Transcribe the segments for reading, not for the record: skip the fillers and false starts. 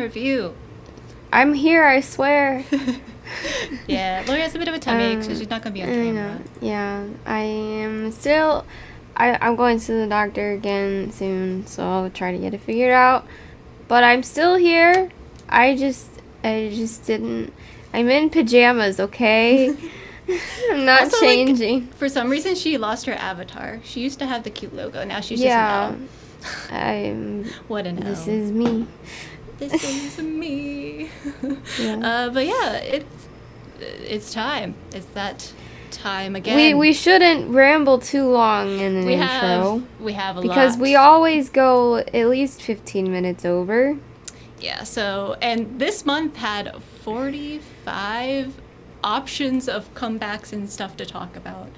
review. I'm here, I swear. Yeah, Lori has a bit of a tummy ache, so she's not going to be on camera. Yeah, I am still... I'm going to the doctor again soon, so I'll try to get it figured out. But I'm still here. I just didn't... I'm in pajamas, okay? I'm not also, changing. Like, for some reason, she lost her avatar. She used to have the cute logo. Now she's just an I'm... What an This is me. This is me. Yeah. But yeah, it's time. It's that time again. We shouldn't ramble too long in an intro. We have a lot. Because we always go at least 15 minutes over. Yeah, so, and this month had 45 options of comebacks and stuff to talk about.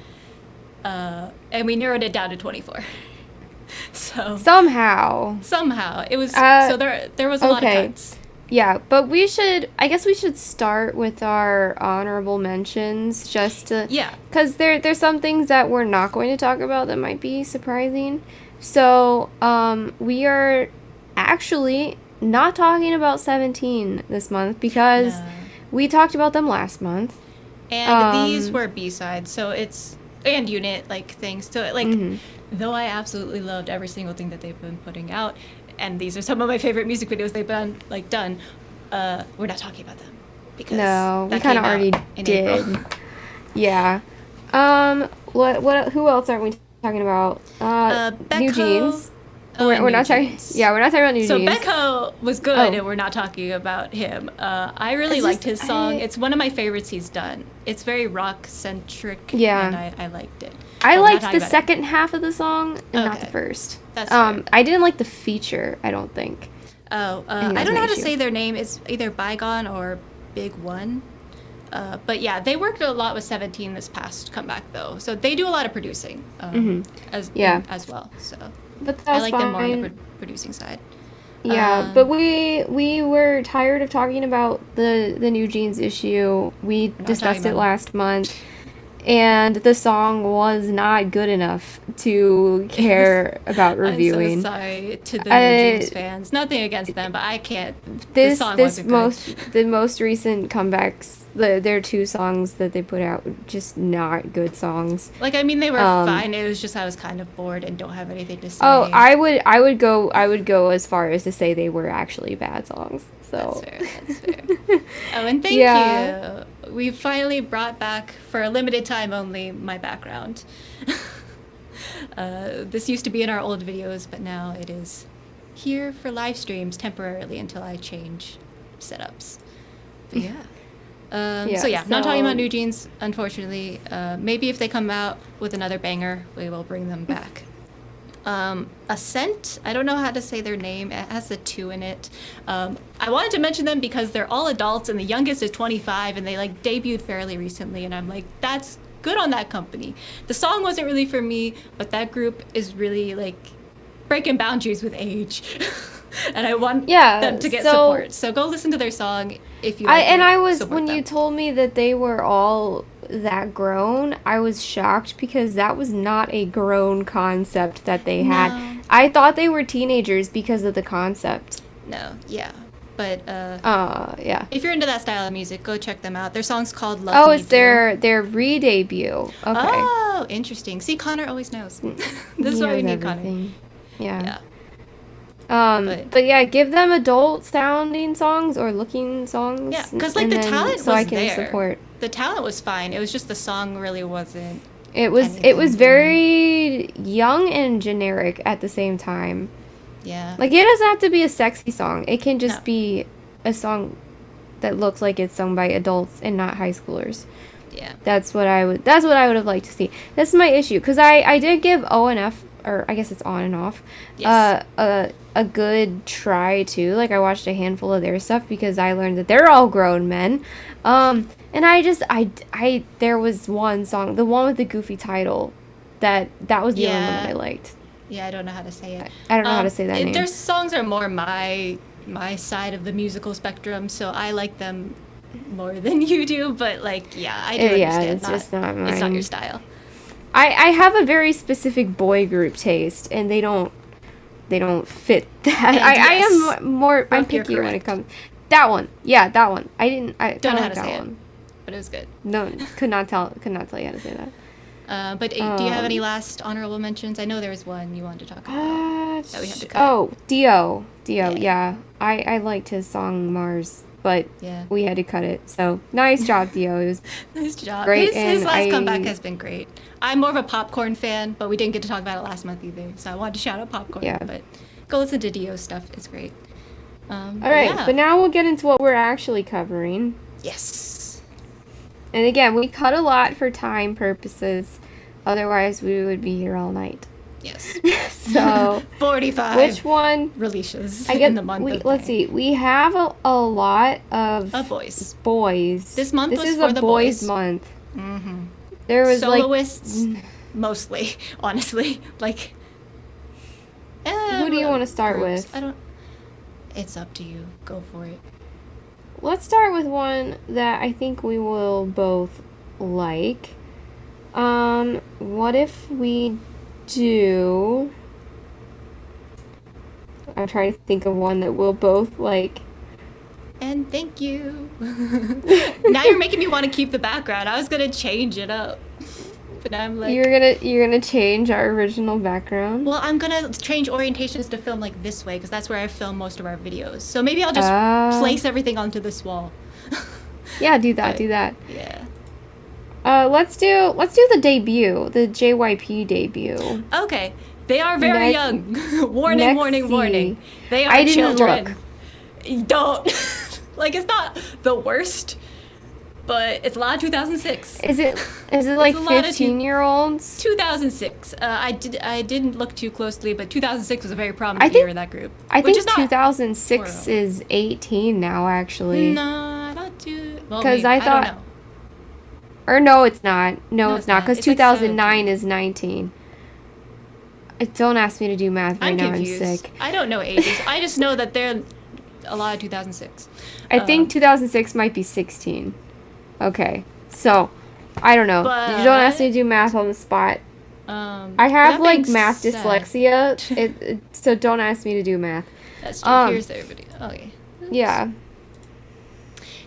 And we narrowed it down to 24. So somehow it was so there was a lot of cuts. Yeah, but I guess we should start with our honorable mentions just to because there's some things that we're not going to talk about that might be surprising. So we are actually not talking about 17 this month because we talked about them last month, and these were B-sides, so it's and unit like things. So like though I absolutely loved every single thing that they've been putting out, and these are some of my favorite music videos they've been done, we're not talking about them because we kind of already did. Yeah. What? Who else aren't we talking about? New Jeans. We're not talking. Yeah, we're not talking about New Jeans. So Becco was good, and we're not talking about him. I really liked his song. It's one of my favorites he's done. It's very rock centric. Yeah, and I liked it. I liked the second half of the song and not the first. That's fair. I didn't like the feature. I don't think. I don't know how to say their name. It's either Bygone or Big One. But yeah, they worked a lot with 17 this past comeback though, so they do a lot of producing as well. So. But that's I like fine. them more on the producing side. Yeah, but we were tired of talking about the New Jeans issue. We discussed it last month, and the song was not good enough to care about reviewing. I'm so sorry to the New Jeans fans. Nothing against them, but I can't. The most recent comebacks, their two songs that they put out, were just not good songs. Like, I mean, they were fine. It was just I was kind of bored and don't have anything to say. Oh, I would go as far as to say they were actually bad songs. So that's fair. Oh, and thank you. We finally brought back, for a limited time only, my background. This used to be in our old videos, but now it is here for live streams temporarily until I change setups. But not talking about New Jeans, unfortunately. Maybe if they come out with another banger, we will bring them back. Ascent, I don't know how to say their name. It has the 2 in it. I wanted to mention them because they're all adults, and the youngest is 25, and they debuted fairly recently, and I'm like, that's good on that company. The song wasn't really for me, but that group is really breaking boundaries with age. And I want them to get support. So go listen to their song if you when you told me that they were all that grown, I was shocked because that was not a grown concept that they had. No. I thought they were teenagers because of the concept. No, yeah. But if you're into that style of music, go check them out. Their song's called Love Me it's their re-debut. Okay. Oh, interesting. See, Connor always knows. This is why we need Connor. Yeah. But yeah, give them adult sounding songs or looking songs. Yeah, because the talent was so I can there. Support. The talent was fine. It was just the song really wasn't. It was very young and generic at the same time. Yeah. It doesn't have to be a sexy song. It can just be a song that looks like it's sung by adults and not high schoolers. Yeah. That's what I would have liked to see. That's my issue, because I did give O and F, or I guess it's on and off, a good try too. I watched a handful of their stuff because I learned that they're all grown men. And there was one song, the one with the goofy title, that was the only one that I liked. Yeah, I don't know how to say it. I don't know how to say that name. Their songs are more my side of the musical spectrum, so I like them more than you do, but I do understand. Yeah, it's just not mine. It's not your style. I have a very specific boy group taste, and they don't they don't fit that. And I yes, am more, I'm Brooke, you're picky when it correct. comes. That one. Yeah, that one. I Don't know how like to that say one. it, but it was good. No, could not tell you how to say that. But do you have any last honorable mentions? I know there was one you wanted to talk about that we had to cut. Oh, Dio. Yeah. Yeah. I liked his song Mars, but Yeah. we had to cut it. So nice job, Dio. It was Nice job. great, His and last comeback has been great. I'm more of a Popcorn fan, but we didn't get to talk about it last month either, so I wanted to shout out Popcorn. Yeah. But go listen to Dio's stuff. It's great. all right, yeah. but now we'll get into what we're actually covering. Yes. And again, we cut a lot for time purposes. Otherwise, we would be here all night. Yes. So 45. which one? Releases I get in the month of let's May. see. We have a lot of Boys. boys. This month this was is for a the boys boys. month. Mm-hmm. There was Soloists, mostly, honestly. Like, who do you want to start groups. with? I don't. It's up to you. Go for it. Let's start with one that I think we will both like. What if we do... I'm trying to think of one that we'll both like. And thank you. Now you're making me want to keep the background. I was gonna change it up, but I'm like, You're gonna change our original background? well, I'm gonna change orientations to film like this way because that's where I film most of our videos. So maybe I'll just place everything onto this wall. Yeah, do that. But, Do that. Yeah. Let's do the debut, the JYP debut. Okay. They are very young. Warning, NEXZ. warning, warning. They are I didn't children. Don't. Like, it's not the worst, but it's a lot of 2006. Is it like a lot of 15-year-olds? 2006. I didn't look too closely, but 2006 was a very prominent think- year in that group. I which think is not 2006 horrible. is 18 now, actually. No, not too. Well, 'Cause maybe, I I thought- don't know. Or no, it's not. No, No, it's it's not, not. because It's like 2009 is 19. Don't ask me to do math right I'm now. confused. I'm sick. I don't know ages. I just know that they're a lot of 2006. I think 2006 might be 16. Okay, so I don't know. You don't ask me to do math on the spot. I have that like being math said- dyslexia, so don't ask me to do math. That's true. Here's their video. Okay. Yeah.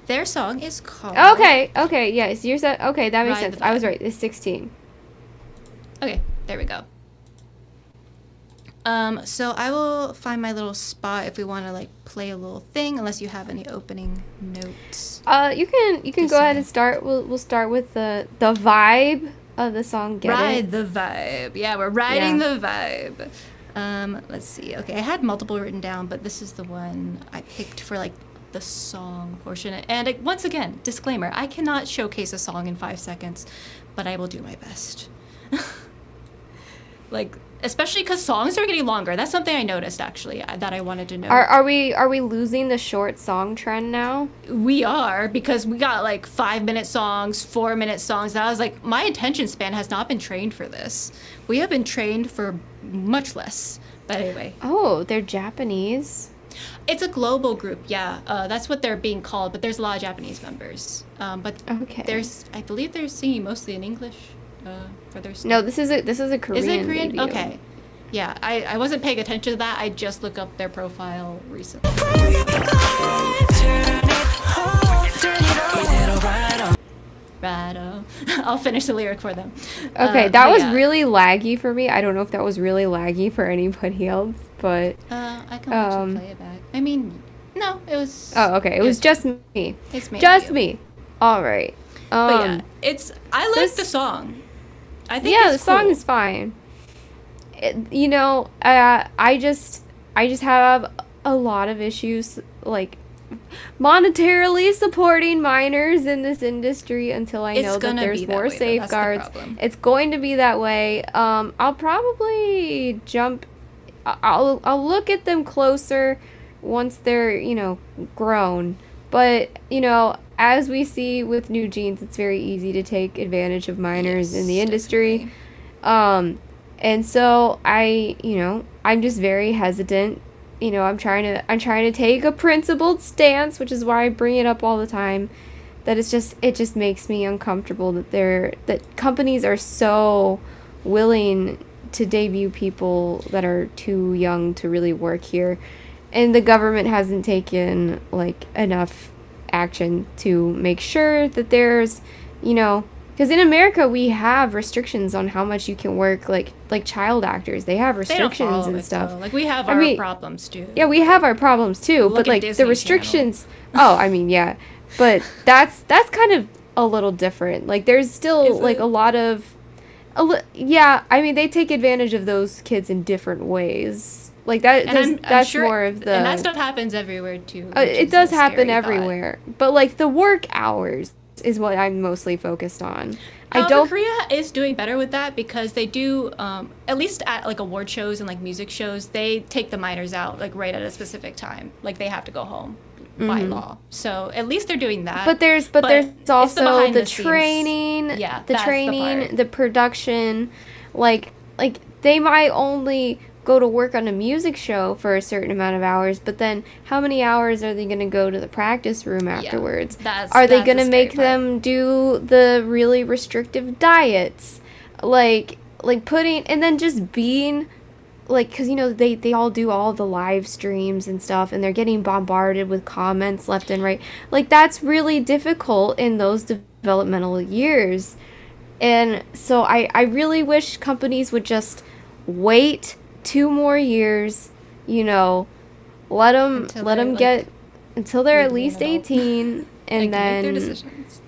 Their song is called. Okay. Yes, you're okay. That makes Ride sense. the I was Vibe. right. It's 16. Okay, there we go. So I will find my little spot if we want to like play a little thing, unless you have any opening notes. You can go ahead and start. We'll start with the vibe of the song. Get Ride it? the vibe. Yeah, we're riding the vibe. Let's see. Okay, I had multiple written down, but this is the one I picked for like the song portion. And once again, disclaimer: I cannot showcase a song in 5 seconds, but I will do my best. Like, especially because songs are getting longer. That's something I noticed actually that I wanted to know. Are we losing the short song trend now? We are, because we got like 5-minute songs, 4-minute songs. And I was like, my attention span has not been trained for this. We have been trained for much less. But anyway. Oh, they're Japanese. It's a global group, yeah. That's what they're being called, but there's a lot of Japanese members. But Okay. I believe they're singing mostly in English for their stuff. No, this is a Korean. Is it Korean? debut. Okay. Yeah, I wasn't paying attention to that. I just looked up their profile recently. Right. I'll finish the lyric for them. Okay, that but was yeah. really laggy for me. I don't know if that was really laggy for anybody else, but I can actually play it back. I mean, no, it was. oh, okay. It was just me. It's me. Just me. All right. But yeah, I like this- the song. I think Yeah, it's the song cool. is fine. I just have a lot of issues like monetarily supporting minors in this industry until I It's know that gonna there's be that more way, though. That's the safeguards. problem. It's going to be that way. I'll probably jump. I'll look at them closer once they're grown. But as we see with New Jeans, it's very easy to take advantage of minors in the Yes, industry. And so I'm just very hesitant. I'm trying to take a principled stance, which is why I bring it up all the time. That it just makes me uncomfortable that companies are so willing to debut people that are too young to really work here, and the government hasn't taken like enough action to make sure that there's, you know, because in America we have restrictions on how much you can work, like child actors, they have restrictions and stuff. Though. Like we have our problems too. Yeah, we have our problems too, but like Disney the restrictions. Oh, I mean, yeah, but that's kind of a little different. Like there's still like a lot of, yeah. I mean, they take advantage of those kids in different ways. Like that. That's sure, more of the. And that stuff happens everywhere too. It does happen everywhere, but like the work hours is what I'm mostly focused on. However, Korea is doing better with that because they do, at least at like award shows and like music shows, they take the minors out like right at a specific time. Like they have to go home by law. So at least they're doing that. But there's also the training, the the production, like they might only go to work on a music show for a certain amount of hours, but then how many hours are they going to go to the practice room afterwards? Are they going to make them do the really restrictive diets? Like putting, and then just being, like, because, you know, they all do all the live streams and stuff, and they're getting bombarded with comments left and right. Like, that's really difficult in those developmental years. And so I really wish companies would just wait 2 more years, you know, let them get until they're at least 18, and then make their decisions.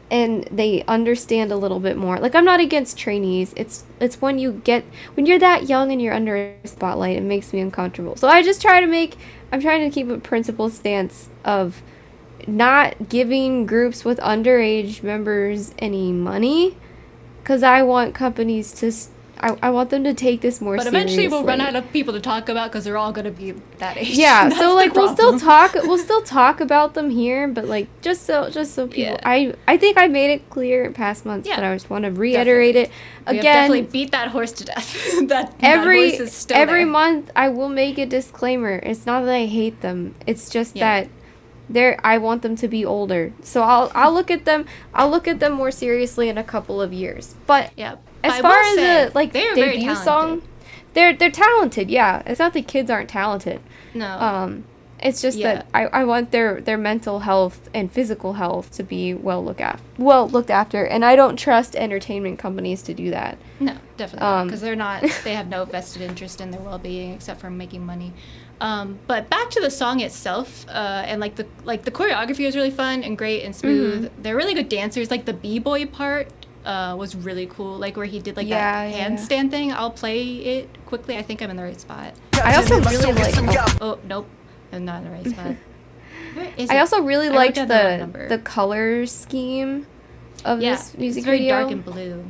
And they understand a little bit more. Like, I'm not against trainees. It's when you're that young and you're under a spotlight, it makes me uncomfortable. So I'm trying to keep a principled stance of not giving groups with underage members any money, because I want companies to I want them to take this more seriously. But eventually we'll run out of people to talk about because they're all going to be that age. Yeah, so like we'll still talk about them here, but like just so people. Yeah. I think I made it clear in past months, but I just want to reiterate it again. We have definitely beat that horse to death. that horse is still every there. month I will make a disclaimer. It's not that I hate them. It's just that I want them to be older. So I'll look at them more seriously in a couple of years. But as far as a debut song, they're talented. Yeah, it's not that kids aren't talented. No. It's just that I want their mental health and physical health to be well looked after, and I don't trust entertainment companies to do that. No, definitely not, because they're not. They have no vested interest in their well-being except for making money. But back to the song itself, and like the choreography was really fun and great and smooth. They're really good dancers. Like the b-boy part was really cool. Like where he did like that handstand thing. I'll play it quickly. I think I'm in the right spot. I also really like. Oh nope, I'm not in the right spot. Where is it? I also really liked the color scheme of this music it's very video. Dark and blue.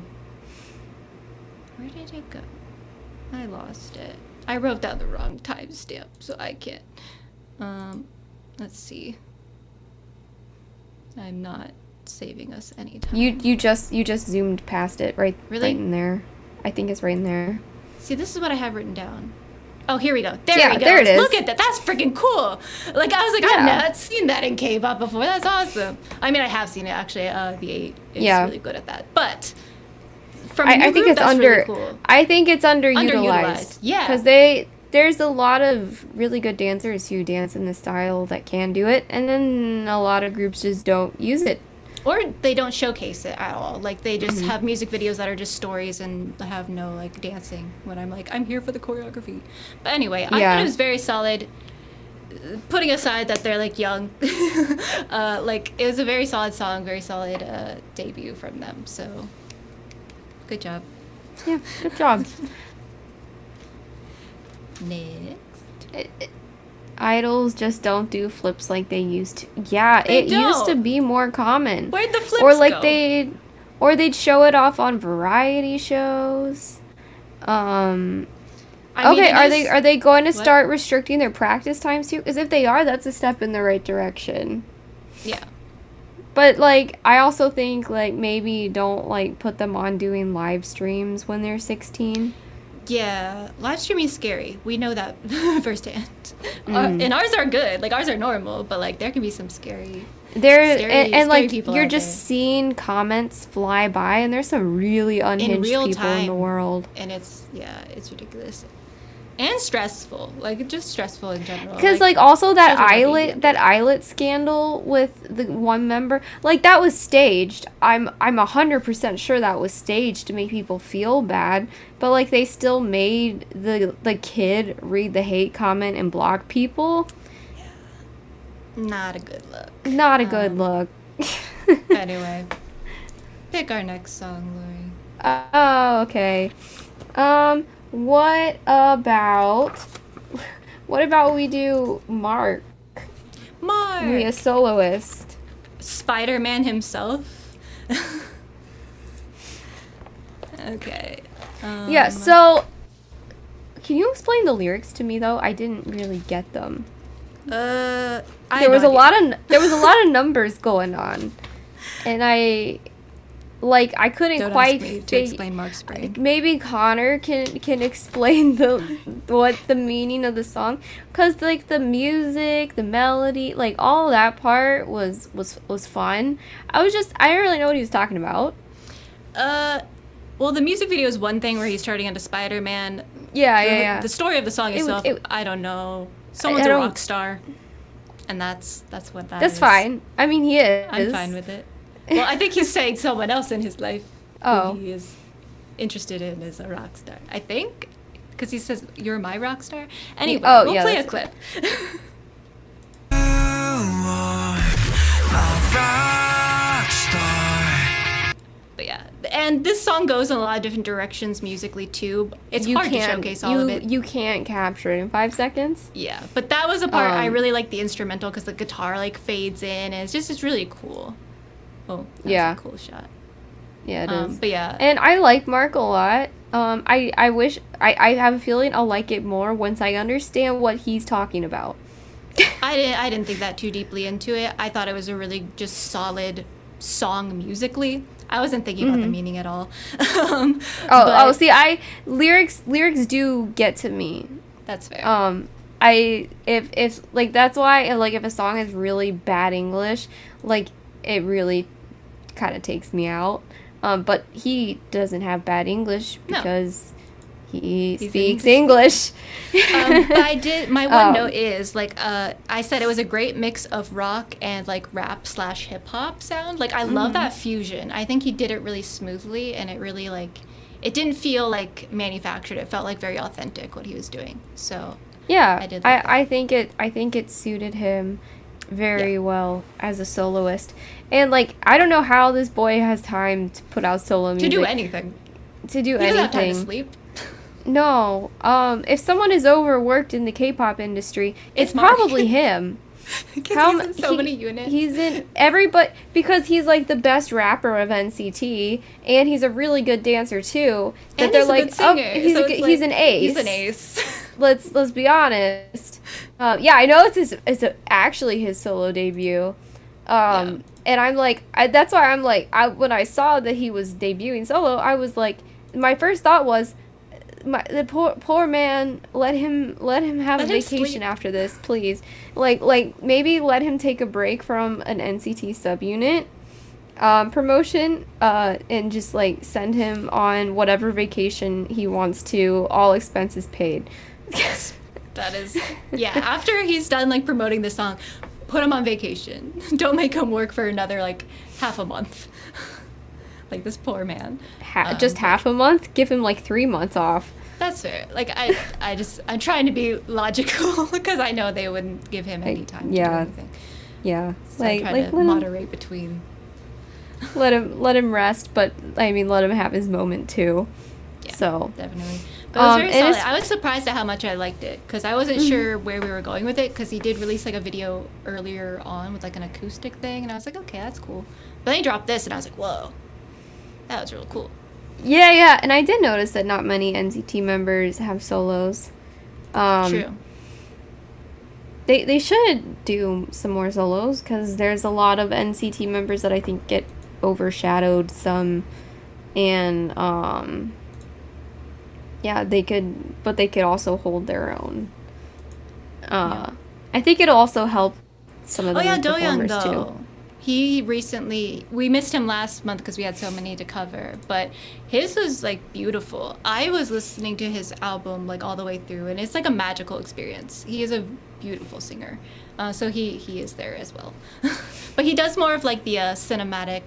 Where did it go? I lost it. I wrote down the wrong timestamp, so I can't. Let's see. I'm not saving us any time. You just zoomed past it, right? Really? Right in there. I think it's right in there. See, this is what I have written down. Oh, here we go. There we go. There it is. Look at that. That's freaking cool. Like, I was like, I've not seen that in K-pop before. That's awesome. I mean, I have seen it, actually. The 8 is really good at that. But from I think it's really cool. I think it's underutilized. Yeah. Because there's a lot of really good dancers who dance in the style that can do it, and then a lot of groups just don't use it. Or they don't showcase it at all. Like, they just have music videos that are just stories and have no, like, dancing. When I'm like, I'm here for the choreography. But anyway, I thought it was very solid. Putting aside that they're, like, young. Like, it was a very solid song, very solid debut from them. So, good job. Yeah, good job. Next. Idols just don't do flips like they used to. Yeah, it used to be more common. Where'd the flips go? They'd show it off on variety shows. Are they going to start restricting their practice times too? Because if they are, that's a step in the right direction. Yeah. But like, I also think like maybe don't like put them on doing live streams when they're 16. Yeah, live streaming is scary. We know that firsthand. And ours are good. Like, ours are normal, but, like, there can be some scary There Scary- and scary like people you're out just there. seeing comments fly by, and there's some really unhinged real people in the time. world. And it's ridiculous. And stressful. Like, just stressful in general. Because like also that children might be that eyelet scandal with the one member, like that was staged. I'm 100% sure that was staged to make people feel bad. But like they still made the kid read the hate comment and block people. Not a good look. Not a good look. Anyway, pick our next song, Lori. Oh, okay. What about we do Mark? Mark! We a soloist. Spider-Man himself. Okay. Yeah, so can you explain the lyrics to me though? I didn't really get them. I There was had no idea. there was a lot of numbers going on. And I couldn't Don't quite ask me to explain Mark's brain. maybe Connor can explain what the meaning of the song, cuz like the music, the melody, like all that part was fun. I didn't really know what he was talking about. Well, the music video is one thing where he's turning into Spider-Man. Yeah. The story of the song itself, I don't know. Someone's I a don't- rock star, and that's what that That's is. fine. I mean, he is. I'm fine with it. Well, I think he's saying someone else in his life Oh. who he is interested in is a rock star. I think, because he says, "You're my rock star." Anyway, Oh, we'll yeah, play a that's- clip. But yeah, and this song goes in a lot of different directions musically too. It's hard to showcase all of it. You can't capture it in 5 seconds. Yeah, but that was a part I Um, really like the instrumental because the guitar like fades in and it's really cool. Oh, that's Yeah. a cool shot. Yeah, it is. But yeah, And I like Mark a lot. I wish I have a feeling I'll like it more once I understand what he's talking about. I didn't think that too deeply into it. I thought it was a really just solid song musically. I wasn't thinking about the meaning at all. See, lyrics do get to me. That's fair. If like that's why like if a song is really bad English, like it really kind of takes me out. But he doesn't have bad English No. because he He's speaks English. But I did. My one note is like I said it was a great mix of rock and like rap / hip hop sound. Like I love that fusion. I think he did it really smoothly, and it really like it didn't feel like manufactured. It felt like very authentic what he was doing. So Yeah, I did like that. I think it suited him very well as a soloist. And like I don't know how this boy has time to put out solo to music. do anything. To do He doesn't have time to anything. sleep. No. If someone is overworked in the K-pop industry, it's Mark. probably him. Because he's in so many units. He's in everybody because he's like the best rapper of NCT, and he's a really good dancer too. That And they're he's a like, good singer. he's so a, it's he's like, an ace. He's an ace. Let's be honest. Yeah, I know actually his solo debut. And I'm like, that's why I'm like, when I saw that he was debuting solo, I was like, my first thought was, the poor man, let him have a vacation sleep. after this, please. Like maybe let him take a break from an NCT subunit promotion, and just like send him on whatever vacation he wants to, all expenses paid. That is, yeah. After he's done like promoting the song, put him on vacation. Don't make him work for another like half a month. Like this poor man. Just half a month? Give him like 3 months off. That's fair. Like I'm trying to be logical because I know they wouldn't give him any time to do anything. Yeah. So I try to moderate between. Let him rest, but I mean let him have his moment too. Yeah, so definitely. But it was very and solid. I was surprised at how much I liked it because I wasn't sure where we were going with it because he did release like a video earlier on with like an acoustic thing, and I was like, okay, that's cool. But then he dropped this, and I was like, whoa, that was real cool. Yeah, and I did notice that not many NCT members have solos. True. They should do some more solos because there's a lot of NCT members that I think get overshadowed some, and yeah, they could also hold their own. I think it'll also help some of the Oh yeah, new Doyoung performers though. too. He recently, we missed him last month because we had so many to cover, but his was like beautiful. I was listening to his album like all the way through, and it's like a magical experience. He is a beautiful singer, so he is there as well. But he does more of like the cinematic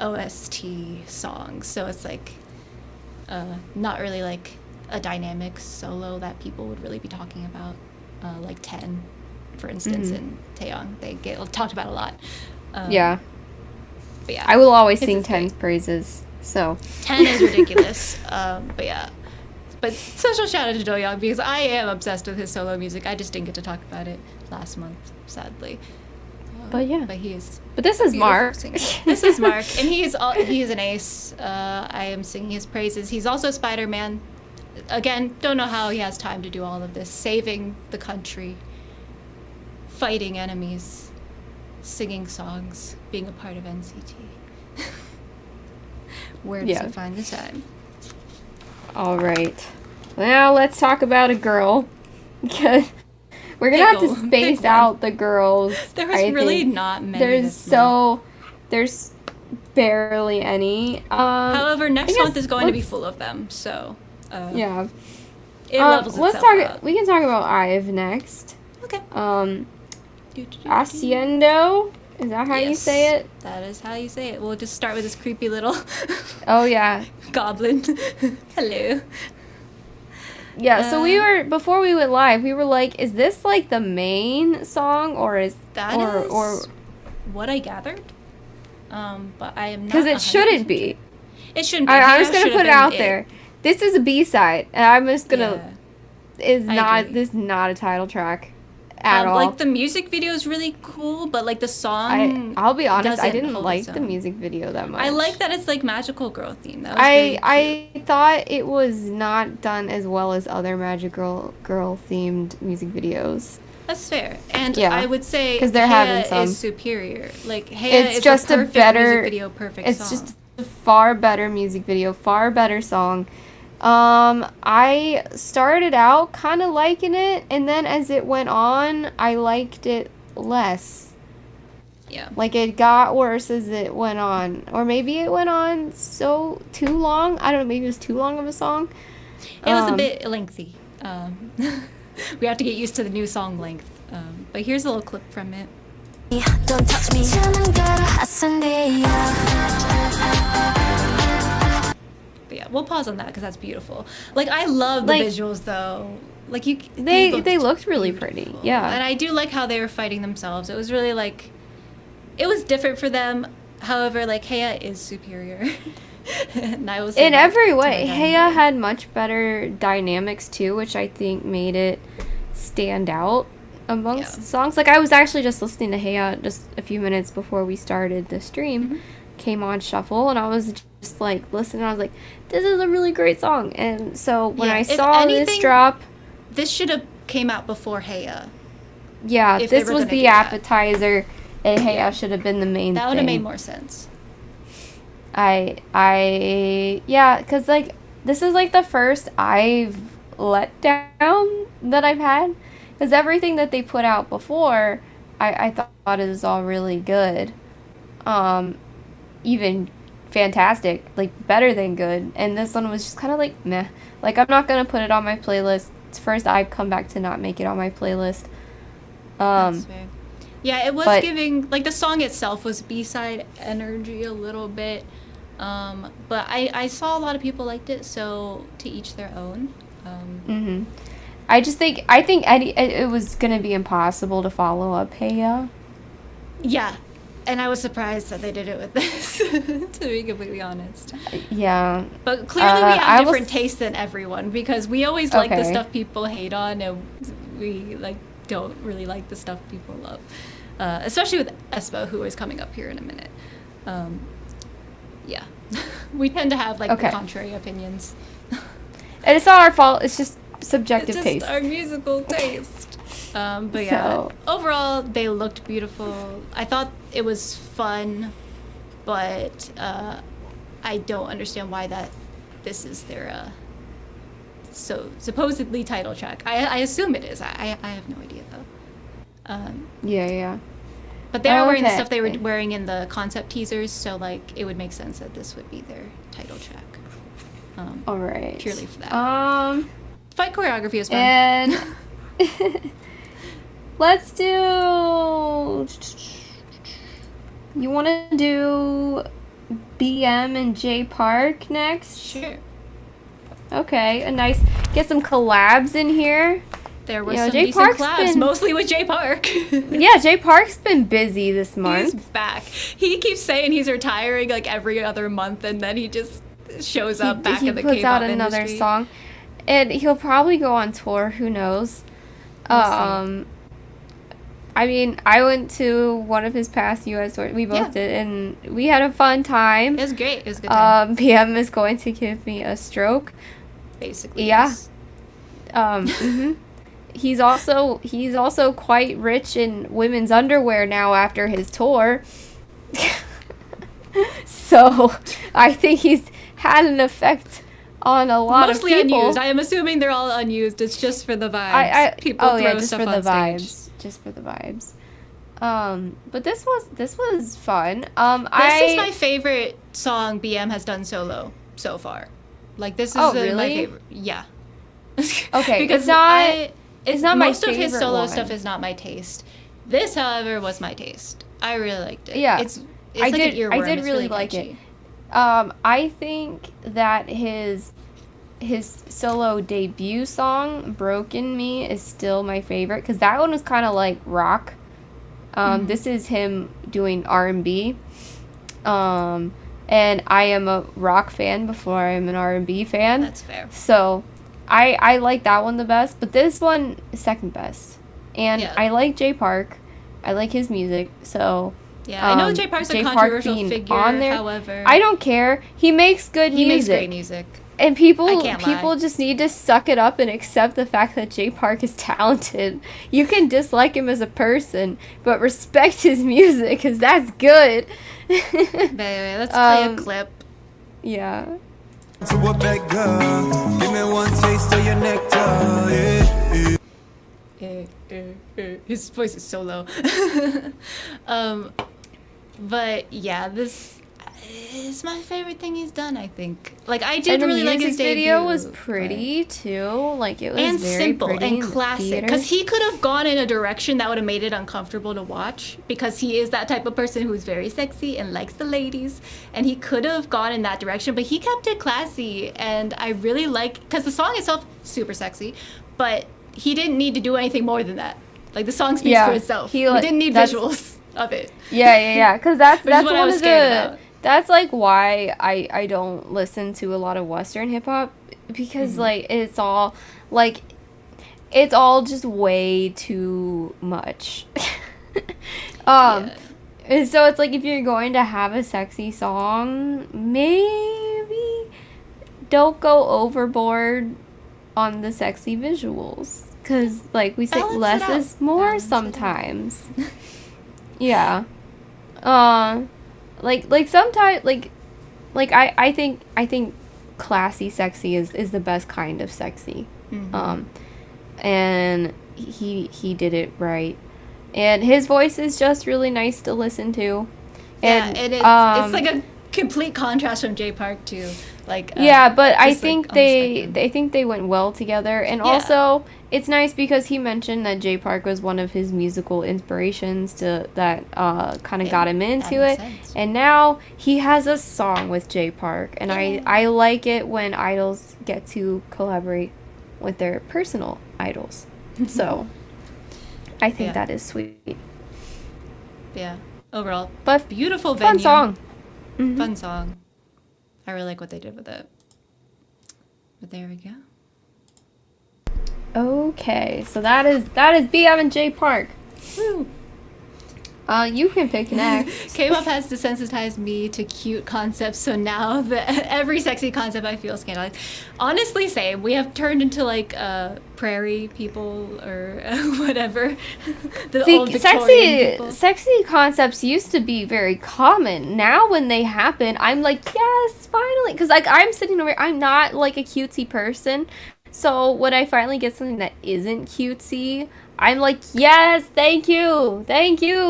OST songs, so it's like not really like a dynamic solo that people would really be talking about, like 10. For instance, in Taeyong, they get talked about a lot. Yeah. But yeah, I will always sing 10's praises. So 10 is ridiculous. But yeah. But special shout out to Dongyeol because I am obsessed with his solo music. I just didn't get to talk about it last month, sadly. But yeah. But he is. But this is Mark. This is Mark, and he is an ace. I am singing his praises. He's also Spider-Man. Again, don't know how he has time to do all of this, saving the country, fighting enemies, singing songs, being a part of NCT. Where does he find the time? All right. Now let's talk about a girl. We're gonna have to space out the girls. There's really not many. There's barely any. However, next month is going to be full of them. So yeah. It levels itself out. We can talk about Yves next. Okay. Accendio? Is that how you say it? That is how you say it. We'll just start with this creepy little oh yeah, goblin. Hello. Yeah, so we were, before we went live, we were like, is this like the main song or is that or what I gathered? But I am not, because it shouldn't be. It shouldn't be. I'm just gonna put it out there. This is a B-side, and I'm just gonna this is not a title track at all. Like the music video is really cool, but like the song, I'll be honest, I didn't like the music video that much. I like that it's like magical girl theme. That was I thought it was not done as well as other magical girl themed music videos. That's fair, and I would say because they're having some is superior. Like Heya it's is just a perfect music video, perfect it's song. Just a far better music video, far better song. I started out kind of liking it, and then as it went on, I liked it less. Yeah. Like, it got worse as it went on. Or maybe it went on too long. I don't know, maybe it was too long of a song. It was a bit lengthy. We have to get used to the new song length. But here's a little clip from it. Don't touch me. But yeah, we'll pause on that because that's beautiful. Like, I love the visuals though. Like they looked really pretty. Yeah. And I do like how they were fighting themselves. It was really like, it was different for them. However, like Heya is superior. And I will say in every way, Heya had much better dynamics too, which I think made it stand out amongst the songs. Like, I was actually just listening to Heya just a few minutes before we started the stream. Came on shuffle, and I was just like listening. I was like, this is a really great song. And so when I saw this drop, this should have came out before Heya. Yeah, this was the appetizer, and Heya should have been the main thing. That would have made more sense. Yeah, because like this is like the first I've let down that I've had, because everything that they put out before, I thought it was all really good, even fantastic, like better than good, and this one was just kind of like meh. Like, I'm not gonna put it on my playlist. It's first I've come back to not make it on my playlist. That's fair. Yeah, it was giving, like, the song itself was B-side energy a little bit. But I saw a lot of people liked it, so to each their own. I think it was gonna be impossible to follow up Heya. Yeah, and I was surprised that they did it with this, to be completely honest. Yeah. But clearly we have different tastes than everyone, because we always like the stuff people hate on, and we like don't really like the stuff people love. Especially with aespa, who is coming up here in a minute. Yeah. We tend to have like contrary opinions. And it's not our fault, it's just subjective taste. It's just our musical taste. But yeah, overall they looked beautiful. I thought it was fun, but I don't understand why this is their supposedly title track. I assume it is. I have no idea though. Yeah. But they are wearing the Okay. stuff they were wearing in the concept teasers, so like it would make sense that this would be their title track. All right. Purely for that. Fight choreography is fun. And let's do. You want to do BM and J Park next? Sure. Okay, a nice. Get some collabs in here. There was You know, some J decent Park's collabs, been- mostly with J Park. Yeah, J Park's been busy this He's month. back. He keeps saying he's retiring like every other month, and then he just shows up back in the K-pop puts out another industry. song, and he'll probably go on tour. Who knows? We'll I mean, I went to one of his past U.S. tours. We both Yeah. did, and we had a fun time. It was great. It was a good time. PM is going to give me a stroke. Basically. Yeah. Yes. Mhm. He's also quite rich in women's underwear now after his tour. So I think he's had an effect on a lot Mostly of people. unused. I am assuming they're all unused. It's just for the vibes. People throw just stuff for the on vibes. stage. Just for the vibes. But this was fun. This is my favorite song BM has done solo so far. Like this is Oh, my really? favorite. Yeah. Okay, because it's not- it's not my most of his favorite solo one. stuff is not my taste. This, however, was my taste. I really liked it. Yeah. It's I like did an earworm. I did It's really like catchy. it. I think that his solo debut song "Broken Me" is still my favorite because that one was kind of like rock. This is him doing R&B. And I am a rock fan before I am an R&B fan. That's fair. So I like that one the best, but this one is second best. And Yeah. I like J Park. I like his music. So Yeah, I know J Park's a J Park controversial being figure. on there, However, I don't care. He makes good he makes music. great music. And I people can't lie. people just need to suck it up and accept the fact that J Park is talented. You can dislike him as a person, but respect his music cuz that's good. But anyway, let's play a Um, clip. Yeah. To a bad girl, give me one taste of your nectar, yeah. His voice is so low. But yeah, this is my favorite thing he's done, I think. Like, I did And the really like his music video debut, was but- pretty too. Like it was and very simple pretty and in the classic. theater. Because he could have gone in a direction that would have made it uncomfortable to watch. Because he is that type of person who's very sexy and likes the ladies. And he could have gone in that direction, but he kept it classy. And I really like, because the song itself super sexy, but he didn't need to do anything more than that. Like the song speaks Yeah, for itself. he, He like, didn't need that's- visuals of it. Yeah. Because that's Which is what I one was of scared the. about. That's like why I don't listen to a lot of Western hip hop because like it's all just way too much. Yeah. And so it's like if you're going to have a sexy song, maybe don't go overboard on the sexy visuals because like we say Balance it less out. is more Balance it out. sometimes. Yeah. Like sometimes I think classy sexy is the best kind of sexy. Mm-hmm. And he did it right. And his voice is just really nice to listen to. Yeah, And it's like a complete contrast from J Park to like yeah, but I just, like, think on the spectrum. they think they went well together, and Yeah. also it's nice because he mentioned that J Park was one of his musical inspirations that kind of got him into makes it, sense. and now he has a song with J Park, and I like it when idols get to collaborate with their personal idols, so I think Yeah. that is sweet. Yeah. Overall, But beautiful venue. fun song. Mhm. Fun song. I really like what they did with it. But there we go. Okay, so that is BM and J Park. Woo. You can pick next. K-pop has desensitized me to cute concepts, so now every sexy concept I feel scandalized. Honestly, same. We have turned into like prairie people or whatever. The See, old Victorian people. sexy concepts used to be very common. Now, when they happen, I'm like, yes, finally, because like I'm sitting over. I'm not like a cutesy person, so when I finally get something that isn't cutesy, I'm like, yes, thank you,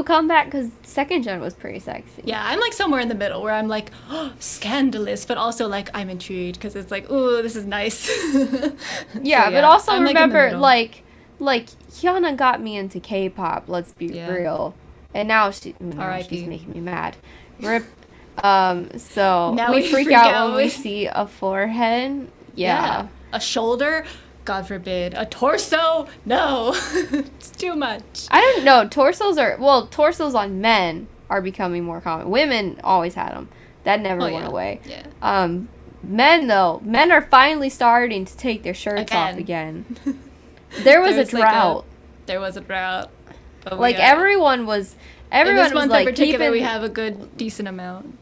come back, because second gen was pretty sexy. Yeah, I'm like somewhere in the middle where I'm like, oh, scandalous, but also like I'm intrigued because it's like, ooh, this is nice. Yeah, So, but also I'm, remember, like Hyuna got me into K-pop. Let's be real, and now she's R.I.P. making me mad. Rip. So Now we freak out when we see a forehead. Yeah. A shoulder, God forbid. A torso, no. It's too much. I don't know. Torsos on men are becoming more common. Women always had them. That never went away. Yeah. Men are finally starting to take their shirts off again. There was a drought. There was a drought. But like everyone was in this was month like in particular, keeping, we have a good decent amount.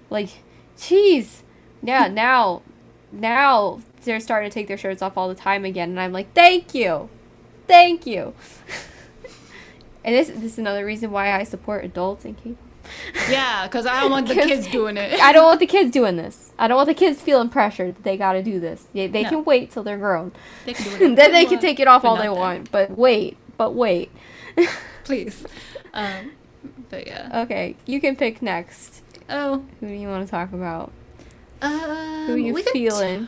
Like, jeez. Yeah, now they're starting to take their shirts off all the time again, and I'm like, thank you. And this is another reason why I support adults in K-pop. Yeah, because I don't want the kids doing it. I don't want the kids doing this. I don't want the kids feeling pressured that they gotta do this. They can wait till they're grown. They can do it. Then they can take it off all they want. But wait. Please. But yeah. Okay, you can pick next. Oh. Who do you want to talk about? Who are We you can feeling?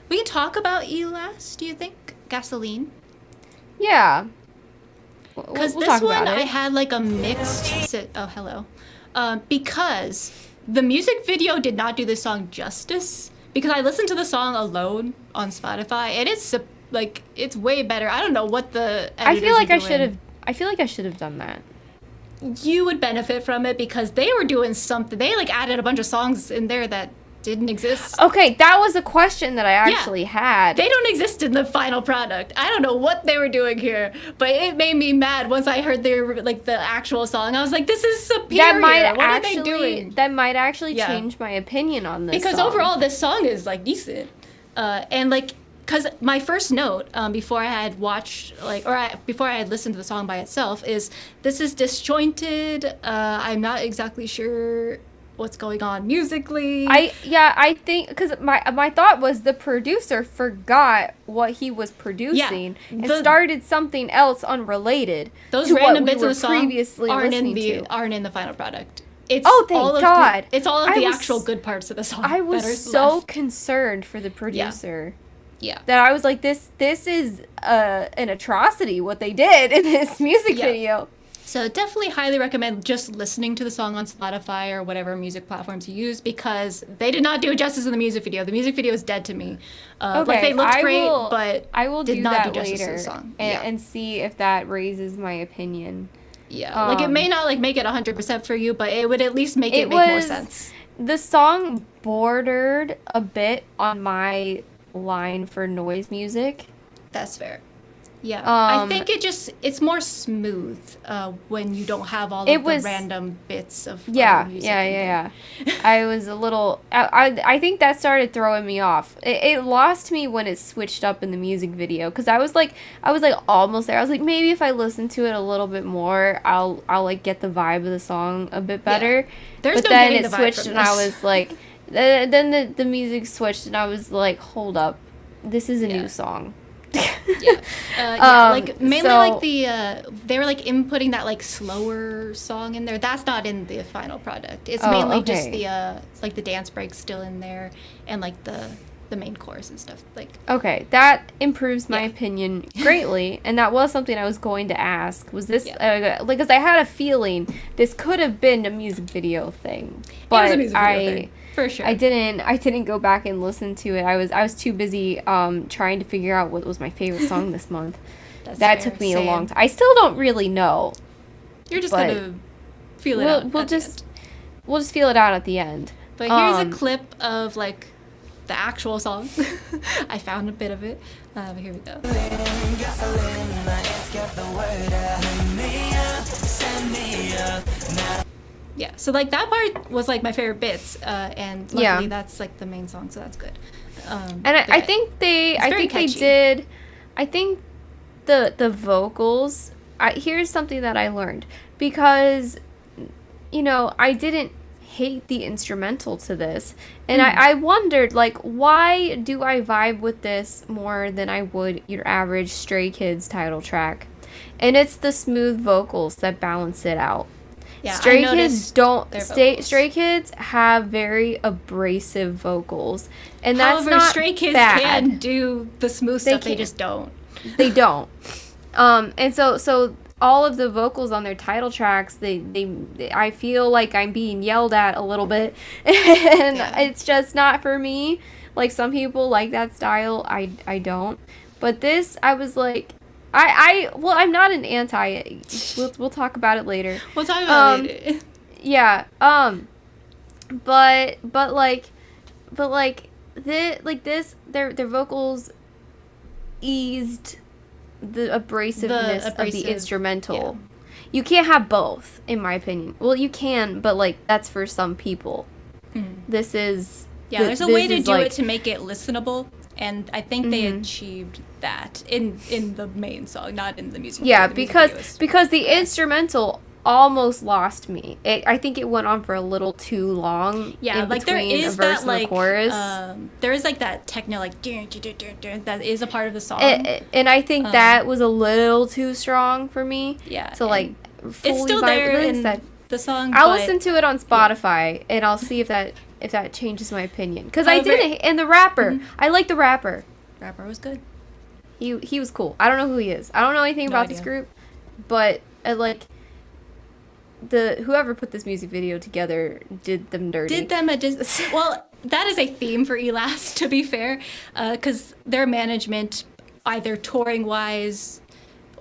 We can talk about last, do you think? Gasoline? Yeah. Because we'll this talk one about I it. had like a mixed. Oh, hello. Because the music video did not do this song justice. Because I listened to the song alone on Spotify, and it's like it's way better. I don't know what the. I feel like I should have done that. You would benefit from it because they were doing something. They like added a bunch of songs in there that didn't exist. Okay, that was a question that I actually had. They don't exist in the final product. I don't know what they were doing here, but it made me mad once I heard their like the actual song. I was like, this is superior. What are they doing? That might actually change my opinion on this because song. overall this song is like decent. And like because my first note before I had watched before I had listened to the song by itself is this is disjointed. I'm not exactly sure what's going on musically. I think because my thought was the producer forgot what he was producing and started something else unrelated. Those to random what bits we of the song aren't in the final product. It's thank God! It's all of the actual good parts of the song. I was so concerned for the producer. Yeah. That I was like, this is an atrocity what they did in this music video. So definitely highly recommend just listening to the song on Spotify or whatever music platforms you use because they did not do it justice in the music video. The music video is dead to me. Like they looked great, but I will did do not that do justice later to the song. and see if that raises my opinion. Yeah, like it may not like make it 100% for you, but it would at least make it make more sense. The song bordered a bit on my line for noise music. That's fair. Yeah, I think it's more smooth when you don't have all of the random bits of music. Yeah. I was a little. I think that started throwing me off. It lost me when it switched up in the music video because I was like almost there. I was like maybe if I listen to it a little bit more, I'll like get the vibe of the song a bit better. Yeah. But then it switched and I was like, then the music switched and I was like, hold up, this is a new song. Like mainly like they were like inputting that like slower song in there. That's not in the final product. It's mainly just the like the dance breaks still in there and like the main chorus and stuff like. Okay, that improves my opinion greatly, and that was something I was going to ask. Was this like because I had a feeling this could have been a music video thing, but it was a music video thing. For sure. I didn't go back and listen to it. I was too busy trying to figure out what was my favorite song this month. That took me a long time. I still don't really know. You're just gonna feel it out. We'll just feel it out at the end. But here's a clip of like the actual song. I found a bit of it. Here we go. Yeah, so like that part was like my favorite bits, and luckily that's like the main song, so that's good. And I think they did. I think the vocals. Here's something that I learned because, I didn't hate the instrumental to this. And I wondered, like, why do I vibe with this more than I would your average Stray Kids title track? And it's the smooth vocals that balance it out. Yeah, Stray Kids have very abrasive vocals. And that's However, not Stray Kids bad. can do the smooth stuff, they just don't. They don't. And so all of the vocals on their title tracks, they I feel like I'm being yelled at a little bit, and it's just not for me. Like, some people like that style, I don't. But this, I was like, I'm not an anti. We'll talk about it later. We'll talk about it later. Yeah. But their vocals eased the abrasiveness of the instrumental. Yeah. You can't have both, in my opinion. Well, you can, but like, that's for some people. This is there's a way to do it to make it listenable, and I think they achieved that in the main song, not in the music video. Yeah, because the instrumental almost lost me. I think it went on for a little too long. Yeah, in like there is a verse that like and a chorus. There is like that techno like that is a part of the song. And I think that was a little too strong for me. Yeah. To like fully it's still there in the song. I'll listen to it on Spotify and I'll see if that changes my opinion. Because I did, and the rapper, I like the rapper. Rapper was good. He was cool. I don't know who he is. I don't know anything about this group, but like, whoever put this music video together did them dirty. Well, that is a theme for ELAS, to be fair, because their management, either touring wise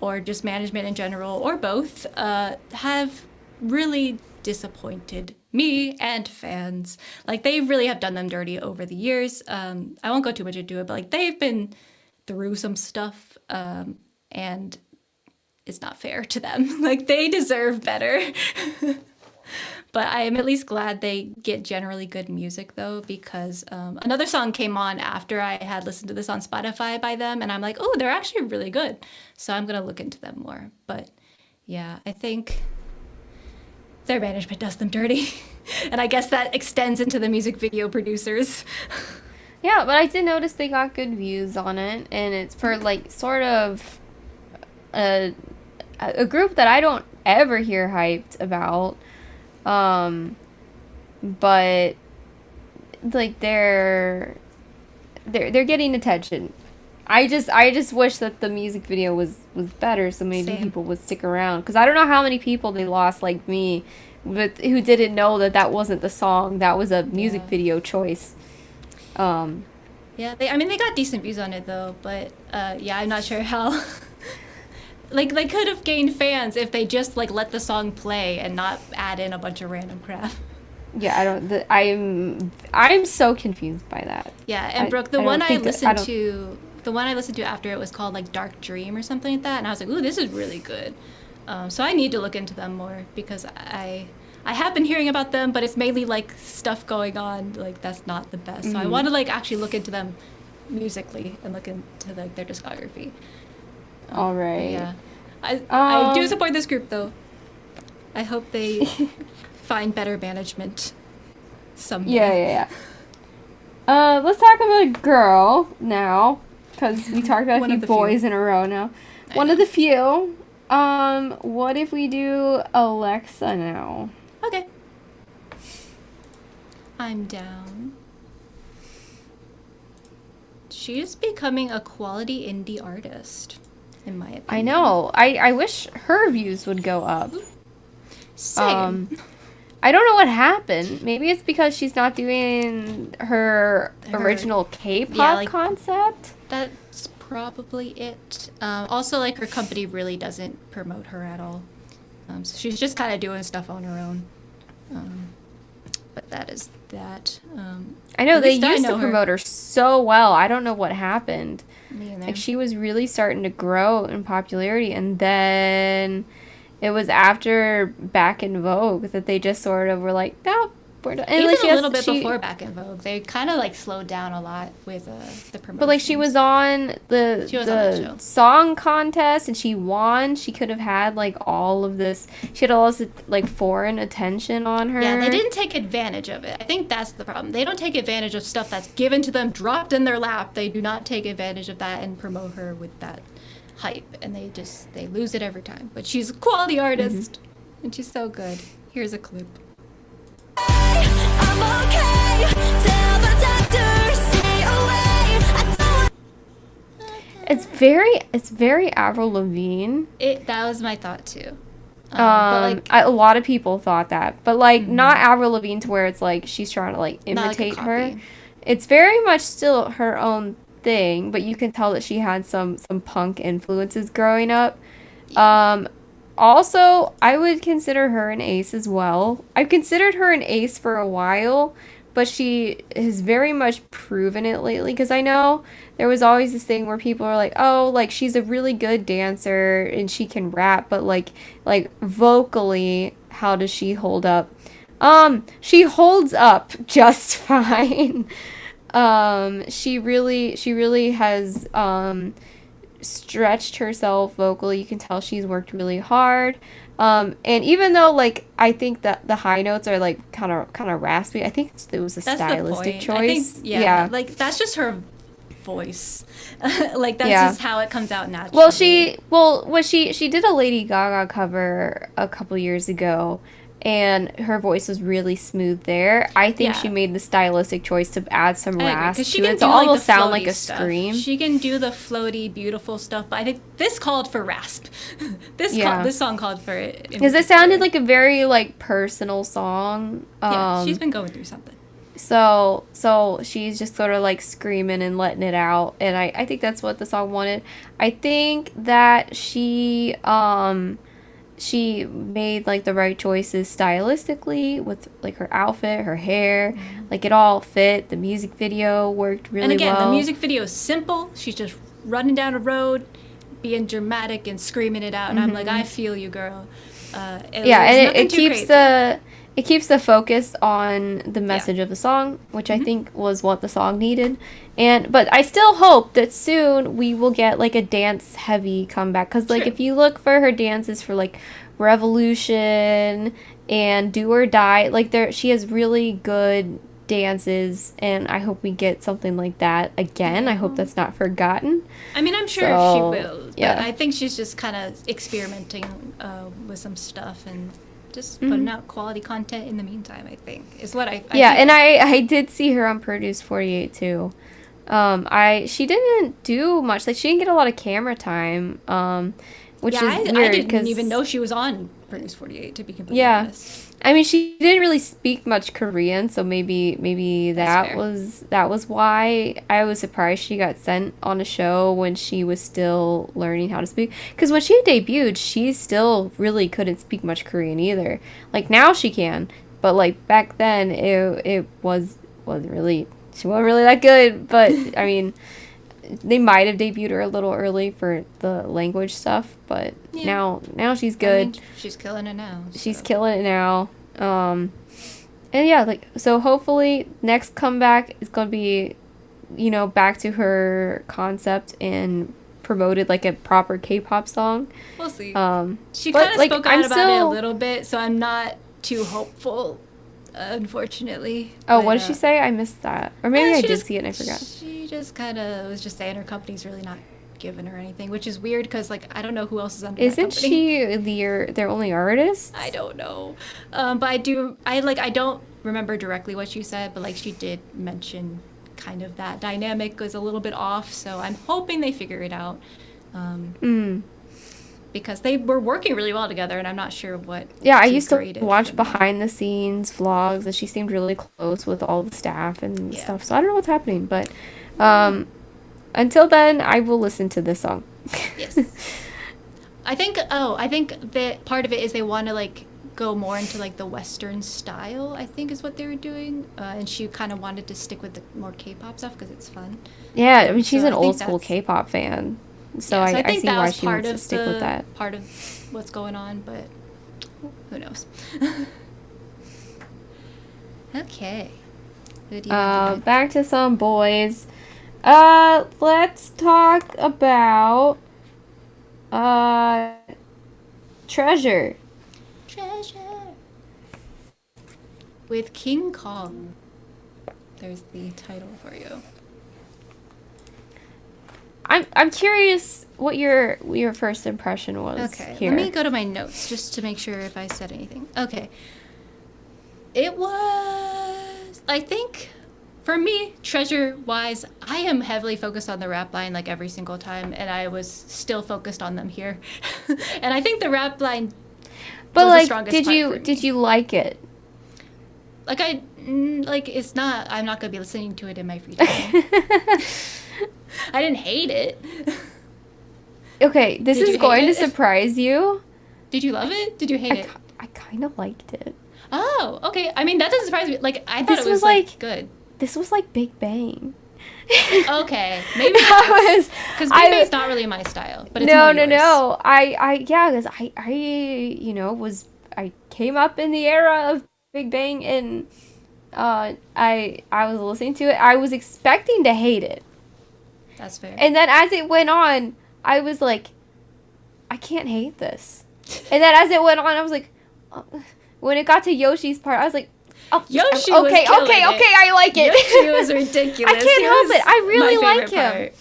or just management in general, or both, have really disappointed me and fans. Like, they really have done them dirty over the years. I won't go too much into it, but like, they've been through some stuff, and it's not fair to them. Like, they deserve better. But I am at least glad they get generally good music, though, because another song came on after I had listened to this on Spotify by them, and I'm like, oh, they're actually really good. So I'm going to look into them more. But yeah, I think their management does them dirty. And I guess that extends into the music video producers. Yeah, but I did notice they got good views on it, and it's for like sort of a group that I don't ever hear hyped about, but like they're getting attention. I just wish that the music video was better, so maybe people would stick around, because I don't know how many people they lost like me, but who didn't know that wasn't the song, that was a music video choice. Yeah, they got decent views on it though, but I'm not sure how. Like, they could have gained fans if they just like let the song play and not add in a bunch of random crap. Yeah, I'm so confused by that. Yeah, and Brooke, the one I listened to after it was called like Dark Dream or something like that, and I was like, ooh, this is really good. So I need to look into them more, because I have been hearing about them, but it's mainly like stuff going on like that's not the best. So I want to like actually look into them musically and look into like their discography. All right. Yeah, I do support this group though. I hope they find better management someday. Yeah. Let's talk about a girl now, because we talked about a few boys in a row now. One of the few. What if we do Alexa now? Okay. I'm down. She's becoming a quality indie artist, in my opinion. I know. I wish her views would go up. Same. I don't know what happened. Maybe it's because she's not doing her original K-pop concept. That's probably it. Also, like, her company really doesn't promote her at all. So she's just kind of doing stuff on her own. But that is that. I know, they used to promote her so well. I don't know what happened. Me either. Like, she was really starting to grow in popularity, and then it was after Back in Vogue that they just sort of were like, no, And Even like, a little bit before Back in Vogue, they kind of like slowed down a lot with the promotion. But like she was on the song contest and she won. She could have had like all of this. She had all this like foreign attention on her. Yeah, they didn't take advantage of it. I think that's the problem. They don't take advantage of stuff that's given to them, dropped in their lap. They do not take advantage of that and promote her with that hype, and they lose it every time. But she's a quality artist, and she's so good. Here's a clip. I'm okay. Tell the doctor, stay away. I don't It's very Avril Lavigne. That was my thought too. But like, a lot of people thought that, but like not Avril Lavigne to where it's like she's trying to like imitate her. It's very much still her own thing, but you can tell that she had some punk influences growing up. Also, I would consider her an ace as well. I've considered her an ace for a while, but she has very much proven it lately, because I know there was always this thing where people are like, oh, like she's a really good dancer and she can rap, but like vocally, how does she hold up? She holds up just fine. She really has stretched herself vocally. You can tell she's worked really hard. And even though like I think that the high notes are like kind of raspy, I think it was a stylistic choice. Yeah, like that's just her voice. Like that's just how it comes out naturally. Well, she did a Lady Gaga cover a couple years ago, and her voice was really smooth there. I think she made the stylistic choice to add some rasp to it to almost sound like a scream. She can do the floaty, beautiful stuff, but I think this called for rasp. This song called for it. Because it sounded like a very like personal song. Yeah, she's been going through something. So she's just sort of like screaming and letting it out, and I think that's what the song wanted. I think that she made like the right choices stylistically with like her outfit, her hair, like it all fit. The music video worked really well. And again, the music video is simple. She's just running down a road, being dramatic and screaming it out, and I'm like, I feel you, girl. It keeps the focus on the message of the song, which I think was what the song needed. But I still hope that soon we will get like a dance heavy comeback, because like if you look for her dances for like Revolution and Do or Die, like she has really good dances, and I hope we get something like that again. I hope that's not forgotten. I mean, I'm sure she will. But I think she's just kind of experimenting with some stuff and just putting out quality content in the meantime, I think, is what I feel. And I did see her on Produce 48 too. She didn't do much. Like, she didn't get a lot of camera time, which is weird. I didn't even know she was on Produce 48, to be completely honest. I mean, she didn't really speak much Korean, so maybe that was why I was surprised she got sent on a show when she was still learning how to speak. Because when she debuted, she still really couldn't speak much Korean either. Like, now she can, but like back then it wasn't really that good. But I mean, they might have debuted her a little early for the language stuff, but now she's good. I mean, she's killing it now. She's killing it now. And yeah, like, so hopefully next comeback is going to be, back to her concept and promoted like a proper K-pop song. We'll see. She kind of spoke out about it a little bit, so I'm not too hopeful, unfortunately. Oh, what did she say? I missed that. Or maybe I did see it and I forgot. She just kind of was just saying her company's really not giving her anything, which is weird because, like, I don't know who else is under that company. Isn't she their only artist? I don't know. But I don't remember directly what she said, but, like, she did mention kind of that dynamic was a little bit off, so I'm hoping they figure it out. Because they were working really well together, and I'm not sure what. Yeah, I used to watch behind the scenes vlogs, and she seemed really close with all the staff and stuff. So I don't know what's happening, but until then, I will listen to this song. Yes. I think that part of it is they want to like go more into like the Western style, I think is what they were doing, and she kind of wanted to stick with the more K-pop stuff because it's fun. Yeah, I mean, she's an old school K-pop fan. So I think see that why was she wants to stick with that. Part of what's going on, but who knows? Okay. Who do you recommend? Back to some boys. Let's talk about Treasure. Treasure. With King Kong. There's the title for you. I'm curious what your first impression was. Okay, here. let me go to my notes just to make sure if I said anything. Okay. It was, I think, for me, Treasure-wise, I am heavily focused on the rap line like every single time, and I was still focused on them here. And I think the rap line But was the like, strongest part for me. did you like it? Like it's not, I'm not going to be listening to it in my free time. I didn't hate it. Okay, this Did you is hate going to it? surprise you. Did you love it? Did you hate it? I kind of liked it. Oh, okay. I mean, that doesn't surprise me. Like, I thought This it was was like like- good. This was like Big Bang. Okay, maybe I was because I- Big Bang's not really my style, but it's no, more no, yours. no. Yeah, because I you know I came up in the era of Big Bang, and I was listening to it. I was expecting to hate it, That's fair. and then as it went on, I was like, I can't hate this. And then as it went on, I was like, when it got to Yoshi's part, I was like, oh, Yoshi was okay, killing okay, it. okay, I like it. Yoshi was ridiculous. I can't He help was it. I really my like favorite him. part.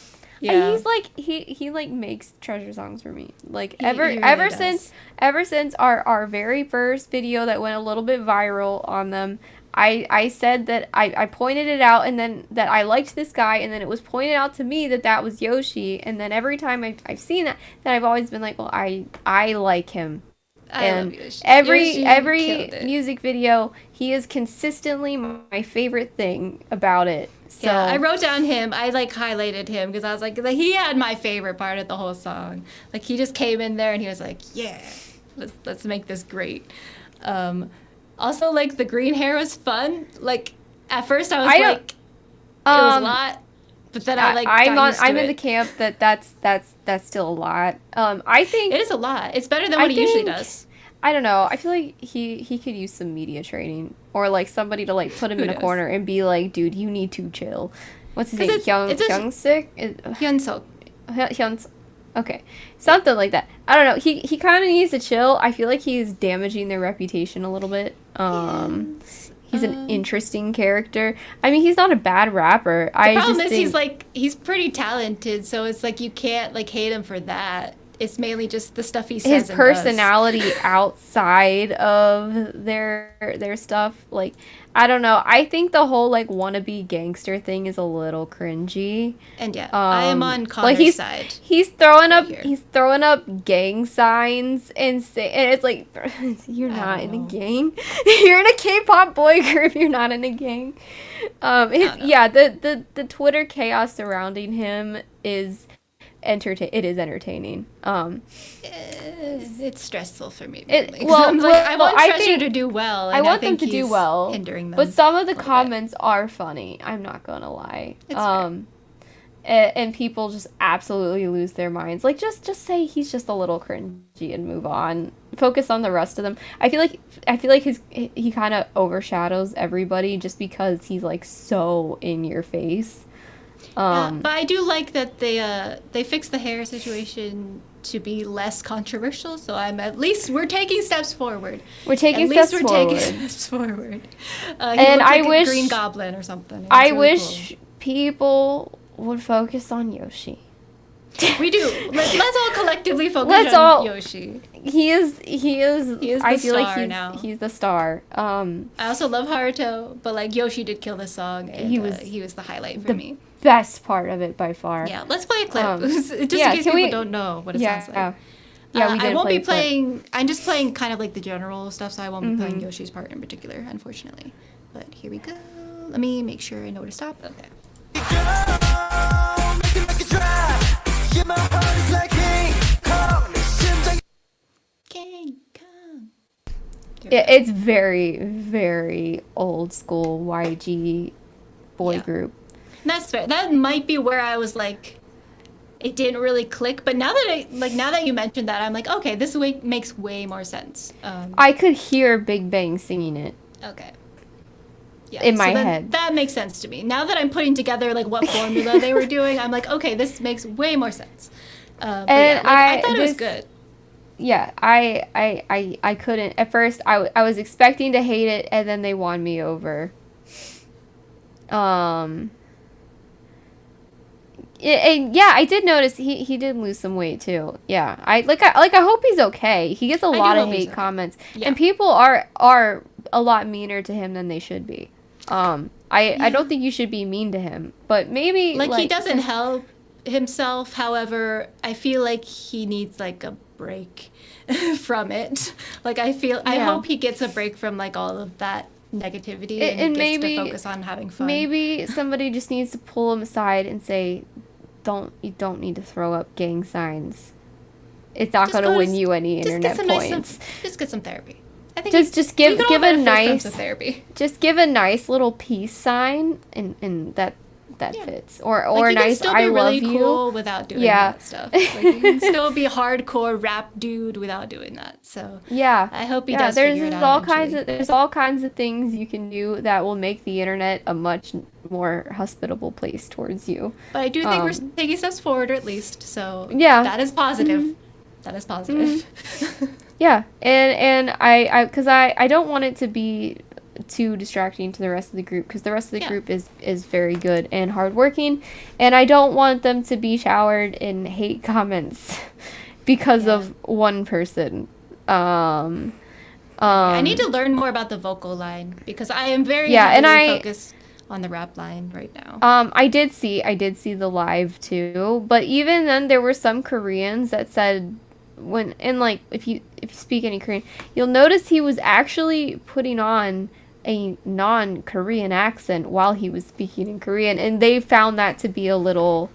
And Yeah. he's like he like makes treasure songs for me. Like He ever really does. since our very first video that went a little bit viral on them, I said that I pointed it out, and then that I liked this guy, and then it was pointed out to me that was Yoshi, and then every time I've seen that I've always been like, well, I like him. I And love Yoshi. every Yoshi killed it. music video, he is consistently my favorite thing about it. So Yeah, I wrote down him. I like highlighted him because I was like, he had my favorite part of the whole song. Like he just came in there and he was like, yeah, let's make this great. Also, like the green hair was fun. Like at first I was I don't- like, it was a um, lot, but then I like I'm got used to I'm in it. the camp that's still a lot. I think It is a lot. It's better than what he usually think- does. I don't know. I feel like he could use some media training, or like somebody to like put him Who in a knows? corner and be like, dude, you need to chill. What's his 'Cause name? it's a- Hyunsik? Hyunsuk. Hyuns. Okay, something like that. I don't know. He kind of needs to chill. I feel like he's damaging their reputation a little bit. He's an interesting character. I mean, he's not a bad rapper. The problem is he's pretty talented, so it's like you can't like hate him for that. It's mainly just the stuff he says. his and personality outside of their stuff. Like, I don't know. I think the whole like wannabe gangster thing is a little cringy. does. And yeah, I am on Connor's like side. He's throwing right up here. he's throwing up gang signs and it's like, you're not in a know. gang. You're in a K-pop boy group. You're not in a gang. The Twitter chaos surrounding him is entertaining. It's stressful for me. It- mainly, 'cause well, I'm like, well, I want I Treasure think- to do well. I And want them think to do he's well, hindering them. but some of the a little bit. comments are funny. I'm not gonna lie. It's fair. And people just absolutely lose their minds. Like, just say he's just a little cringy and move on. Focus on the rest of them. I feel like he kind of overshadows everybody just because he's like so in your face. Yeah, but I do like that they fixed the hair situation to be less controversial. So we're taking steps forward. We're taking At least steps we're forward. taking steps forward. He And looked I like wish- a Green Goblin or something. It was I really wish people would focus on Yoshi. cool. We do. Let's all collectively focus Let's on all- Yoshi. He is I the feel like star now. he's the star. I also love Haruto, but like Yoshi did kill the song, and He he was the highlight for the me. best part of it by far. Yeah, let's play a clip just in yeah, case can people we- don't know what it Yeah. sounds like. Yeah, we I didn't won't play be the clip. playing. I'm just playing kind of like the general stuff, so I won't be playing Mm-hmm. Yoshi's part in particular, unfortunately. But here we go. Let me make sure I know where to stop. Okay. King Kong. Yeah, it's very, very old school YG boy Yeah. group. And that's fair. That might be where I was like, it didn't really click. But now that you mentioned that, I'm like, okay, this makes way more sense. I could hear Big Bang singing it. Okay. in my then head. that makes sense to me. Now that I'm putting together like what formula they were doing, I'm like, okay, this makes way more sense. But And I thought it was good. Yeah, I couldn't at first. I was expecting to hate it, and then they won me over. And yeah, I did notice he did lose some weight too. Yeah, I hope he's okay. He gets a lot of hate comments, and people are a lot meaner to him than they should be. I don't think you should be mean to him, but maybe like he doesn't help himself. However, I feel like he needs like a break from it. Like I hope he gets a break from like all of that negativity and gets to focus on having fun. Maybe somebody just needs to pull him aside and say, you don't need to throw up gang signs. It's not going to win you any internet points. Just get some therapy. I think just give a nice therapy. Just give a nice little peace sign, and that fits. Or like, nice I love you. Cool without doing that stuff. Like, you can still be hardcore rap dude without doing that. So yeah, I hope he does figure it out. There's all kinds of things you can do that will make the internet a much more hospitable place towards you. But I do think we're taking steps forward, or at least. So yeah, that is positive. That is positive. Yeah, and I don't want it to be too distracting to the rest of the group, because the rest of the group is very good and hardworking, and I don't want them to be showered in hate comments because of one person. I need to learn more about the vocal line, because I am very focused on the rap line right now. I did see the live too, but even then there were some Koreans that said, if you speak any Korean, you'll notice he was actually putting on a non-Korean accent while he was speaking in Korean, and they found that to be a little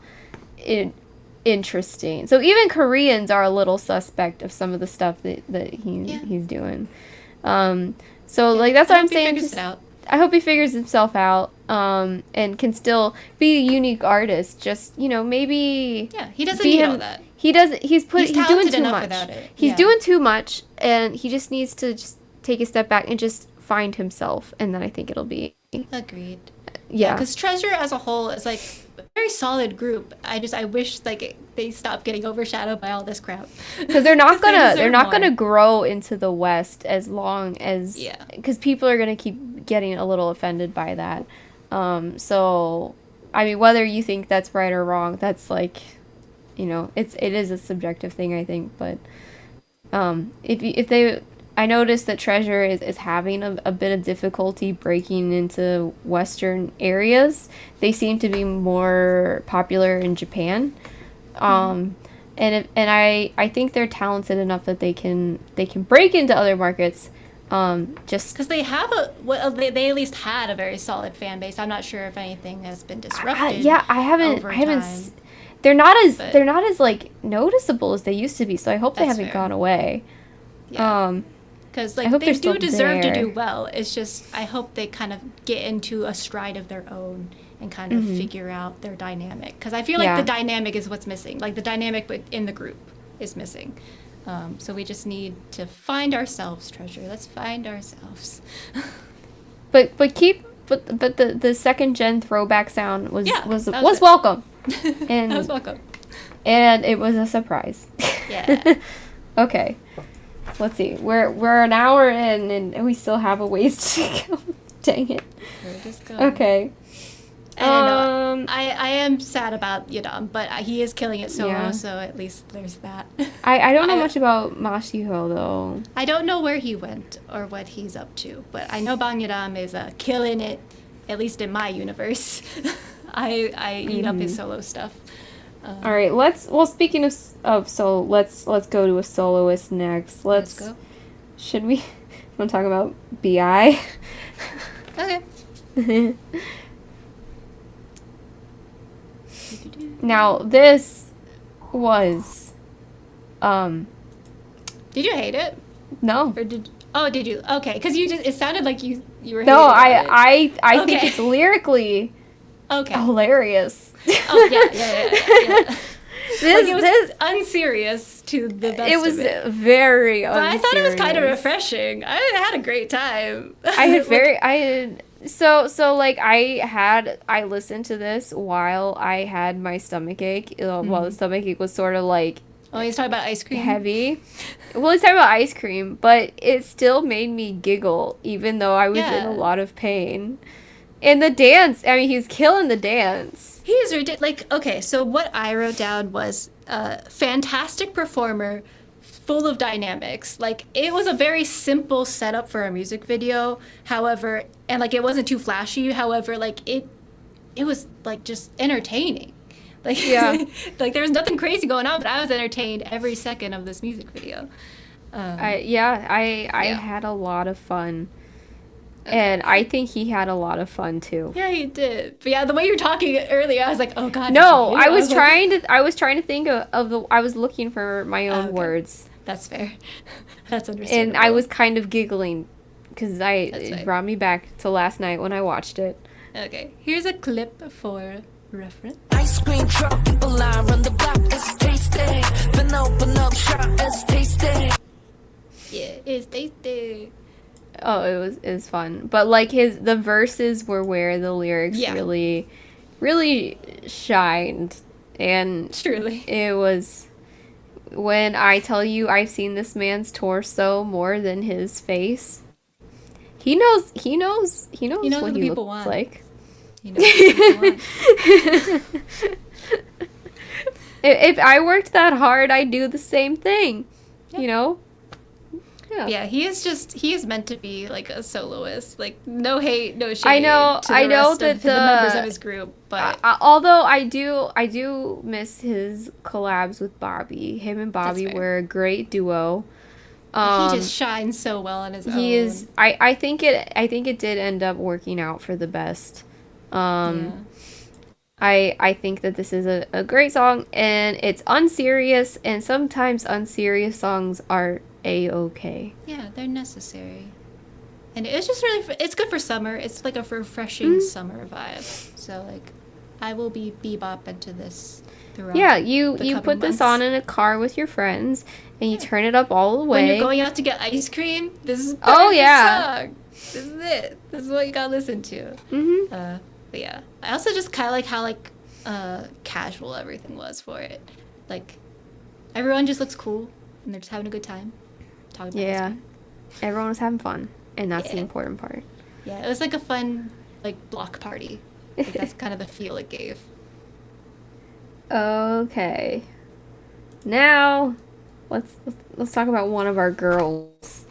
interesting. So even Koreans are a little suspect of some of the stuff that he's doing. So like that's what I'm saying. I hope he figures himself out, and can still be a unique artist. Just, maybe he doesn't need all that. He's doing too much. He's doing too much, and he just needs to just take a step back and just find himself, and then I think it'll be agreed. Yeah, because Treasure as a whole is like a very solid group. I wish like they stopped getting overshadowed by all this crap. Because they're not gonna grow into the West as long as because people are gonna keep getting a little offended by that. So I mean, whether you think that's right or wrong, that's like, it is a subjective thing, I think. But I noticed that Treasure is having a bit of difficulty breaking into Western areas. They seem to be more popular in Japan. And I think they're talented enough that they can break into other markets. Just because they have they at least had a very solid fan base. I'm not sure if anything has been disrupted. I haven't. They're not as like noticeable as they used to be. So I hope they haven't gone away. Yeah. Because like they do deserve to do well. It's just I hope they kind of get into a stride of their own and kind of figure out their dynamic. Because I feel like the dynamic is what's missing. Like the dynamic in the group is missing. So we just need to find ourselves, Treasure. Let's find ourselves. but the second gen throwback sound was welcome. And that was welcome. And it was a surprise. Yeah. Okay. Let's see. We're an hour in, and we still have a ways to go. Dang it. We're just going. Okay. And I am sad about Yadam, but he is killing it solo, so at least there's that. I don't know much about Mashiho, though. I don't know where he went or what he's up to, but I know Bang Yadam is killing it, at least in my universe. I eat up his solo stuff. All right, speaking of solo, let's go to a soloist next. Let's go. Should we want to talk about BI? Okay. Now, this was Did you hate it? No. Or did you? Okay, because it sounded like you were. No, I think it's lyrically hilarious. Oh yeah. It was unserious to the best it was of it. very But I thought it was kind of unserious. refreshing. I had a great time. I listened to this while I had my stomach ache. While the stomach ache was sort of like Oh, he's talking about ice cream. heavy. Well, he's talking about ice cream, but it still made me giggle, even though I was in a lot of pain. And the dance, I mean, he's killing the dance. He is ridiculous. Okay, so what I wrote down was fantastic performer, full of dynamics. Like, it was a very simple setup for a music video. However, and like it wasn't too flashy. However, like it was like just entertaining. Like, Yeah. like there was nothing crazy going on, but I was entertained every second of this music video. I had a lot of fun. Okay. And I think he had a lot of fun too. Yeah, he did. But yeah, the way you were talking earlier, I was like, oh god. No, did you? I was like, trying to think of the I was looking for my own Okay. words. That's fair. That's understandable. And I was kind of giggling because That's it fine. brought me back to last night when I watched it. Okay, here's a clip for reference. Ice cream truck, people line run the block, it's tasty. Then open up shop, it's tasty. Yeah, it's tasty. Oh, it was fun. But like the verses were where the lyrics Yeah. really shined. And Truly. it was when I tell you I've seen this man's torso more than his face. He knows He knows what what the he people looks want. like. You know what people want. If I worked that hard, I'd do the same thing. Yeah. You know? Yeah, he is meant to be like a soloist. Like, no hate, no shade. I know to the rest that of the members of his group, but although I do miss his collabs with Bobby. Him and Bobby fair. were a great duo. he just shines so well on his own. He is. I think it did end up working out for the best. Yeah. I think that this is a great song, and it's unserious, and sometimes unserious songs are a-okay. Yeah, they're necessary. And it's just really, it's good for summer. It's like a refreshing summer vibe. So, like, I will be bebopping to this throughout. Yeah, you the coming put this months. on in a car with your friends, and you turn it up all the way. When you're going out to get ice cream, this is Oh, perfect yeah. song. This is it. This is what you gotta listen to. Mm-hmm. But yeah, I also just kind of like how casual everything was for it. Like, everyone just looks cool and they're just having a good time. Talking about ice Yeah, cream. everyone was having fun, and that's the Yeah. important part. Yeah, it was like a fun like block party. Like, that's kind of the feel it gave. Okay, now let's talk about one of our girls.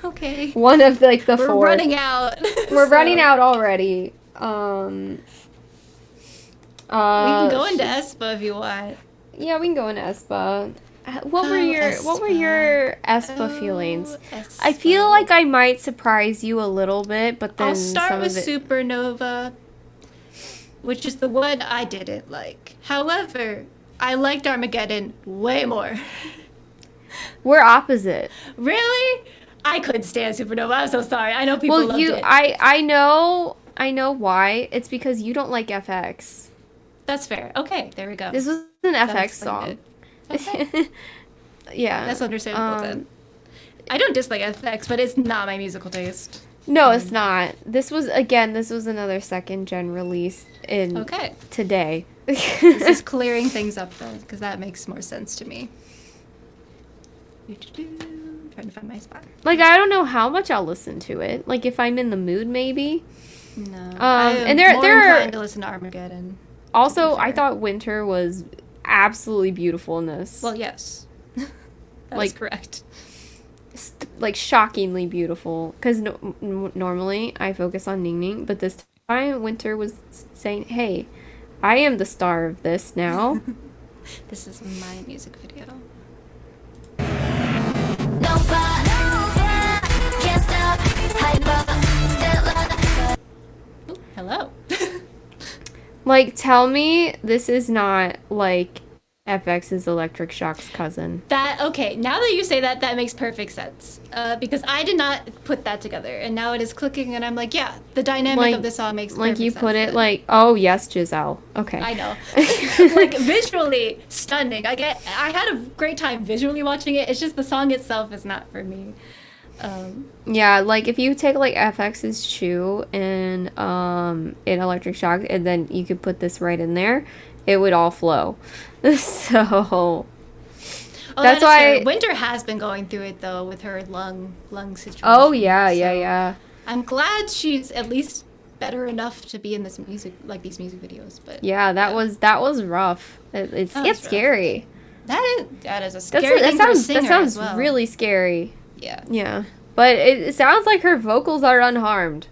Okay. One of like the We're four. running out. We're So, running out already. We can go into aespa if you want. Yeah, we can go into aespa. What were Oh, your aespa Oh, feelings? aespa. I feel like I might surprise you a little bit, but then I'll start some with of it. Supernova, which is the one I didn't like. However, I liked Armageddon way more. We're opposite. Really? I couldn't stand Supernova. I'm so sorry. I know people Well, loved it. I know why. It's because you don't like FX. That's fair. Okay, there we go. This was an That FX explained song. it. Okay. Yeah. That's understandable then. I don't dislike FX, but it's not my musical taste. No, it's not. This was another second gen release in Okay. today. This is clearing things up then, because that makes more sense to me. Trying to find my spot. Like, I don't know how much I'll listen to it. Like, if I'm in the mood, maybe. No. I am and there more are inclined to listen to Armageddon. also, fair. I thought Winter was absolutely beautiful in this. Well, yes. That's Like- correct. Like, shockingly beautiful. Because normally I focus on Ning Ning, but this time Winter was saying, "Hey, I am the star of this now." This is my music video. Nova, can't stop, hyper, Stella. Ooh, hello. Like, tell me this is not like FX's Electric Shock's cousin. Okay, now that you say that, that makes perfect sense. Because I did not put that together, and now it is clicking, and I'm like, yeah, the dynamic of the song makes perfect sense. Like you put it like, oh yes, Giselle. Okay. I know. Like visually stunning. I had a great time visually watching it. It's just the song itself is not for me. Yeah, like if you take like FX's Chew and in Electric Shock, and then you could put this right in there, it would all flow. So that's why Winter has been going through it though with her lung situation. Oh yeah. I'm glad she's at least better enough to be in this these music videos. But yeah, that was rough. It's scary. That is a scary thing for a singer that sounds as well. really scary. Yeah. Yeah, but it sounds like her vocals are unharmed.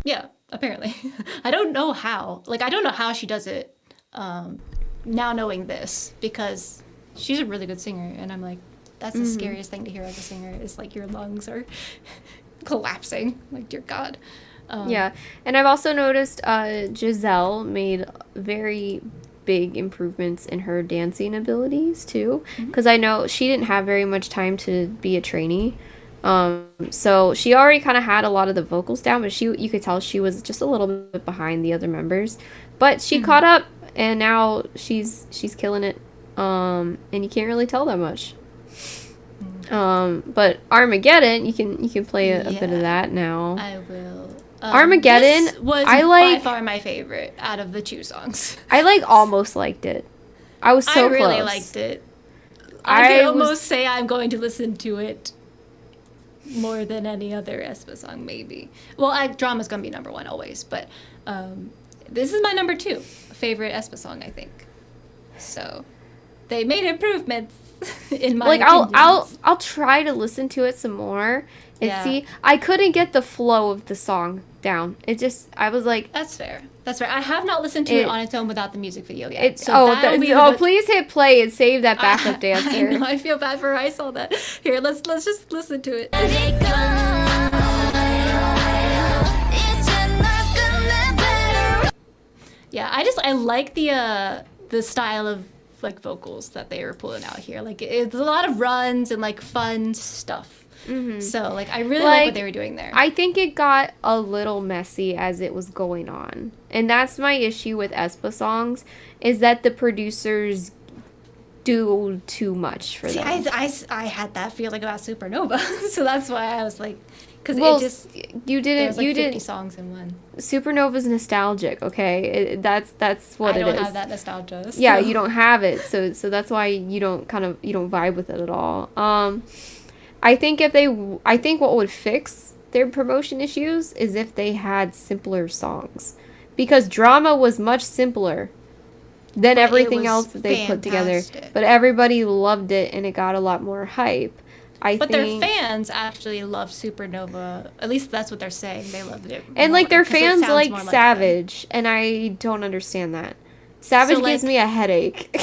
Yeah, apparently. I don't know how. Like I don't know how she does it. Now knowing this, because she's a really good singer, and I'm like, that's the scariest thing to hear as a singer is like your lungs are collapsing. Like, dear God. Yeah, and I've also noticed Giselle made very big improvements in her dancing abilities too, because I know she didn't have very much time to be a trainee. So she already kind of had a lot of the vocals down, but you could tell she was just a little bit behind the other members, but she caught up. And now she's killing it, and you can't really tell that much. But Armageddon, you can play a bit of that now. I will. Armageddon this was by far my favorite out of the two songs. I almost liked it. I was so I really close. liked it. I could almost say I'm going to listen to it more than any other aespa song, maybe. Well, Drama's gonna be number one always, but this is my number 2 favorite aespa song, I think. So they made improvements in my opinions. I'll try to listen to it some more and see. I couldn't get the flow of the song down. I was like, that's fair. I have not listened to it on its own without the music video yet. Please hit play and save that backup dancer. I know, I feel bad for her. I saw that. Here, let's just listen to it. Yeah, I like the style of like vocals that they were pulling out here. Like it's a lot of runs and like fun stuff. So like I really like what they were doing there. I think it got a little messy as it was going on, and that's my issue with aespa songs, is that the producers do too much for them. I had that feeling about Supernova, so that's why I was like, because you didn't 50 songs in one. Supernova's nostalgic, okay? That's what it is. I don't have that nostalgia. So. Yeah, you don't have it, so that's why you don't vibe with it at all. I think what would fix their promotion issues is if they had simpler songs, because Drama was much simpler than everything else that they put together. But everybody loved it, and it got a lot more hype. But their fans actually love Supernova. At least that's what they're saying. They loved it. And like their fans like Savage, and I don't understand that. Savage gives me a headache.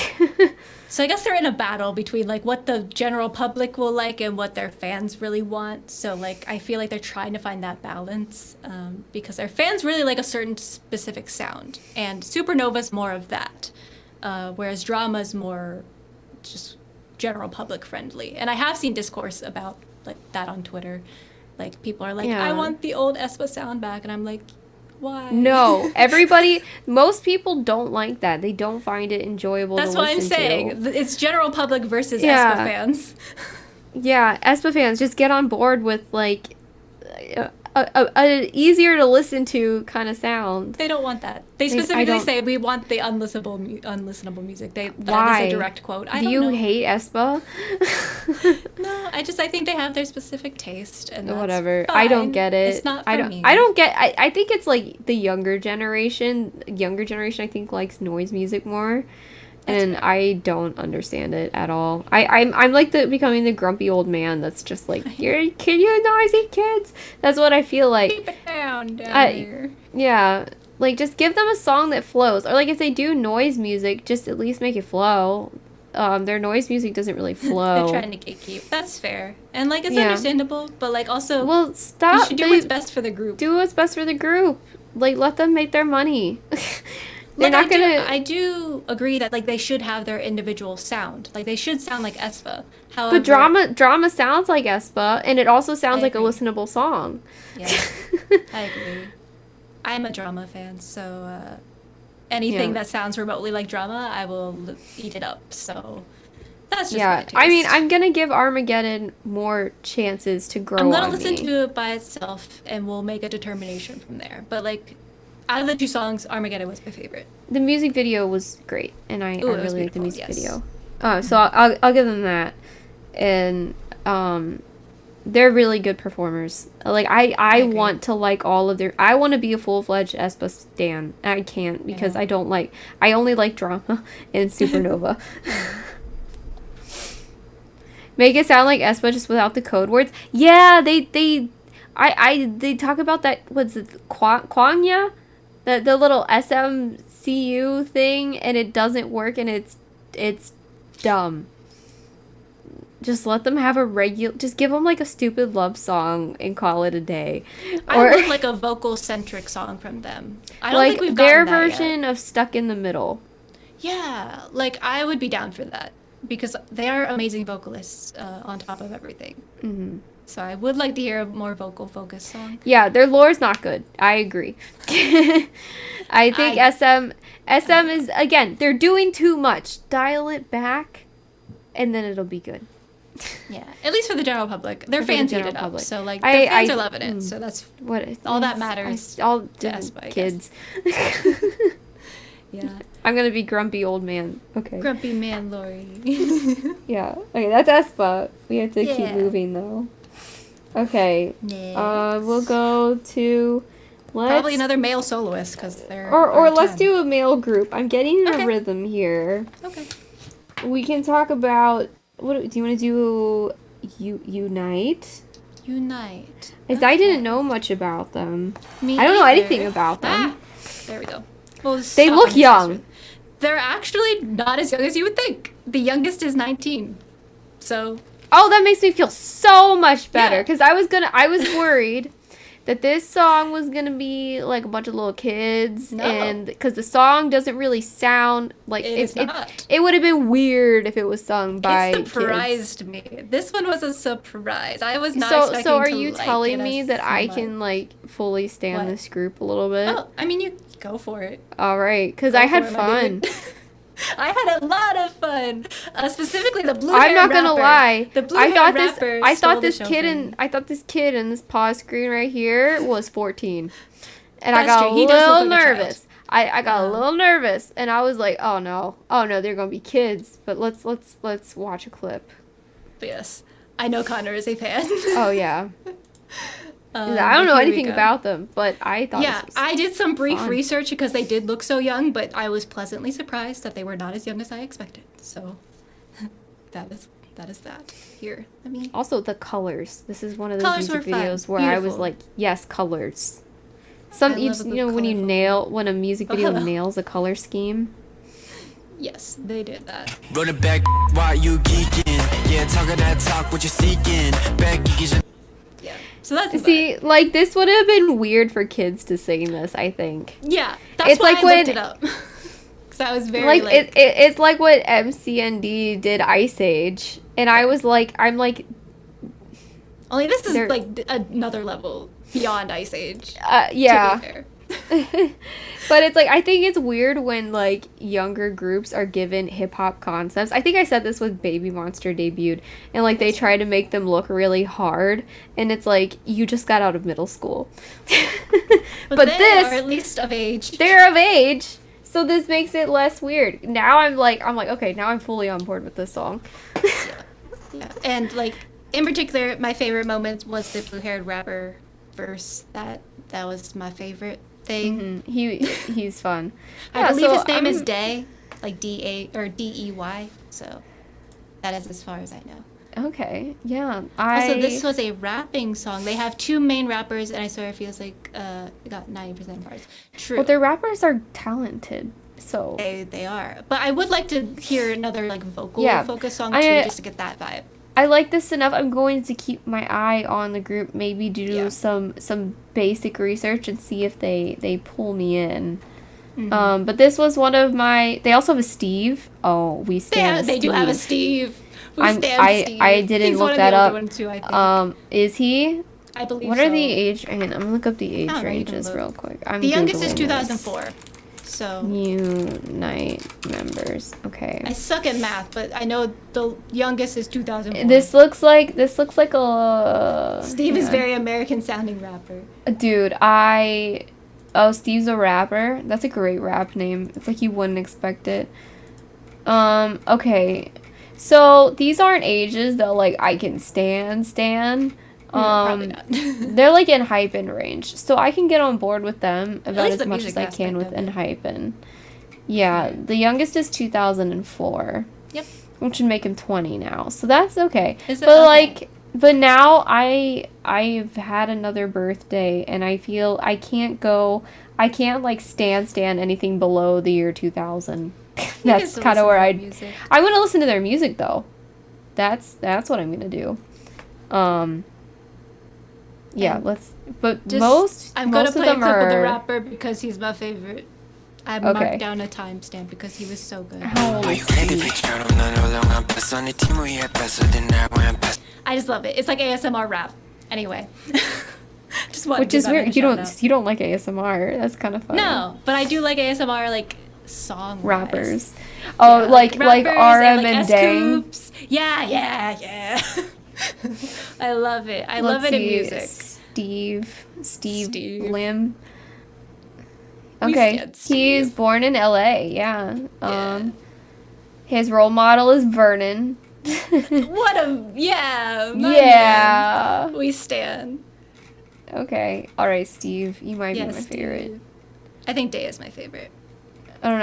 So I guess they're in a battle between like what the general public will like and what their fans really want. So like I feel like they're trying to find that balance, because their fans really like a certain specific sound, and Supernova's more of that, whereas Drama's more just general public friendly. And I have seen discourse about like that on Twitter. Like people are like, I want the old aespa sound back, and I'm like, why? No, most people don't like that. They don't find it enjoyable. That's what I'm saying. It's general public versus aespa fans. Yeah, aespa fans, just get on board with like a easier to listen to kind of sound. They don't want that. They specifically say we want the unlistenable music. That is a direct quote. Do you hate aespa? No, I think they have their specific taste, and that's whatever. Fine. I don't get it. It's not for me. I think it's like the younger generation. I think likes noise music more. And I don't understand it at all. I'm like becoming the grumpy old man that's just like, you noisy kids. That's what I feel like. Keep it down here. Yeah, like just give them a song that flows, or like if they do noise music, just at least make it flow. Their noise music doesn't really flow. They're trying to gatekeep. That's fair, and like it's understandable, but like also, stop. You should do what's best for the group. Do what's best for the group. Like let them make their money. They're not gonna. I do agree that like they should have their individual sound. Like they should sound like aespa. However, But drama sounds like aespa, and it also sounds I like a agree. listenable song. Yeah, I agree. I'm a drama fan, so anything Yeah. that sounds remotely like drama, I will eat it up. So that's just my Yeah, taste. I mean, I'm gonna give Armageddon more chances to grow I'm gonna on listen me. to it by itself, and we'll make a determination from there. But like, out of the two songs, Armageddon was my favorite. The music video was great, and I Ooh, it was really liked the beautiful, music yes. video. So I'll give them that, and they're really good performers. Like I agree. want to like all of their. I want to be a full-fledged aespa stan. I can't because Yeah. I don't like. I only like drama and Supernova. Make it sound like aespa just without the code words. Yeah, they talk about that. What's it? Kwangya, the little SMCU thing, and it doesn't work, and it's dumb. Just let them have a regular. Just give them like a stupid love song and call it a day. I would like a vocal centric song from them. I don't like think we've their gotten that yet. version of Stuck in the Middle. Yeah, like I would be down for that because they are amazing vocalists on top of everything. Hmm. So I would like to hear a more vocal focused song. Yeah, their lore's not good. I agree. I think SM is, again, they're doing too much. Dial it back, and then it'll be good. Yeah, at least for the general public, their For the fans eat general it up. public. So like their fans are loving it. mm. So that's What is all that this? matters All to aespa, I guess. kids. yeah. I'm gonna be grumpy old man. Okay. Grumpy man, Lori. Yeah. Okay, that's aespa. We have to keep Yeah. moving though. Okay. Next. We'll go to. Probably another male soloist because they're Or let's 10. do a male group. I'm getting in Okay. a rhythm here. Okay. We can talk about what do you want to do? Unite. Unite. Because I didn't know much about them. Me I don't know either. anything about them. Ah, there we go. Well, They stop look on this young. one. They're actually not as young as you would think. The youngest is 19. So Oh, that makes me feel so much better. Yeah. Because I was worried that this song was gonna be like a bunch of little kids, No. and because the song doesn't really sound like It is not. It would have been weird if it was sung by it kids. surprised me. This one was a surprise. I was not So expecting are to you like telling it me as that I much. can like fully stand What? this group a little bit? Oh, I mean, you go for it. All right, because Go I had for it, my fun. dude. I had a lot of fun. Specifically, the blue. I'm not gonna rapper. lie. The blue I thought hair this. rapper I stole thought the this show kid from in. me. I thought this kid in this pause screen right here was 14, and I That's got true. He a does little look like a child. nervous. I got a little nervous, and I was like, oh no, they're gonna be kids. But let's watch a clip. But yes, I know Connor is a fan. Oh yeah. I But don't know here we anything go. about them, but I thought. Yeah, this was I did some brief fun. research because they did look so young, but I was pleasantly surprised that they were not as young as I expected. So that is that. Here, let me. Also, the colors. This is one of those Colors music were fun. videos where I was Beautiful. like, yes, colors. I Some love you, a good know colorful- when a music Oh, video hello. nails a color scheme. Yes, they did that. Run it back, why you geeking? Yeah, talking that talk, what you seeking? Back geeking. Yeah. So that's See, like this would have been weird for kids to sing this. I think. Yeah, that's It's why like I looked when- it up. Because I was very Like, like, it's like what MCND did Ice Age, and I was like, I'm like, only this is they're- like another level beyond Ice Age. yeah. To be fair. But it's like I think it's weird when like younger groups are given hip hop concepts. I think I said this when Baby Monster debuted, and like they try to make them look really hard, and it's like you just got out of middle school. But they this, are at least of age. they're of age, so this makes it less weird. Now I'm like okay, now I'm fully on board with this song. Yeah. And like in particular, my favorite moment was the blue-haired rapper verse. That was my favorite thing. He's fun. I believe so his name is I'm- Day, like D-A or D-E-Y. So that is as far as I know. Okay, yeah. Also, this was a rapping song. They have two main rappers, and I swear it feels like it got 90% parts. True. Well, their rappers are talented, so They are. But I would like to hear another like vocal Yeah. focus song I- too, just to get that vibe. I like this enough. I'm going to keep my eye on the group. Maybe do Yeah. some basic research and see if they pull me in. But this was one of my. They also have a Steve. Oh, we stand. They do have a Steve. We stand Steve. I didn't He's look one of that the up. older ones too, I think. Is he? I believe What so. are the age? Hang on, I'm gonna look up the age don't know, you can ranges look. real quick. I'm The youngest is Googling this. 2004. So Unite members. Okay. I suck at math, but I know the youngest is 2004. This looks like a. Steve is yeah. very American sounding rapper. Dude, oh, Steve's a rapper. That's a great rap name. It's like you wouldn't expect it. Okay. So these aren't ages that like I can stand. Probably not. They're like in ENHYPEN range, so I can get on board with them about least as the much music as I can with aspect of it. ENHYPEN. Yeah, the youngest is 2004. Yep. Which would make him 20 now, so that's okay. Is it? But Okay. like, but now I've had another birthday, and I feel I can't like stand anything below the year 2000. That's kind of where I want to listen to their music though. That's what I'm gonna do. Yeah, And but I'm most gonna of play a them clip of the are. rapper because he's my favorite. I Okay. marked down a timestamp because he was so good. How old is Steve? I just love it. It's like ASMR rap. Anyway. Just wanted Which to is give that a weird. shout out. You don't like ASMR. That's kind of fun. No, but I do like ASMR like song Rappers. Oh, Yeah, like rappers RM like and Dang. S-Coops. Yeah. I love it. I love it in music. Steve Lim. We Okay, stand he's Steve. born in LA. Yeah. Yeah. His role model is Vernon. What a my Yeah. man. We stand. Okay. All right, Steve. You might be my Yes, favorite. Steve. I think Day is my favorite. I don't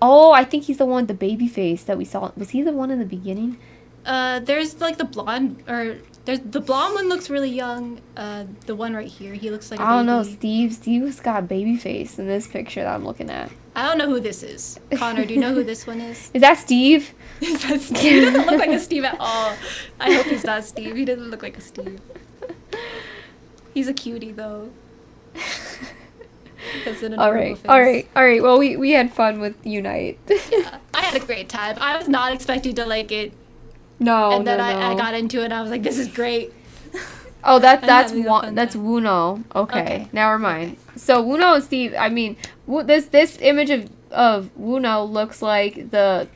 know. I think he's the one with the baby face that we saw. Was he the one in the beginning? There's like the blonde, or there's the blonde one looks really young. The one right here, he looks like a I don't know. baby. Steve's got baby face in this picture that I'm looking at. I don't know who this is. Connor, do you know who this one is? Is that Steve? Is that Steve? He doesn't look like a Steve at all. I hope he's not Steve. He doesn't look like a Steve. He's a cutie though. That's an All adorable right. face. Well, we had fun with Unite. Yeah, I had a great time. I was not expecting to like it, No, and then no. I got into it. And I was like, this is great. Oh, that's having a one. fun That's time. Wuno. Okay, Okay. never mind. So Wuno and Steve. I mean, this image of Wuno looks like the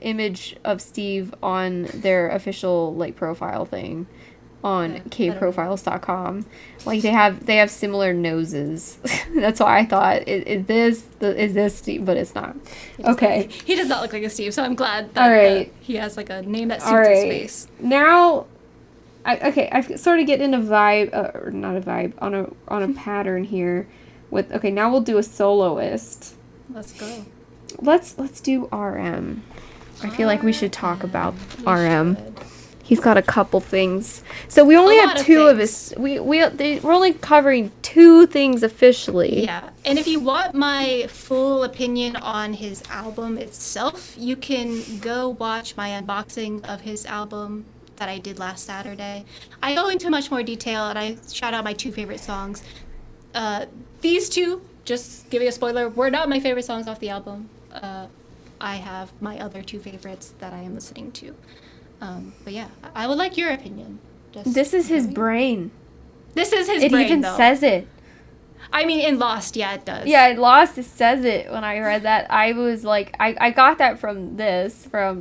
image of Steve on their official like profile thing on Okay, I don't know. kprofiles.com. Like they have similar noses. That's why I thought is this Steve, but it's not. Okay. He does not look like a Steve, so I'm glad that All right. he has like a name that suits All his right. face. Now, I've sort of getting a vibe, or not a vibe, on a pattern here. Okay, now we'll do a soloist. Let's go. Let's do RM. I feel like we should talk about We RM. should. He's got a couple things. So we only A have lot of two of things. his. We're only covering two things officially. Yeah, and if you want my full opinion on his album itself, you can go watch my unboxing of his album that I did last Saturday. I go into much more detail and I shout out my two favorite songs. These two, just giving a spoiler, were not my favorite songs off the album. I have my other two favorites that I am listening to. But yeah, I would like your opinion. Just This is his let me- brain. This is his It brain, even though. says it. I mean, in Lost, yeah, it does. Yeah, Lost it says it when I read that. I was like, I got that from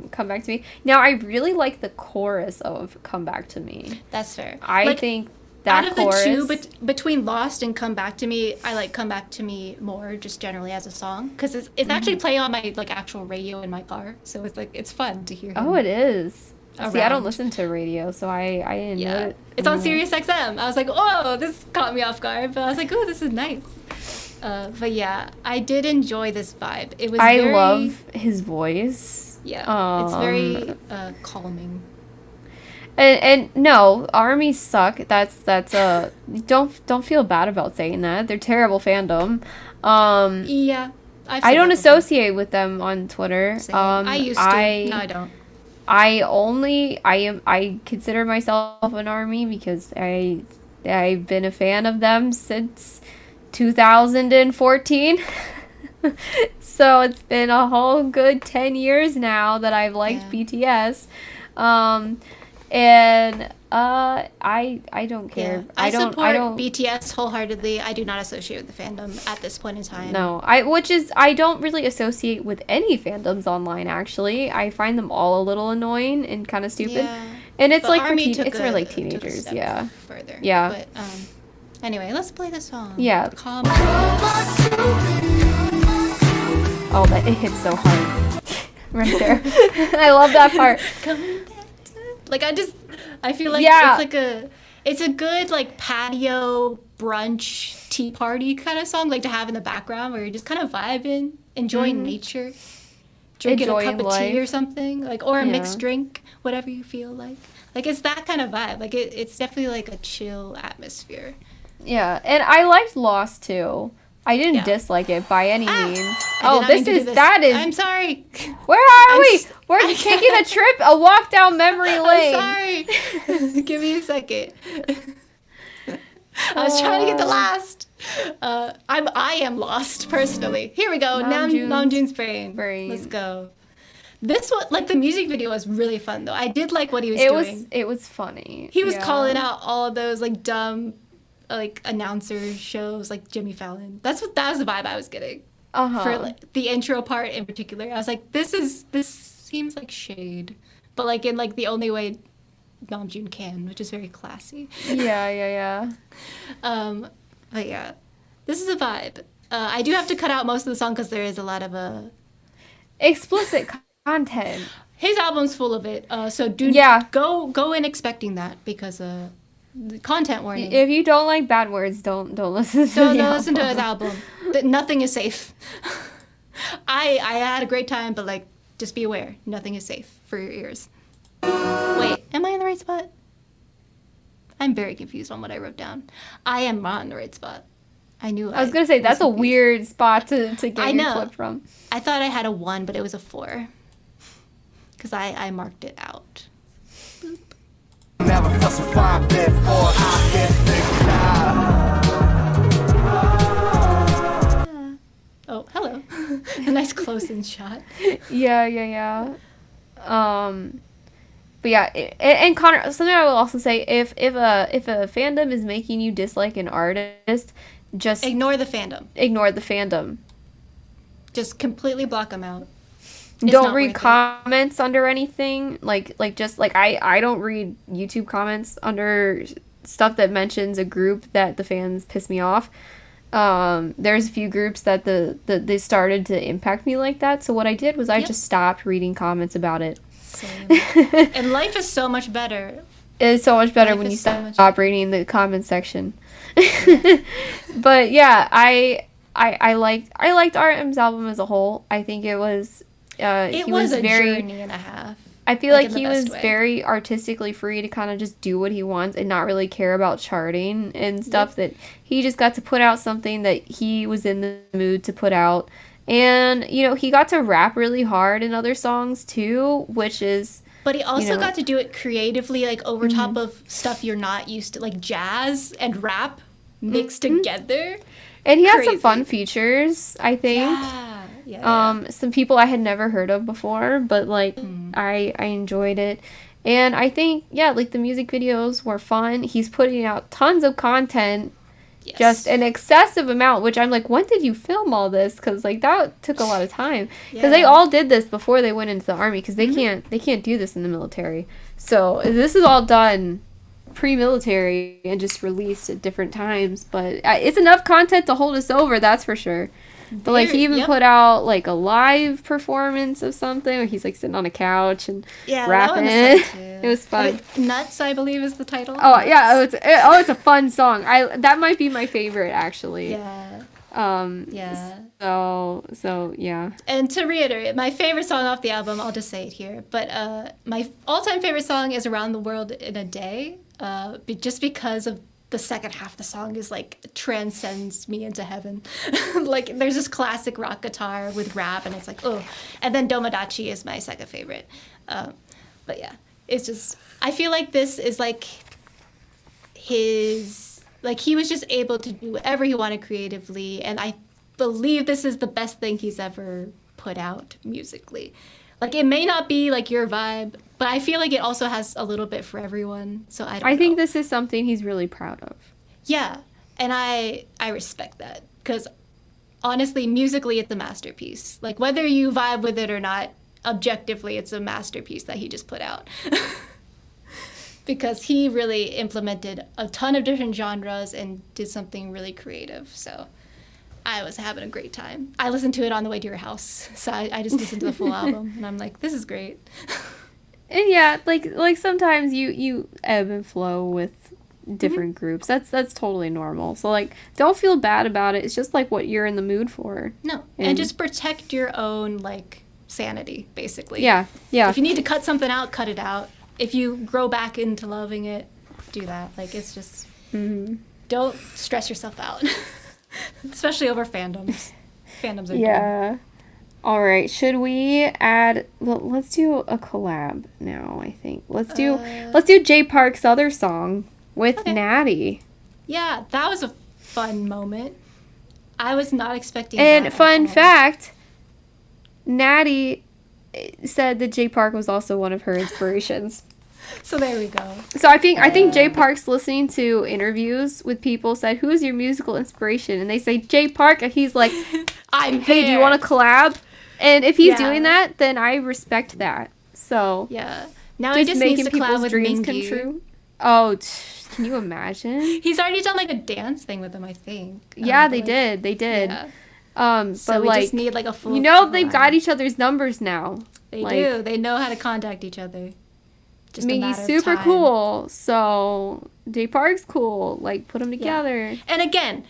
Come Back to Me. Now, I really like the chorus of Come Back to Me. That's fair. I Like, think that out of chorus... the two, between Lost and Come Back to Me, I like Come Back to Me more, just generally as a song, because it's Mm-hmm. actually playing on my like actual radio in my car, so it's like it's fun to hear. Him. Oh, it is. See, I don't Around. listen to radio, so I didn't know Yeah, it. it's on Sirius XM. I was like, oh, this caught me off guard, but I was like, oh, this is nice. But yeah, I did enjoy this vibe. It was. I very, love his voice. Yeah, it's very calming. And no, armies suck. That's don't feel bad about saying that. They're terrible fandom. Yeah, I don't associate with them on Twitter. Same. I used to. No, I don't. I consider myself an army because I've been a fan of them since 2014. So it's been a whole good 10 years now that I've liked BTS. And I don't care. Yeah. I support I don't BTS wholeheartedly. I do not associate with the fandom at this point in time. No, I don't really associate with any fandoms online actually. I find them all a little annoying and kind of stupid. Yeah. And it's But like Army it's for like took a teenagers, step yeah. Further. Yeah. But anyway, let's play the song. Yeah. Calm. Oh, that it hits so hard. Right there. I love that part. Coming back to like I feel like Yeah. it's a good like patio brunch tea party kind of song like to have in the background where you're just kind of vibing, enjoying nature, drinking a cup Enjoying of tea or life. something, like or a Yeah. mixed drink, whatever you feel like. Like it's that kind of vibe. Like it's definitely like a chill atmosphere. Yeah, and I liked Lost too. I didn't Yeah. dislike it by any means. I Oh, did not this mean to do is this. that is. I'm sorry. Where are I'm we? s- We're I taking a trip, a walk down memory lane. I'm sorry. Give me a second. I was trying to get the last. I am lost personally. Here we go. Namjoon's brain. Let's go. This one, like the music video was really fun though. I did like what he was doing. It was funny. He was Yeah. calling out all of those like dumb, like announcer shows like Jimmy Fallon. That was the vibe I was getting for like the intro part in particular. I was like, this seems like shade, but like in like the only way Namjoon can, which is very classy. Yeah. But yeah, this is a vibe. I do have to cut out most of the song because there is a lot of Explicit content. his album's full of it. So go in expecting that because the content warning. If you don't like bad words, don't listen to Don't the listen to his album. album. Nothing is safe. I had a great time, but like just be aware, nothing is safe for your ears. Wait, am I in the right spot? I'm very confused on what I wrote down. I am not in the right spot. I was gonna say that's a weird spot to get I your know. clip from. I thought I had a 1, but it was a 4. Because I marked it out. Never felt so fine before. I can't think now. Oh, hello. A nice close-in shot. Yeah. But yeah, and Connor, something I will also say, if a fandom is making you dislike an artist, just Ignore the fandom. ignore the fandom. Just completely block them out. Don't not read worth it. comments under anything. Like just like I don't read YouTube comments under stuff that mentions a group that the fans piss me off. There's a few groups that they started to impact me like that. So what I did was I just stopped reading comments about it. Same. And life is so much better. It's so much better Life when you is so much stop reading the comment section. But yeah, I liked R.M.'s album as a whole. I think it was It he was a very journey and a half. I feel like in the he was best way. very artistically free to kind of just do what he wants and not really care about charting and stuff. That he just got to put out something that he was in the mood to put out. And, you know, he got to rap really hard in other songs too, which is... But he also know. got to do it creatively, like over top of stuff you're not used to, like jazz and rap mixed together. And he had some Crazy. fun features, I think. Yeah. Some people I had never heard of before, but like I enjoyed it. And I think like the music videos were fun. He's putting out tons of content, Yes. just an excessive amount, which I'm like, when did you film all this? Because like that took a lot of time. Because they Yeah. all did this before they went into the army, because they can't do this in the military. So this is all done pre-military and just released at different times. But it's enough content to hold us over, that's for sure. But like he even Yep. put out like a live performance of something where he's like sitting on a couch and Yeah, that rapping. one was fun, too. It was fun. Nuts, I believe, is the title. Oh yeah, it's a fun song. That might be my favorite actually. Yeah. Yeah. So yeah. And to reiterate, my favorite song off the album, I'll just say it here, but my all-time favorite song is Around the World in a Day, just because of the second half of the song is like transcends me into heaven. Like there's this classic rock guitar with rap and it's like, oh. And then Domadachi is my second favorite. But yeah, it's just, I feel like this is like he was just able to do whatever he wanted creatively. And believe this is the best thing he's ever put out musically. Like, it may not be like your vibe, but I feel like it also has a little bit for everyone. So I think this is something he's really proud of. Yeah, and I respect that, because honestly, musically, it's a masterpiece. Like, whether you vibe with it or not, objectively, it's a masterpiece that he just put out. Because he really implemented a ton of different genres and did something really creative. So I was having a great time. I listened to it on the way to your house. So I just listened to the full album, and I'm like, this is great. And yeah, like sometimes you ebb and flow with different groups. That's totally normal. So like, don't feel bad about it. It's just like what you're in the mood for. No, and just protect your own like sanity, basically. Yeah. If you need to cut something out, cut it out. If you grow back into loving it, do that. Like, it's just, don't stress yourself out, especially over fandoms. Fandoms are dumb. All right. Should we add? Well, let's do a collab now. I think let's do Jay Park's other song with NATTY. Yeah, that was a fun moment. I was not expecting. And that fun fact, NATTY said that Jay Park was also one of her inspirations. So there we go. So I think Jay Park's listening to interviews with people, said, "Who's your musical inspiration?" And they say Jay Park, and he's like, "Hey, do you want to collab?" And if he's doing that, then I respect that. So yeah, now he just needs to collab with dreams come Mingyu. true. Oh, can you imagine? He's already done like a dance thing with them, I think. Yeah, they did. Yeah. So but we like, just need like a full. They've got each other's numbers now. They do. They know how to contact each other. Just Mingyu's super cool, so Jay Park's cool. Like, put them together. Yeah. And again,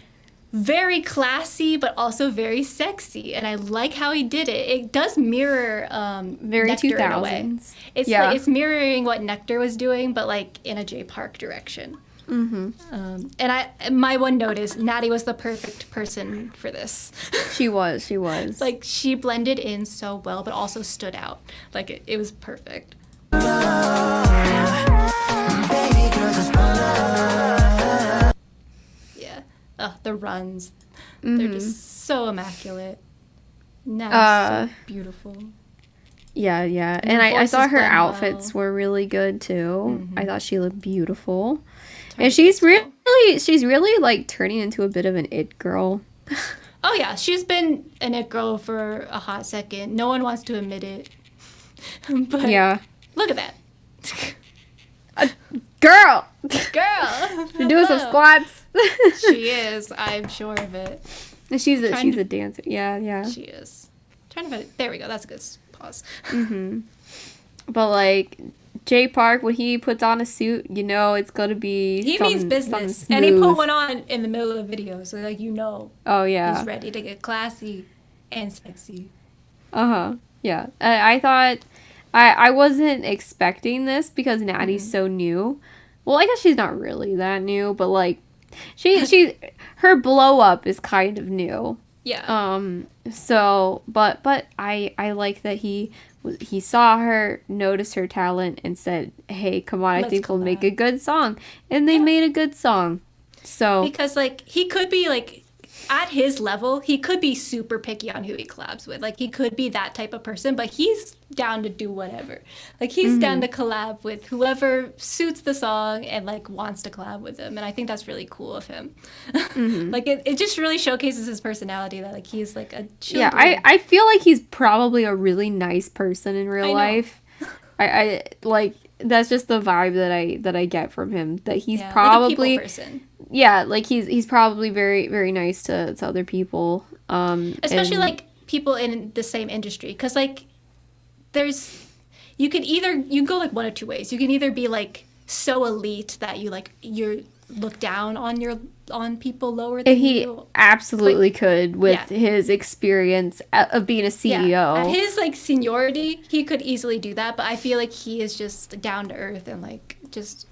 very classy, but also very sexy. And I like how he did it. It does mirror very Nectar 2000s. in a way. It's like, it's mirroring what Nectar was doing, but like in a Jay Park direction. And my one note is NATTY was the perfect person for this. She was. Like, she blended in so well, but also stood out. Like, it was perfect. Yeah. The runs. They're just so immaculate. Now so beautiful. Yeah. And I thought her outfits were really good too. I thought she looked beautiful. And she's really like turning into a bit of an it girl. Oh yeah, she's been an it girl for a hot second. No one wants to admit it. But yeah. Look at that. Girl! You're doing some squats. She is. I'm sure of it. And she's a dancer. Yeah. She is. There we go. That's a good pause. But like, Jay Park, when he puts on a suit, it's gonna be he means business. And he put one on in the middle of the video, so like, oh yeah, he's ready to get classy and sexy. Yeah. I thought I wasn't expecting this because Natty's so new. Well, I guess she's not really that new, but like, she her blow up is kind of new. Yeah. So, but I like that he saw her, noticed her talent, and said, "Hey, come on, I think we'll make a good song." And they made a good song. So because like, he could be like, at his level, he could be super picky on who he collabs with. Like, he could be that type of person, but he's down to do whatever. Like, he's down to collab with whoever suits the song and like wants to collab with him. And I think that's really cool of him. Like, it just really showcases his personality, that like, he's like a chill dude. I feel like he's probably a really nice person in real life. I like, that's just the vibe that I get from him, that he's probably like a people person. Yeah, like he's probably very, very nice to other people. Especially like people in the same industry, because like, you can go like one of two ways. You can either be like so elite that you're look down on people lower than he you. Absolutely could with his experience of being a CEO. Yeah. At his like seniority, he could easily do that, but I feel like he is just down to earth and like just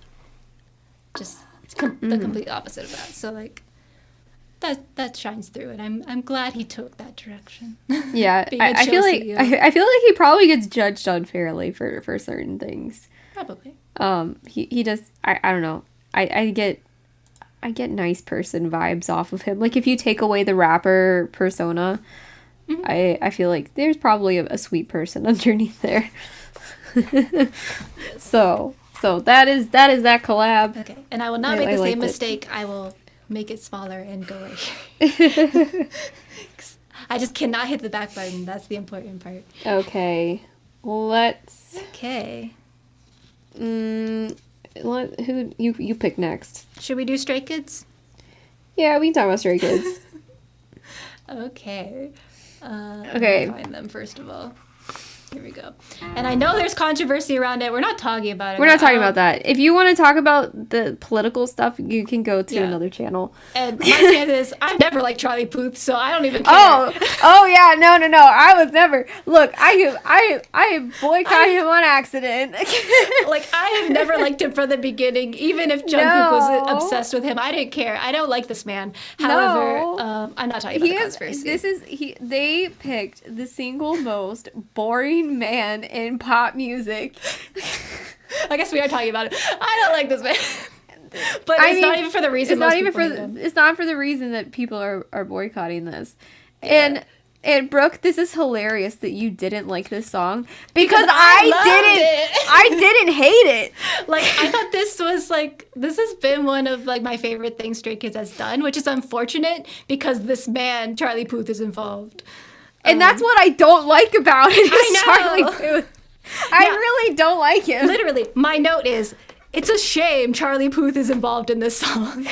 the complete opposite of that. So like, that shines through, and I'm glad he took that direction. Yeah, I feel like he probably gets judged unfairly for certain things. Probably. He does. I don't know. I get get nice person vibes off of him. Like if you take away the rapper persona, I feel like there's probably a sweet person underneath there. So that is that collab. Okay, and I will not make I the liked same it. mistake. I will make it smaller and go right here. I just cannot hit the back button. That's the important part. Okay, let's. Okay. Who you pick next? Should we do Stray Kids? Yeah, we can talk about Stray Kids. Okay. Okay. Let me find them first of all. Here we go. And I know there's controversy around it. We're not talking about it. We're not talking about that. If you want to talk about the political stuff, you can go to Yeah. another channel. And my stance is, I've never liked Charlie Puth, so I don't even care. Oh yeah, no. I was never. Look, I boycotted him on accident. Like, I have never liked him from the beginning, even if Jungkook was No. obsessed with him. I didn't care. I don't like this man. However, I'm not talking about the conspiracy. They picked the single most boring man in pop music. I guess we are talking about it. I don't like this man. But it's not even for the reason. It's not most even people for hate him. it's not for the reason that people are boycotting this. And Brooke, this is hilarious that you didn't like this song because I didn't hate it. Like, I thought this has been one of like my favorite things Stray Kids has done, which is unfortunate because this man Charlie Puth is involved. And that's what I don't like about it. Is I know. Charlie Puth. I really don't like him. Literally, my note is, it's a shame Charlie Puth is involved in this song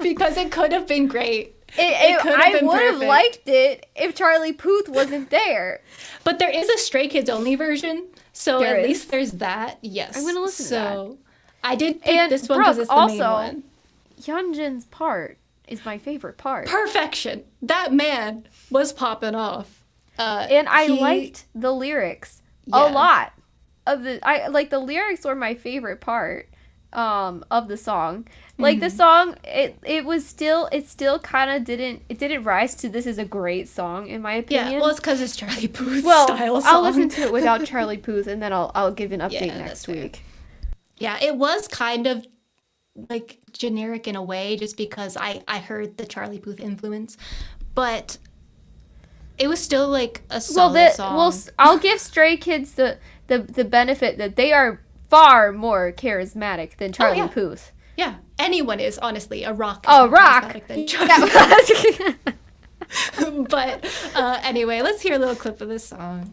because it could have been great. It could have I been would have perfect. liked it if Charlie Puth wasn't there. But there is a Stray Kids only version, so There at is. least there's that. Yes, I'm gonna listen to that. So I did pick And this one because Brooke, it's the main also, one. Hyunjin's part is my favorite part. Perfection. That man was popping off. And I he- liked the lyrics Yeah. a lot. The lyrics were my favorite part of the song. Like the song, it still kind of didn't rise to this is a great song in my opinion. Yeah, well, it's because it's Charlie Puth Well, style song. I'll listen to it without Charlie Puth, and then I'll give an update Yeah, next that's fair. week. Yeah, it was kind of like generic in a way, just because I heard the Charlie Puth influence, but it was still like a solid song. I'll give Stray Kids the benefit that they are far more charismatic than Charlie yeah. Puth. Yeah, anyone is honestly a rock. is Oh, more rock. charismatic than Charlie. That was- But anyway, let's hear a little clip of this song.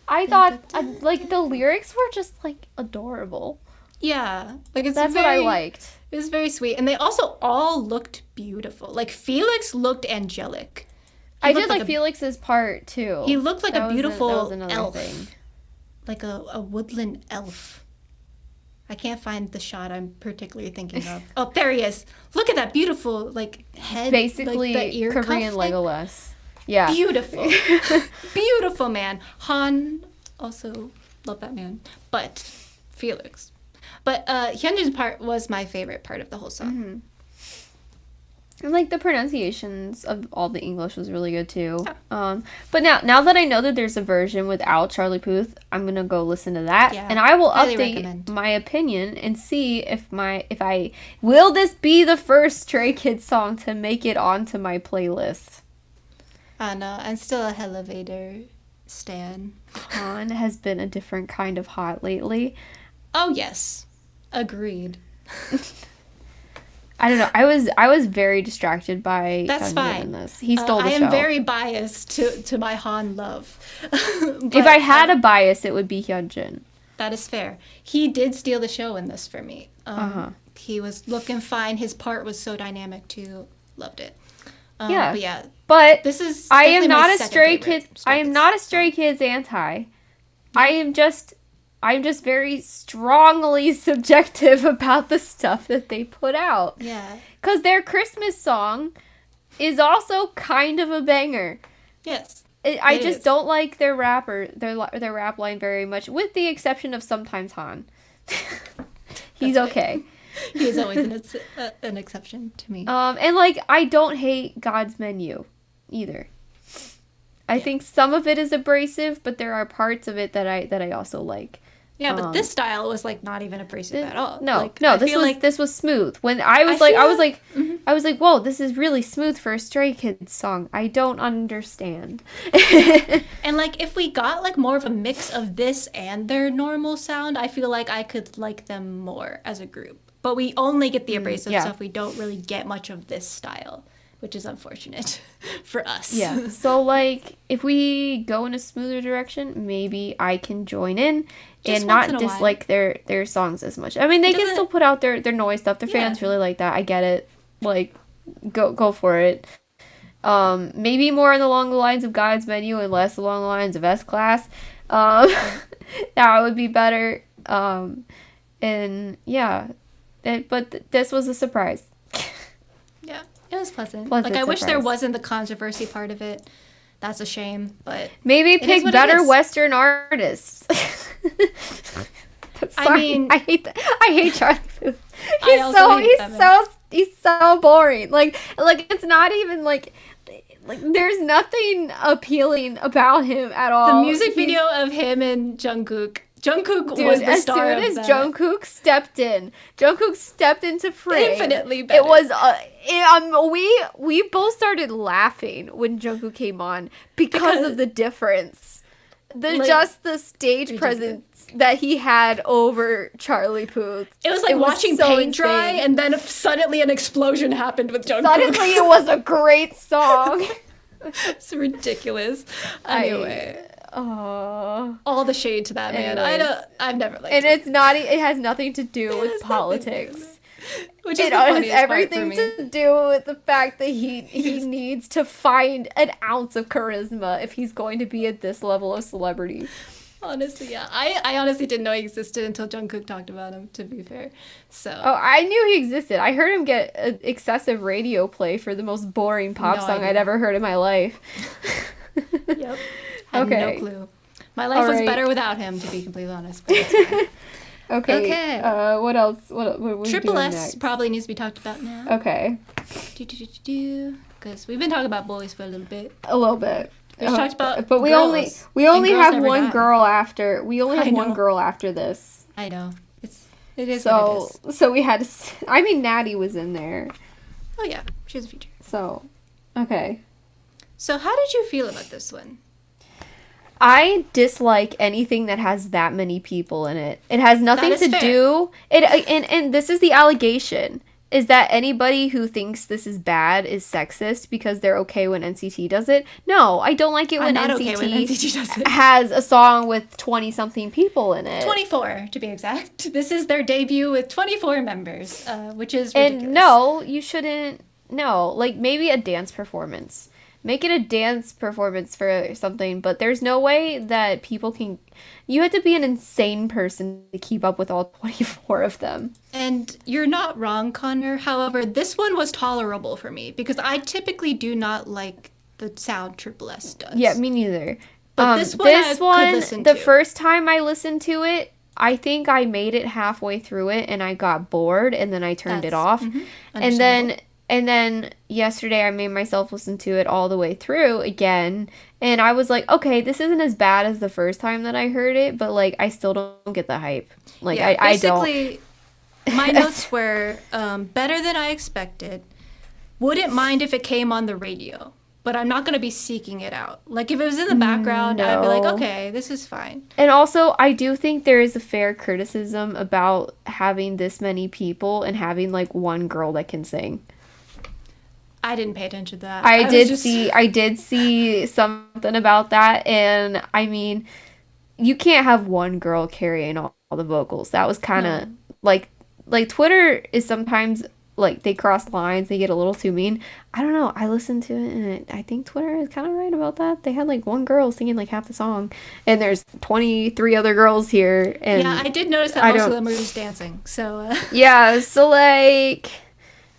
I thought like the lyrics were just like adorable. Yeah, like it's That's what I liked. It was very sweet, and they also all looked beautiful. Like Felix looked angelic. He I looked did like a- Felix's part too. He looked like That a was beautiful that was another elf, thing. like a woodland elf. I can't find the shot I'm particularly thinking of. Oh, there he is. Look at that beautiful like head, Basically like, the ear Korean cuff thing. Legolas. Yeah. Beautiful, beautiful man. Han also love that man, but Felix. But Hyunjin's part was my favorite part of the whole song. Mm-hmm. And like the pronunciations of all the English was really good too. But now that I know that there's a version without Charlie Puth, I'm gonna go listen to that, Yeah, and I will highly update recommend. my opinion and see if I will this be the first Stray Kids song to make it onto my playlist. And I'm still a elevator stan. Han has been a different kind of hot lately. Oh yes, agreed. I don't know. I was very distracted by That's Hyunjin fine. in this. He stole the I show. am very biased to my Han love. If But, I had a bias, it would be Hyunjin. that is fair. He did steal the show in this for me. He was looking fine. His part was so dynamic too. Loved it. Yeah. But yeah, But this is. I am definitely my not a second Stray favorite Kids. I am Kids not a song. Stray Kids anti. I'm just very strongly subjective about the stuff that they put out. Yeah. Cause their Christmas song is also kind of a banger. Yes. I It just is. don't like their rap line very much, with the exception of sometimes Han. He's That's okay. He is always an exception to me. And like I don't hate God's Menu either. I think some of it is abrasive, but there are parts of it that I also like. Yeah, but this style was like not even abrasive at all. No, like, no, I this feel was like this was smooth. When I was like, whoa, this is really smooth for a Stray Kids song. I don't understand. And like if we got like more of a mix of this and their normal sound, I feel like I could like them more as a group. But we only get the abrasive yeah. stuff. We don't really get much of this style, which is unfortunate for us. Yeah. So like if we go in a smoother direction, maybe I can join in Just and once not in a while. dislike their songs as much. I mean, they can Doesn't- still put out their noise stuff. Their fans Yeah. really like that. I get it. Like go for it. Maybe more along the lines of God's Menu and less along the lines of S-Class. That would be better. And yeah, this was a surprise. Yeah, it was pleasant. Pleasant Like I wish there surprise. wasn't the controversy part of it. That's a shame, but Maybe is pick what it better is. Western artists. I Sorry, mean- I hate Charlie Puth. I also hate Evan. He's so boring. Like it's not even like there's nothing appealing about him at all. the music video of him and Jungkook. Jungkook Dude, was the as star soon of as that. Jungkook stepped into frame. Infinitely better. It was we both started laughing when Jungkook came on because of the difference. Like, Just the stage presence that he had over Charlie Puth. It was like watching so paint dry, insane. and then suddenly an explosion happened with Jungkook. Suddenly it was a great song. It's ridiculous. Anyway, all the shade to that man. Anyways. I've never liked And him. it's not. It has nothing to do has with nothing to politics. Which is It the has funniest part for everything me. to do with the fact that he needs to find an ounce of charisma if he's going to be at this level of celebrity. Honestly, yeah. I honestly didn't know he existed until Jungkook talked about him, to be fair. So Oh, I knew he existed. I heard him get excessive radio play for the most boring pop No song idea. I'd ever heard in my life. Yep. Had Okay. no clue. My life was Alright. better without him, to be completely honest. But it's fine. Okay. Okay. What else? What are we Triple doing S next? probably needs to be talked about now. Okay. Because we've been talking about boys for a little bit. A little bit. We talked about but we girls, only and girls have never one die. girl after. We only have I one know. girl after this. I know. It is what it is. So we had to. I mean, Natty was in there. Oh yeah, she has a feature. So, okay. So how did you feel about this one? I dislike anything that has that many people in it. It has nothing is to fair. do. And this is the allegation. Is that anybody who thinks this is bad is sexist because they're okay when NCT does it? No, I don't like it I'm when not NCT, okay when NCT does it. has a song with 20-something people in it. 24 to be exact. This is their debut with 24 members, which is ridiculous. And no, you shouldn't. No, like maybe a dance performance. Make it a dance performance for something, but there's no way that people can. You have to be an insane person to keep up with all 24 of them. And you're not wrong, Connor. However, this one was tolerable for me because I typically do not like the sound Triple S does. Yeah, me neither. But this one I could listen the to. first time I listened to it, I think I made it halfway through it and I got bored and then I turned it off. And then yesterday I made myself listen to it all the way through again. And I was like, okay, this isn't as bad as the first time that I heard it, but like I still don't get the hype. Like Yeah, I don't. basically, my notes were better than I expected. Wouldn't mind if it came on the radio, but I'm not going to be seeking it out. Like if it was in the background, I'd be like, No. okay, this is fine. And also, I do think there is a fair criticism about having this many people and having like one girl that can sing. I didn't pay attention to that. I was just- did see something about that, and I mean, you can't have one girl carrying all the vocals. That was kind of like Twitter is sometimes like they cross lines, they get a little too mean. I don't know. I listened to it, and I think Twitter is kind of right about that. They had like one girl singing like half the song, and there's 23 other girls here, and Yeah, I did notice that I most of don't- them were just dancing. So yeah, so like.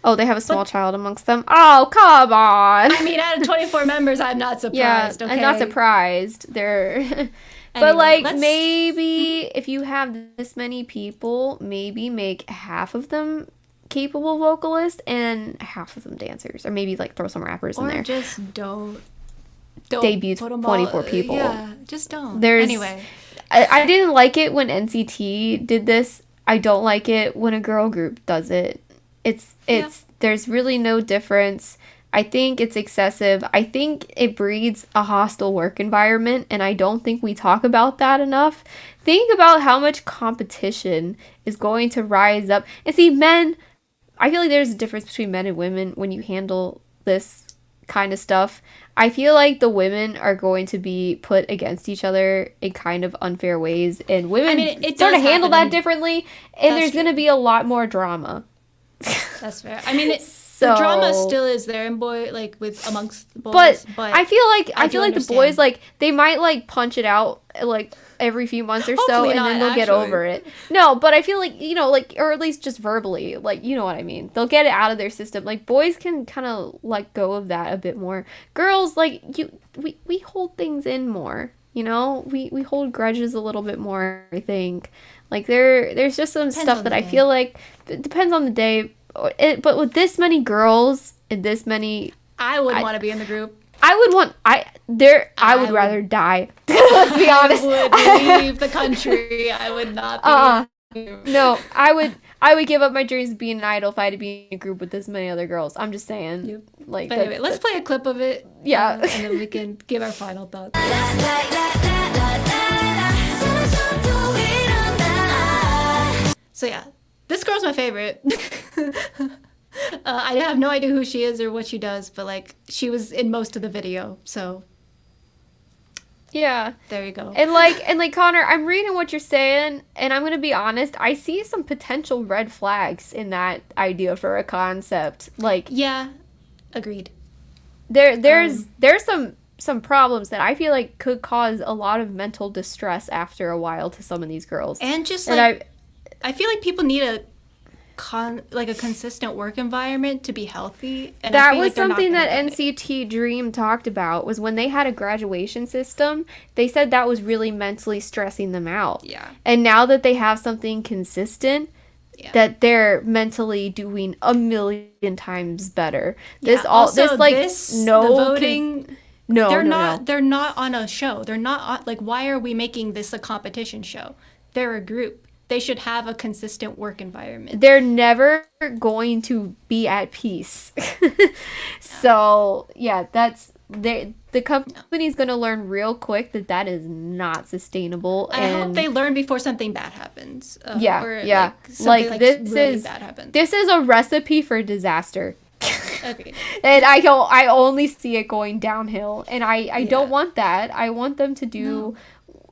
Oh, they have a small child amongst them. Oh, come on. I mean, out of 24 members, I'm not Yeah, surprised. Okay? I'm not surprised. They're, Anyway, but like let's- maybe if you have this many people, maybe make half of them capable vocalists and half of them dancers, or maybe like throw some rappers in Or there. just don't Debut put 'em 24 people. Yeah, just don't. There's Anyway, I didn't like it when NCT did this. I don't like it when a girl group does it. It's there's really no difference. I think it's excessive. I think it breeds a hostile work environment, and I don't think we talk about that enough. Think about how much competition is going to rise up. And see, men, I feel like there's a difference between men and women when you handle this kind of stuff. I feel like the women are going to be put against each other in kind of unfair ways, and women it sort of does handle happen. that differently, and there's going to be a lot more drama. That's fair. I mean, So, the drama still is there in amongst the boys. but I feel like do the boys, like, they might like punch it out like every few months or so, Hopefully and not, then they'll get actually. over it. No, but I feel like, you know, like, or at least just verbally, like, you know what I mean. They'll get it out of their system. Like, boys can kind of let go of that a bit more. Girls, like, we hold things in more. You know, we hold grudges a little bit more. I think, like, there's just some stuff that I feel like it depends on the day. But with this many girls and this many, I would want to be in the group. I would rather die. Let's be honest. I would leave the country. I would not be. No, I would give up my dreams of being an idol if I had to be in a group with this many other girls. I'm just saying. Yep. Like, But anyway, let's play a clip of it. Yeah. And then we can give our final thoughts. So yeah, this girl's my favorite. I have no idea who she is or what she does, but like she was in most of the video, so Yeah. there you go. And like Connor, I'm reading what you're saying, and I'm gonna be honest, I see some potential red flags in that idea for a concept. Like, Yeah, agreed. there's some problems that I feel like could cause a lot of mental distress after a while to some of these girls. And just And like I feel like people need a consistent work environment to be healthy. And I that feel was like they're not something gonna that get it. NCT Dream talked about, was when they had a graduation system, they said that was really mentally stressing them out. Yeah. And now that they have something consistent, Yeah. that they're mentally doing a million times better. This Yeah, all also, this like this, no the voting. no They're no, not. no. They're not on a show. They're not on, like. Why are we making this a competition show? They're a group. They should have a consistent work environment. They're never going to be at peace. So yeah, that's the company's gonna learn real quick that is not sustainable. I hope they learn before something bad happens. Yeah, or, yeah. something, Like, this really is bad happens. this is a recipe for disaster. Okay. And I only see it going downhill, and I don't Yeah. want that. I want them to do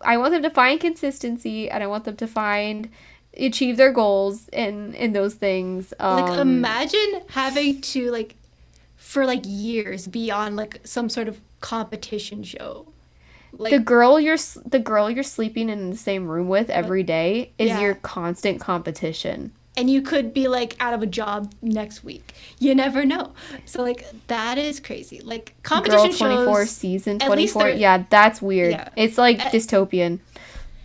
I want them to find consistency, and I want them to achieve their goals in those things. Like imagine having to like for like years be on like some sort of competition show. Like the girl you're sleeping in the same room with every day is Yeah. your constant competition. and you could be like out of a job next week. You never know. So like that is crazy. Like competition Girl 24 shows, season at least 24. they're- Yeah, that's weird. Yeah. It's like dystopian.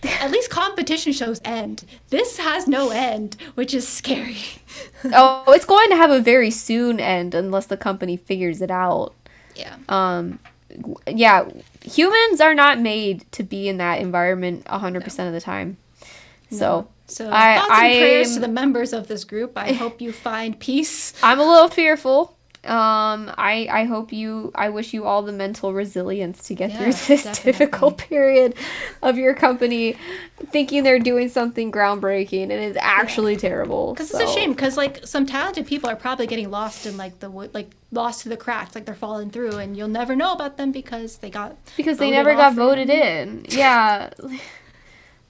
At least competition shows end. This has no end, which is scary. Oh, it's going to have a very soon end unless the company figures it out. Yeah. Yeah, humans are not made to be in that environment 100% of the time. So, So thoughts and prayers to I'm the members of this group. I hope you find peace. a little fearful. I wish you all the mental resilience to get Yeah, through this definitely. difficult period of your company thinking they're doing something groundbreaking, and it's actually terrible. Because it's a shame. Because like some talented people are probably getting lost in like lost to the cracks. Like they're falling through, and you'll never know about them because they Because they never got voted in. Yeah.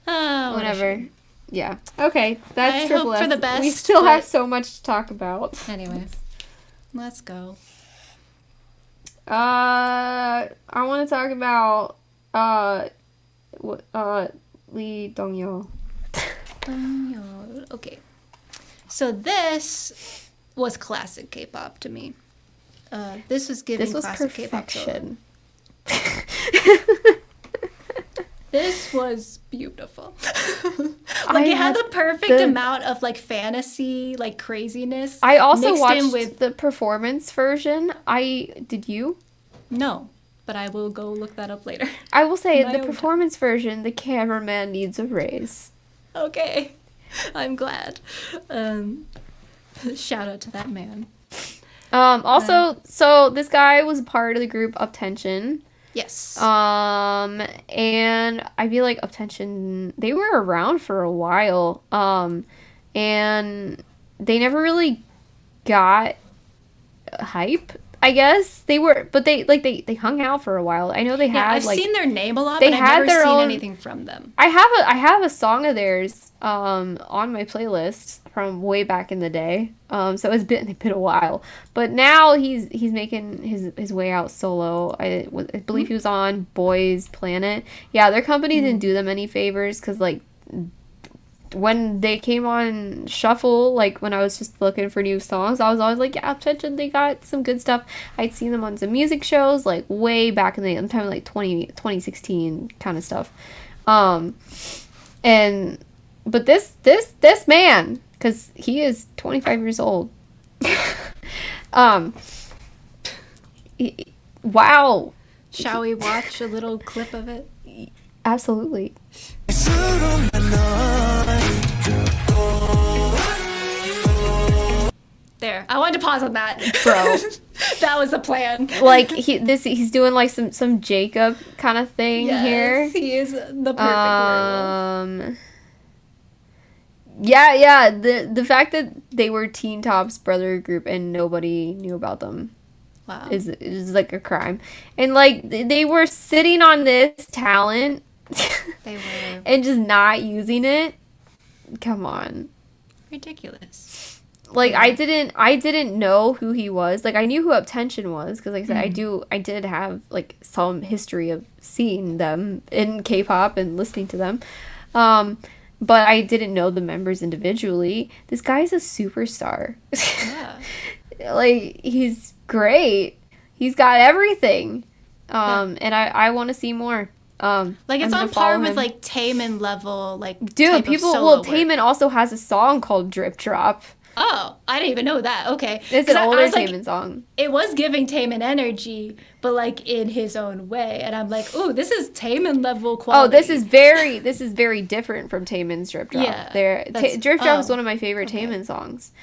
Oh, Whatever. Yeah. Okay. That's I Triple hope for S. the best, We still have but- so much to talk about. Anyway, let's go. I want to talk about Lee Dongyeol. Okay. So this was classic K-pop to me. This was giving This was classic K-pop. So perfection. this was beautiful. Like it had the perfect amount of like fantasy, like craziness. I also mixed watched in with the performance version. Did you? no. but I will go look that up later. I will say My the own performance version, the cameraman needs a raise. Okay, I'm glad. Shout out to that man. Also, so this guy was part of the group Uptension. Yes. And I feel like Uptension, they were around for a while. And they never really got hype, I guess. They were, but they hung out for a while. I know they had I've seen their name a lot, they but I've had never their seen own- anything from them. I have a song of theirs on my playlist from way back in the day. So it's been a while. But now he's making his way out solo. I believe he was on Boys Planet. Yeah, their company didn't do them any favors cuz like when they came on Shuffle, like when I was just looking for new songs, I was always like, yeah, attention, they got some good stuff. I'd seen them on some music shows like way back in the time, like 2016 kind of stuff. But this man, because he is 25 years old. Wow. Shall we watch a little clip of it? Absolutely. There. I wanted to pause on that. Bro. That was the plan. Like he's doing like some Jacob kind of thing here. He is the perfect werewolf. Yeah, the fact that they were Teen Top's brother group and nobody knew about them Wow. is like a crime. And like they were sitting on this talent They were and just not using it. Come on. ridiculous. Like I didn't know who he was. Like I knew who Uptension was because like I said I did have like some history of seeing them in K-pop and listening to them. But I didn't know the members individually. This guy's a superstar. Yeah. Like he's great. He's got everything. And I want to see more. Like it's I'm on gonna par follow with him. like Taemin level, like Dude, type of people solo well work. Taemin also has a song called Drip Drop. Oh, I didn't even know that. Okay. It's 'Cause an I older was like, Taemin song. it was giving Taemin energy, but like in his own way. And I'm like, ooh, this is Taemin level quality. Oh, this is very different from Taemin's Drip Drop. Yeah, Drip Drop is oh, one of my favorite okay. Taemin songs.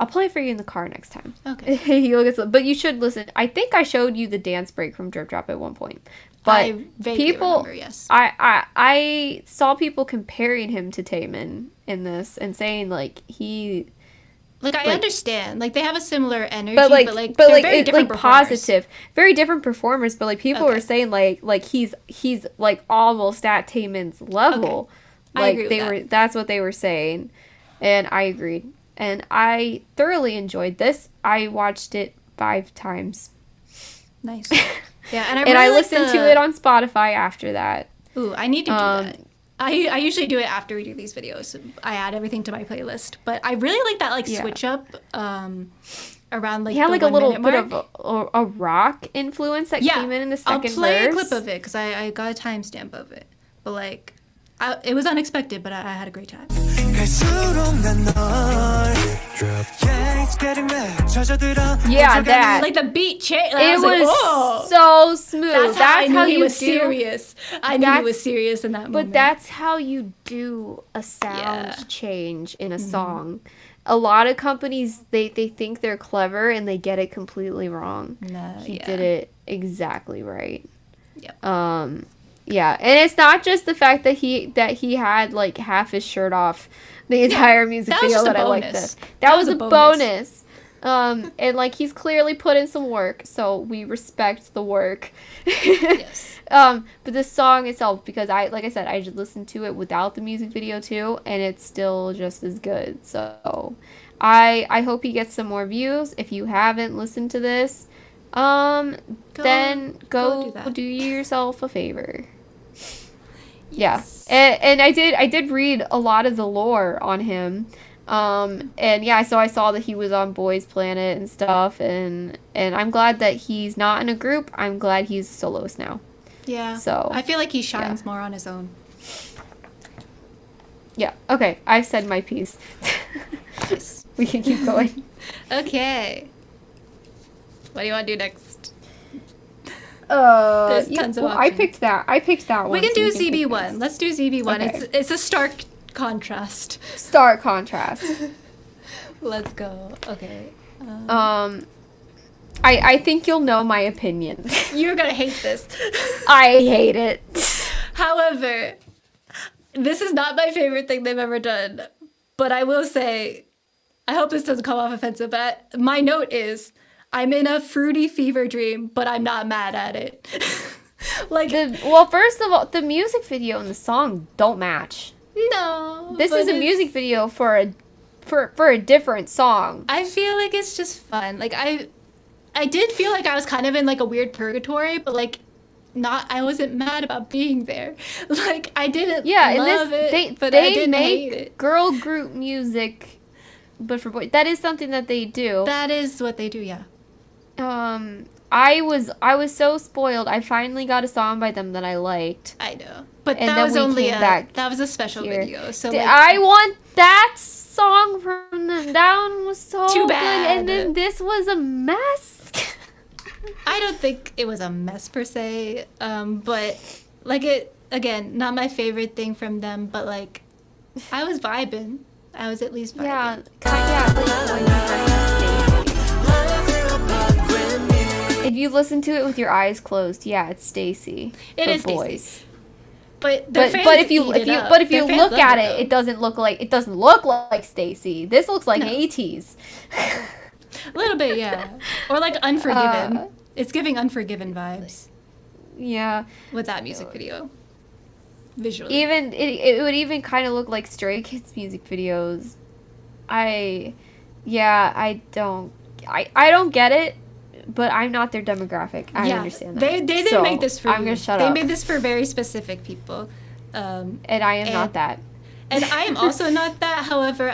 I'll play it for you in the car next time. Okay. You'll get some, but you should listen. I think I showed you the dance break from Drip Drop at one point. But I vaguely people, remember, yes. I saw people comparing him to Taemin in this and saying like he. Like I understand, like they have a similar energy, But but they're very different performers. positive, very different performers. But like people Okay. were saying like he's like almost at Taemin's level. I Like agree with they that. were, that's what they were saying, and I agreed. And I thoroughly enjoyed this. I watched it 5 times, Nice. Yeah, and and I listened to it on Spotify after that. Ooh, I need to do that. I usually do it after we do these videos. I add everything to my playlist, but I really like that Yeah. switch up around like He had the like a 1 little minute bit mark. of a rock influence that came in the second I'll play verse. a clip of it because I got a timestamp of it. But like, it was unexpected, but I had a great time. Yeah, that. Like the beat change. It was so smooth. That's how I knew he you was do- serious. I knew he That's- was serious in that moment. But that's how you do a sound Yeah. change in a song. A lot of companies they think they're clever and they get it completely wrong. No, He yeah. did it exactly right. Yep. Yeah, and it's not just the fact that he had like half his shirt off the entire music that was video just a that I liked bonus. this. That was a bonus. bonus. And like he's clearly put in some work, so we respect the work. Yes. But the song itself, because like I said, I just listened to it without the music video too, and it's still just as good. So I hope he gets some more views. If you haven't listened to this, then go do yourself a favor. Yes. Yeah. And I did read a lot of the lore on him. And yeah, so I saw that he was on Boys Planet and stuff, and I'm glad that he's not in a group. I'm glad he's a soloist now. Yeah. So, I feel like he shines more on his own. Yeah. Okay, I've said my piece. Yes. We can keep going. Okay. What do you want to do next? Yeah, tons of well, I options. picked that. I picked that one. We can so do you pick ZB1. this. Let's do ZB1. Okay. It's a stark contrast. Stark contrast. Let's go. Okay. I think you'll know my opinion. You're gonna hate this. I hate it. However, this is not my favorite thing they've ever done. But I will say, I hope this doesn't come off offensive, but my note is, I'm in a fruity fever dream, but I'm not mad at it. Like, Well, first of all, the music video and the song don't match. no. This but is a it's- music video for a different song. I feel like it's just fun. Like, I did feel like I was kind of in like a weird purgatory, but like, I wasn't mad about being there. Like, I didn't love it, but I didn't hate it. Girl group music, but for boys. That is something that they do. That is what they do, yeah. I was so spoiled. I finally got a song by them that I liked. I know. But And that then was we only came back that was a special here. video. So Th- like, I want that song from them. That one was so Too good. bad. And then this was a mess. I don't think it was a mess per se. But like it again, not my favorite thing from them, but like I was vibing. I was at least vibing. Yeah, if you listen to it with your eyes closed, yeah, it's Stacy. It for is Stacey. boys. But their fans But if you eat it up. but if Their you fans look love at though. it, it doesn't look like Stacy. This looks like No. ATEEZ. A little bit, yeah. Or like Unforgiven. It's giving Unforgiven vibes Yeah. with that music video. Visually. Even it would even kind of look like Stray Kids music videos. I don't get it, but I'm not their demographic. I understand that. They didn't So, make this for I'm you. gonna shut they up. made this for very specific people. And I am not that. And I am also not that. However,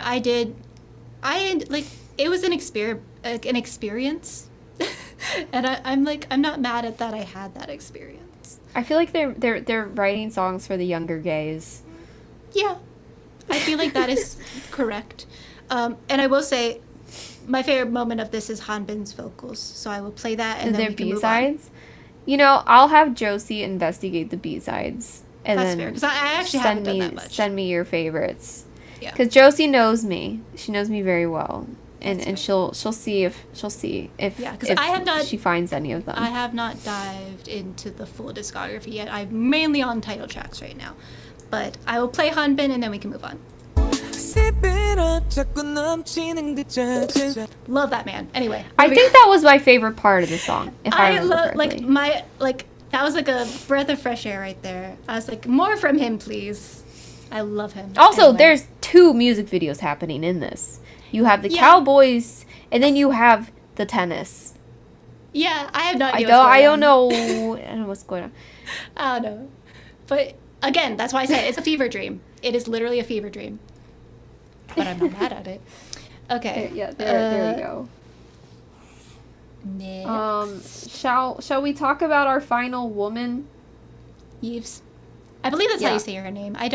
it was an experience. And I'm not mad at that I had that experience. I feel like they're writing songs for the younger gays. Yeah. I feel like that is correct. And I will say my favorite moment of this is Hanbin's vocals. So I will play that and then Their we can move on. B-sides. You know, I'll have Josie investigate the B-sides. And That's then fair, 'cause I actually haven't done that much. Send me your favorites. Yeah. Because Josie knows me. She knows me very well. That's And she'll see if Yeah, 'cause if I have not- she finds any of them. I have not dived into the full discography yet. I'm mainly on title tracks right now. But I will play Hanbin and then we can move on. Love that man. Anyway. I moving think that was my favorite part of the song. If I I remember love correctly. that was like a breath of fresh air right there. I was like, more from him, please. I love him. Also, Anyway. there's 2 music videos happening in this. You have the Yeah. Cowboys, and then you have the tennis. Yeah, I have no I idea. don't what's going on. know. I don't know what's going on. I don't know. But again, that's why I said it's a fever dream. It is literally a fever dream. But I'm not mad at it. Okay. There we go. Next. Shall we talk about our final woman? Yves. I believe that's how Yeah. you say her name. I've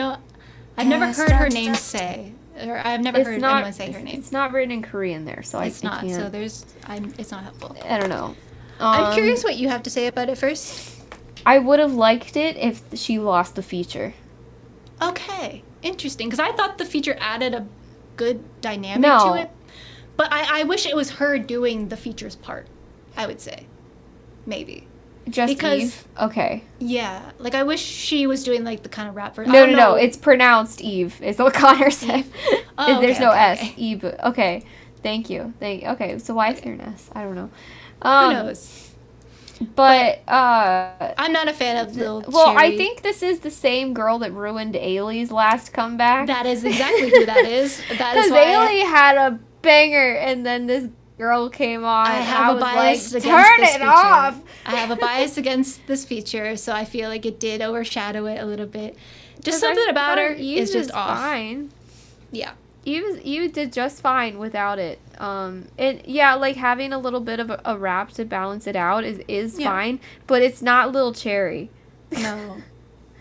never heard her name say, or I've never heard anyone say her name. It's not written in Korean there, so It's I not. can't. So it's not helpful. I don't know. I'm curious what you have to say about it first. I would have liked it if she lost the feature. Okay, interesting. Because I thought the feature added a good dynamic No. to it. But I wish it was her doing the features part, I would say. Maybe. Just Because- Eve. Okay. Yeah. Like, I wish she was doing, like, the kind of rap version. No. It's pronounced Eve. Is what Connor said. Oh, There's okay, no okay, S. okay. Eve. Okay. Thank you. Okay. So why is there an S? I don't know. Who knows? But I'm not a fan of Lil well, I Cherry. think this is the same girl that ruined Ailey's last comeback. That is exactly who that is. That is Because why Ailey had a banger, and then this girl came on. I and have a was bias like, against turn this it feature. off. I have a bias against this feature, so I feel like it did overshadow it a little bit. Just something about her is just off. Fine. Yeah. Eve did just fine without it. And yeah, like having a little bit of a rap to balance it out is Yeah. fine, but it's not Lil Cherry. No.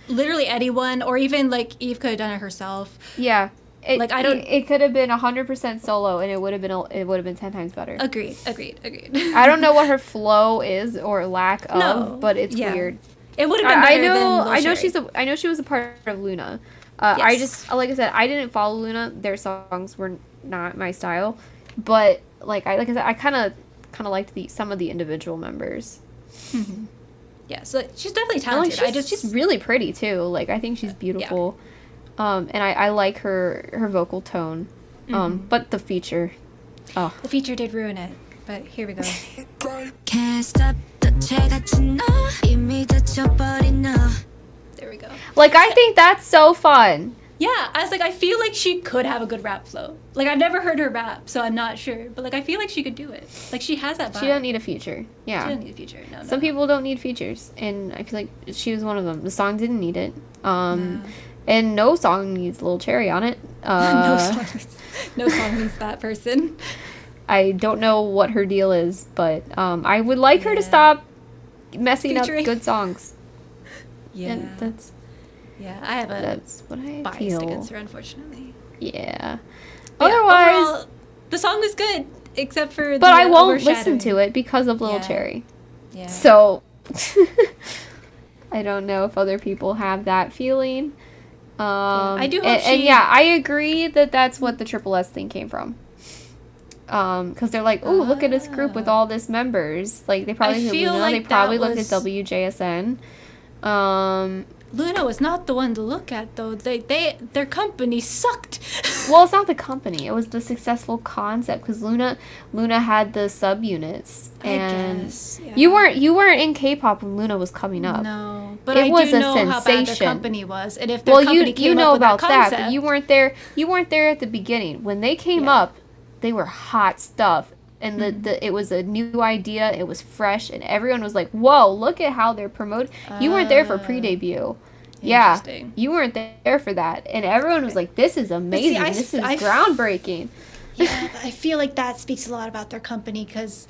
Literally anyone, or even like Eve could have done it herself. Yeah. Like, I don't. It could have been 100% solo, and it would have been 10 times better. Agreed. I don't know what her flow is or lack of, No, but it's yeah. weird. It would have been better than I know Lil I know she was a part of Luna. Yes. I just, like I said, I didn't follow Luna. Their songs were not my style, but like I said, I kind of liked some of the individual members. Mm-hmm. Yeah, so she's definitely And, like, talented. she's really pretty too. Like, I think she's beautiful. And I like her vocal tone. But the feature, the feature did ruin it. But here we go. Can't stop the 같은 너 이미 다쳐버린 너. There we go. like, I think that's so fun. Yeah, I was like, I feel like she could have a good rap flow. Like, I've never heard her rap, so I'm not sure. But, like, I feel like she could do it. Like, she has that vibe. She doesn't need a feature. Yeah. She doesn't need a feature. No, Some people don't need features, and I feel like she was one of them. The song didn't need it. And no song needs Lil Cherry on it. No song needs that person. I don't know what her deal is, but I would like her to stop messing Featuring. up good songs. Yeah. And that's I have a what I bias feel. against her, unfortunately. Yeah. But yeah, Otherwise, overall, the song was good, except for but I won't listen overshadowing. to it because of Lil Yeah. Cherry. Yeah. So I don't know if other people have that feeling. I do hope and yeah, I agree that that's what the Triple S thing came from. Because they're like, oh, look at this group with all this members. Like, they probably looked at feel Luna, like they probably that looked at was- WJSN. Luna was not the one to look at, though. Their company sucked. Well, it's not the company. It was the successful concept, because Luna had the subunits, and I guess, yeah. you weren't in K-pop when Luna was coming up. No, but It I was do a know how bad their sensation. company was, and if their Well, company you came know up with about that that, concept, but you weren't there. You weren't there at the beginning when they came Yeah. up. They were hot stuff, and it was a new idea. It was fresh, and everyone was like, "Whoa, look at how they're promoting." You weren't there for pre-debut. Yeah, Interesting. you weren't there for that, and everyone was like, "This is amazing. This is groundbreaking." Yeah, but I feel like that speaks a lot about their company, because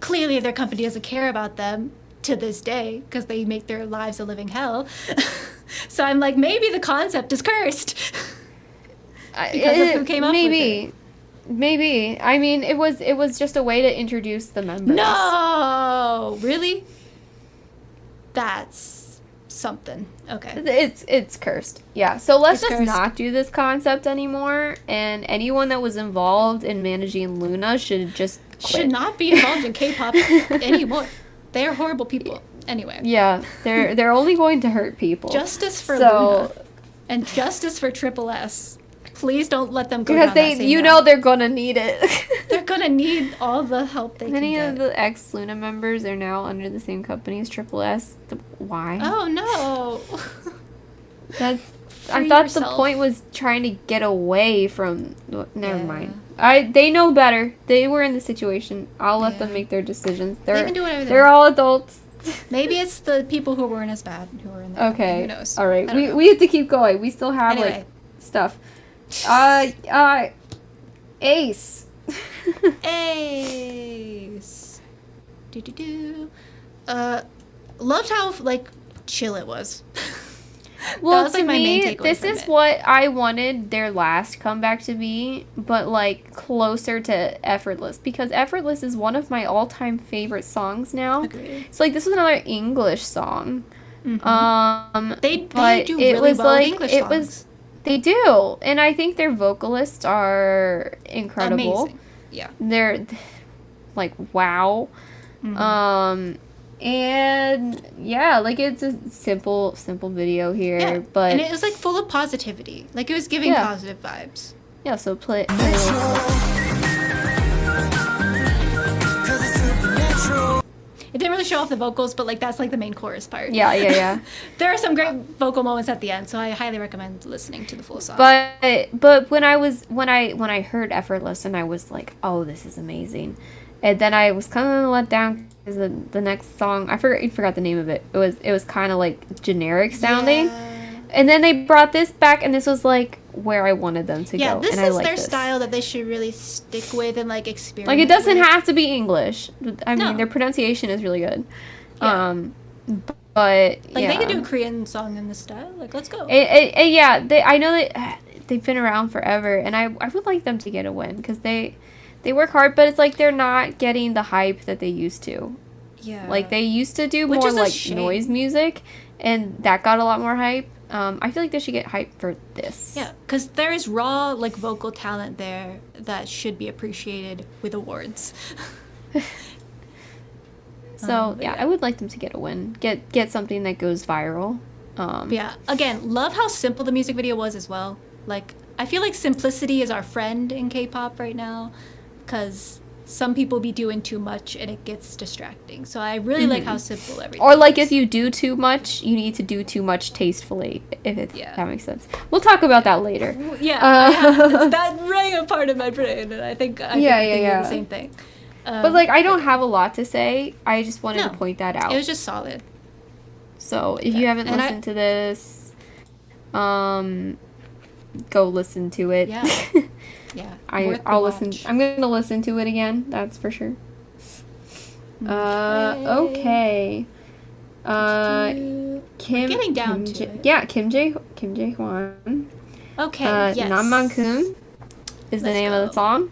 clearly their company doesn't care about them to this day, because they make their lives a living hell. So I'm like, maybe the concept is cursed. Because of who came up with it. Maybe. I mean, it was just a way to introduce the members. No, really? That's something. Okay. It's cursed. Yeah. So let's It's just cursed. not do this concept anymore. And anyone that was involved in managing Luna should just quit. Should not be involved in K-pop anymore. They are horrible people. Anyway. Yeah. They're only going to hurt people. Justice for So- Luna and justice for Triple S. Please don't let them go because down that same route. they're gonna need it. They're gonna need all the help they Many can of get. the ex Luna members are now under the same company as Triple S. Why? Oh no! That's. I Free thought yourself. the point was trying to get away from. Never Yeah. mind. They know better. They were in the situation. I'll let them Yeah. make their decisions. They can do whatever they They're want. all adults. Maybe it's the people who weren't as bad who were in there. Okay. Who knows? All right. I don't know. We have to keep going. We still have Anyway. like stuff. Ace. Ace. Do. Loved how like chill it was. Well, was, to like, my main me, takeaway this from is it. what I wanted their last comeback to be, but like closer to Effortless, because Effortless is one of my all-time favorite songs now. Agreed. So like this was another English song. They But do it really was well with like English it songs. was they do, and I think their vocalists are incredible. Amazing. Yeah. They're like wow. And yeah, like it's a simple video here, Yeah. but and it was like full of positivity. Like it was giving Yeah. positive vibes. yeah, so play. It didn't really show off the vocals, but like that's like the main chorus part. Yeah. There are some great vocal moments at the end, so I highly recommend listening to the full song. But when I heard Effortless, and I was like, oh, this is amazing, and then I was kind of let down because the next song, I forgot the name of it. It was kind of like generic sounding, and then they brought this back, and this was like where I wanted them to Yeah, go. this and I is like their this. style that they should really stick with and like experiment. Like it doesn't with. have to be English. I mean, No. their pronunciation is really good. Yeah. But Like yeah. they could do a Korean song in this style. Like let's go. Yeah, I know that they've been around forever, and I would like them to get a win because they work hard, but it's like they're not getting the hype that they used to. Yeah. Like they used to do Which more is a like shame. noise music, and that got a lot more hype. I feel like they should get hype for this. Yeah, because there is raw like vocal talent there that should be appreciated with awards. So But yeah, yeah. I would like them to get a win, get something that goes viral. But yeah, again, love how simple the music video was as well. Like, I feel like simplicity is our friend in K-pop right now, because some people be doing too much and it gets distracting. So I really like how simple everything Or like is. if you do too much, you need to do too much tastefully. If Yeah. that makes sense. We'll talk about that later. Yeah, I have, it's that rang a part of my brain, and I think I Yeah, think yeah. the same thing. But like I don't have a lot to say. I just wanted No. to point that out. It was just solid. So if you Yeah. haven't And listened to this, go listen to it. Yeah. Yeah, worth the I'll listen. watch. I'm gonna listen to it again. That's for sure. Okay. Kim. getting down Kim to J- it. Yeah, Kim Jae-hwan. Okay, yes. Nammankum is the Let's name of go. the song.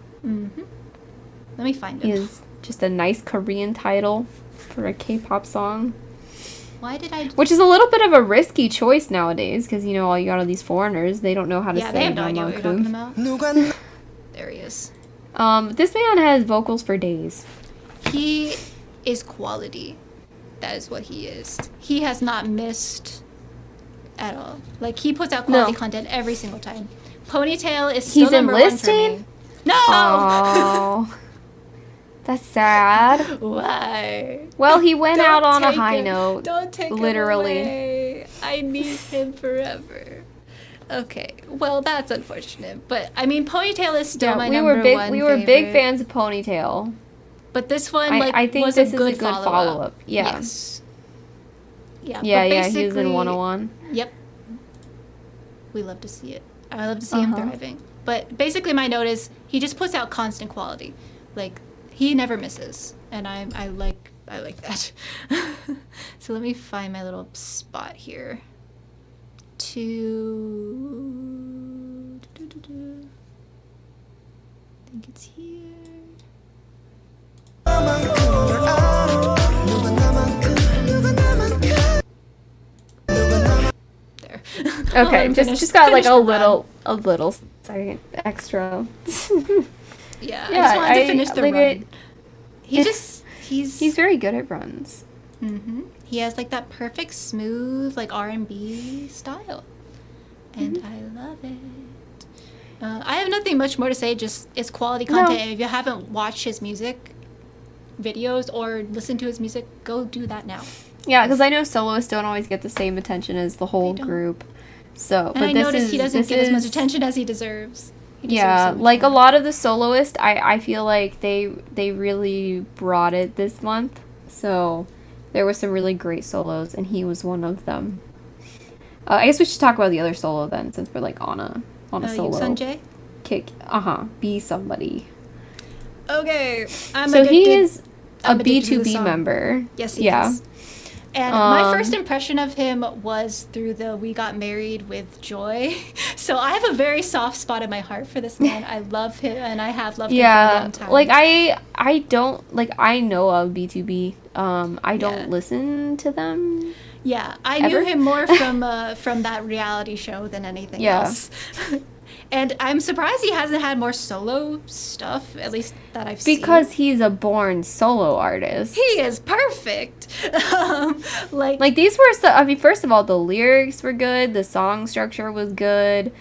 Let me find it. Is just a nice Korean title for a K-pop song. Why did I... Which is a little bit of a risky choice nowadays, because you know all you got all these foreigners. They don't know how to Yeah, say they have no idea what you're talking about. 누가 There he is. This man has vocals for days. He is quality. That is what he is. He has not missed at all. Like, he puts out quality No. content every single time. Ponytail is still He's number one for enlisting? me. No! Oh, that's sad. Why? Well, he went Don't out on a take high him- note. Don't take him literally. away. I need him forever. Okay, well that's unfortunate, but I mean Ponytail is still my we number were big. one We were big favorite. fans of Ponytail. But this one, I- like, I think was this a is a good good follow-up. follow-up. Yeah. Yes. Yeah. Yeah, but yeah. He was in basically- 101. Yep. We love to see it. I love to see him Uh-huh. thriving. But basically, my note is he just puts out constant quality. Like, he never misses, and I like that. So let me find my little spot here. I think it's here. There. I'll let Okay, him just got like finish the a little second extra. Yeah, Yeah, I just wanted I- to finish the like run. it- He's very good at runs. he has like that perfect smooth like R&B style, and I love it. I have nothing much more to say. Just it's quality content. And if you haven't watched his music videos or listened to his music, go do that now. Yeah, because I know soloists don't always get the same attention as the whole They don't. group. So, And but I this noticed is, he doesn't this get as much is- attention as he deserves. He deserves Yeah, so much like a more. lot of the soloists, I feel like they really brought it this month. So there were some really great solos, and he was one of them. I guess we should talk about the other solo then, since we're like on a solo Sungjae. kick. Be somebody. Okay, I'm So he addicted. is a I'm addicted to the B2B song. member. Yes, he yeah. is. And my Um, first impression of him was through the We Got Married with Joy. So I have a very soft spot in my heart for this man. I love him, and I have loved him for a Yeah, long time. like I don't like I know of B2B. I don't Yeah. listen to them. Yeah, I Ever? knew him more from that reality show than anything Yeah. else. And I'm surprised he hasn't had more solo stuff, at least that I've seen. Because he's a born solo artist. he is perfect. Like Like I mean, first of all, the lyrics were good, the song structure was good.